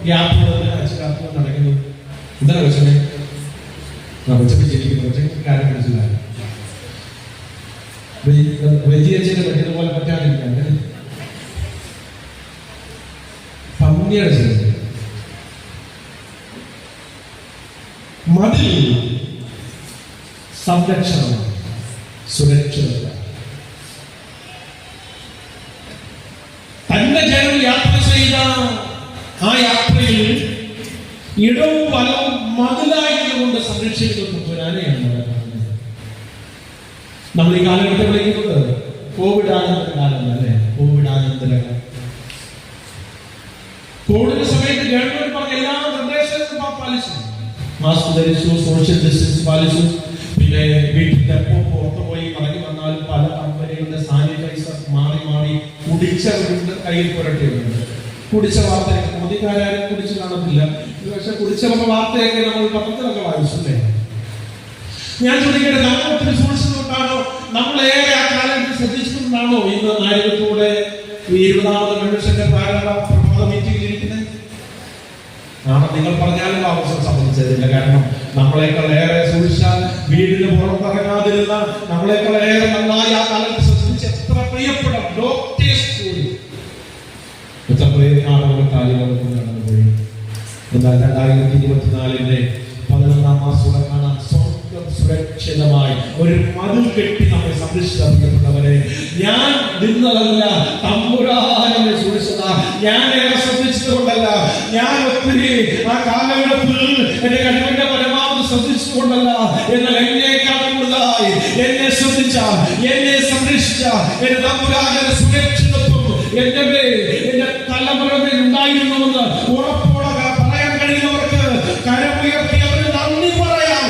S1: ഗ്യാപ്പ് അച്ഛൻ രാത്രി നടക്കുന്നു. എന്താണ് വെച്ചത്? വെച്ചിരിക്കുന്നു. വെച്ച കാര്യം മനസ്സിലായി. വെജിയച്ഛനെ പറ്റിയതുപോലെ പറ്റാതിരിക്കാൻ ഭംഗിയുടെ ചെയ്തത്. മതിൽ സംരക്ഷണമാണ്, സുരക്ഷിതത്വം. തന്റെ ജനം യാത്ര ചെയ്ത ആ യാത്രയിൽ ഇടവും വലവും മതിലായതുകൊണ്ട് സംരക്ഷിക്കുന്ന പുരാനെയാണ് കാണുന്നത്. നമ്മൾ ഈ കാലഘട്ടം വിളിക്കുന്നത് കോവിഡാനന്തര കാലം അല്ലേ? കോവിഡാനന്തര കാലം. മാസ്ക് ധരിച്ചു, സോഷ്യൽ ഡിസ്റ്റൻസ് പാലിച്ചു. പിന്നെ വീട്ടിന്റെ പുറത്തു പോയി മടങ്ങി വന്നാൽ പല കമ്പനികളുടെ സാനിറ്റൈസർ മാറി കുടിച്ചവരുടെ കയ്യിൽ പുരട്ടിയുണ്ട്. കുടിച്ച വാർത്തയൊക്കെ മോദിക്കാരും കുടിച്ചു കാണത്തില്ല, പക്ഷെ കുടിച്ചവരുടെ വാർത്തയൊക്കെ നമ്മൾ പത്രത്തിലൊക്കെ വായിച്ചില്ലേ. ഞാൻ ചോദിക്കട്ടെ, നമ്മൾ ഒത്തിരി സൂക്ഷിച്ചുകൊണ്ടാണോ, നമ്മളേറെ ആ കാലഘട്ടത്തിൽ ശ്രദ്ധിച്ചുകൊണ്ടാണോ ഇന്ന് നായകത്തൂടെ ഈ 20ാമത് കൺവെൻഷന്റെ പ്രഭാത മീറ്റിംഗിൽ ഇരിക്കുന്നത്? നിങ്ങൾ പറഞ്ഞാലും ആവശ്യം സംബന്ധിച്ചതില്ല. കാരണം നമ്മളെക്കാൾ ഏറെ സൂക്ഷിച്ച, വീടിന് പുറത്തിറങ്ങാതിരുന്ന, നമ്മളെക്കാൾ ഏറെ നന്നായി ആ കാലത്ത് ശ്രദ്ധിച്ച എത്ര പ്രിയപ്പെട്ട ഡോക്ടേഴ്സ് കൂടി എത്ര ആളുകൾ കാലുകൾക്ക് കടന്നുപോയി. എന്നാൽ 2024 11ാം മാസത്തോടെ കാണാൻ സുരക്ഷിതമായി ഒരു മതിൽ കെട്ടി നമ്മെ സംരക്ഷിക്കപ്പെട്ടവരെ, ഞാൻ നിന്നതല്ല, തമ്പുരാനെ സൂക്ഷിച്ചത. ഞാൻ ഏറെ ശ്രദ്ധിച്ചതുകൊണ്ടല്ല, ഞാൻ ഒത്തിരി ആ കാലഘട്ടത്തിൽ എന്റെ കഴിവിന്റെ പരമാവധി ശ്രദ്ധിച്ചതുകൊണ്ടല്ല, എന്നാൽ എന്നേക്കാൾ കൂടുതലായി എന്നെ ശ്രദ്ധിച്ച, എന്നെ സംരക്ഷിച്ച എന്റെ തമ്പുരാന്റെ സുരക്ഷിതത്വം എന്റെ തലമുറയിൽ ഉണ്ടായിരുന്നുവെന്ന് ഉറപ്പോടെ പറയാൻ കഴിയുന്നവർക്ക് കരമുയർത്തി അവന് നന്ദി പറയാം.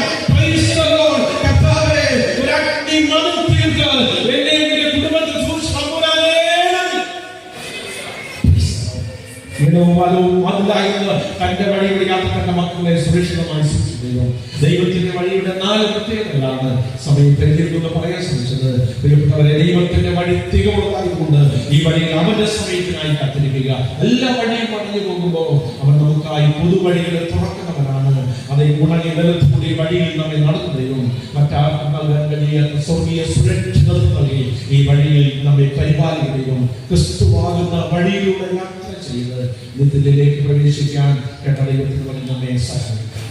S1: തന്റെ വഴിയുടെ യാത്ര തന്റെ മക്കളെ സുരക്ഷിതമായി സൂക്ഷിക്കുന്നു. ദൈവത്തിന്റെ വഴിയുടെ 4 പ്രത്യേകതകളാണ് സമയം പരിഹരിക്കുന്നത് പറയാൻ ശ്രമിച്ചത്. പ്രിയപ്പെട്ടവരെ, ദൈവത്തിന്റെ വഴി തികവുള്ളതായതുകൊണ്ട് ഈ വഴിയിൽ അവന്റെ സമയത്തിനായി കാത്തിരിക്കുക. എല്ലാ വഴിയും പറഞ്ഞു പോകുമ്പോൾ അവൻ നമുക്കായി പുതുവഴികളെ തുറക്കുന്നവരാണ്. അതേ ഉണങ്ങി നിലത്തുകൂടി വഴിയിൽ നമ്മെ നടത്തുകയും മറ്റാർക്കും നൽകാൻ കഴിയാത്ത സ്വർഗീയ സുരക്ഷിതത്വം നൽകി ഈ വഴിയിൽ നമ്മെ പരിപാലിക്കുകയും ക്രിസ്തുവാകുന്ന വഴിയിലൂടെ യാത്ര ചെയ്ത് നിത്യത്തിലേക്ക് പ്രവേശിക്കാൻ കേട്ട ദൈവത്തിന് നമ്മെ സഹായിക്കും.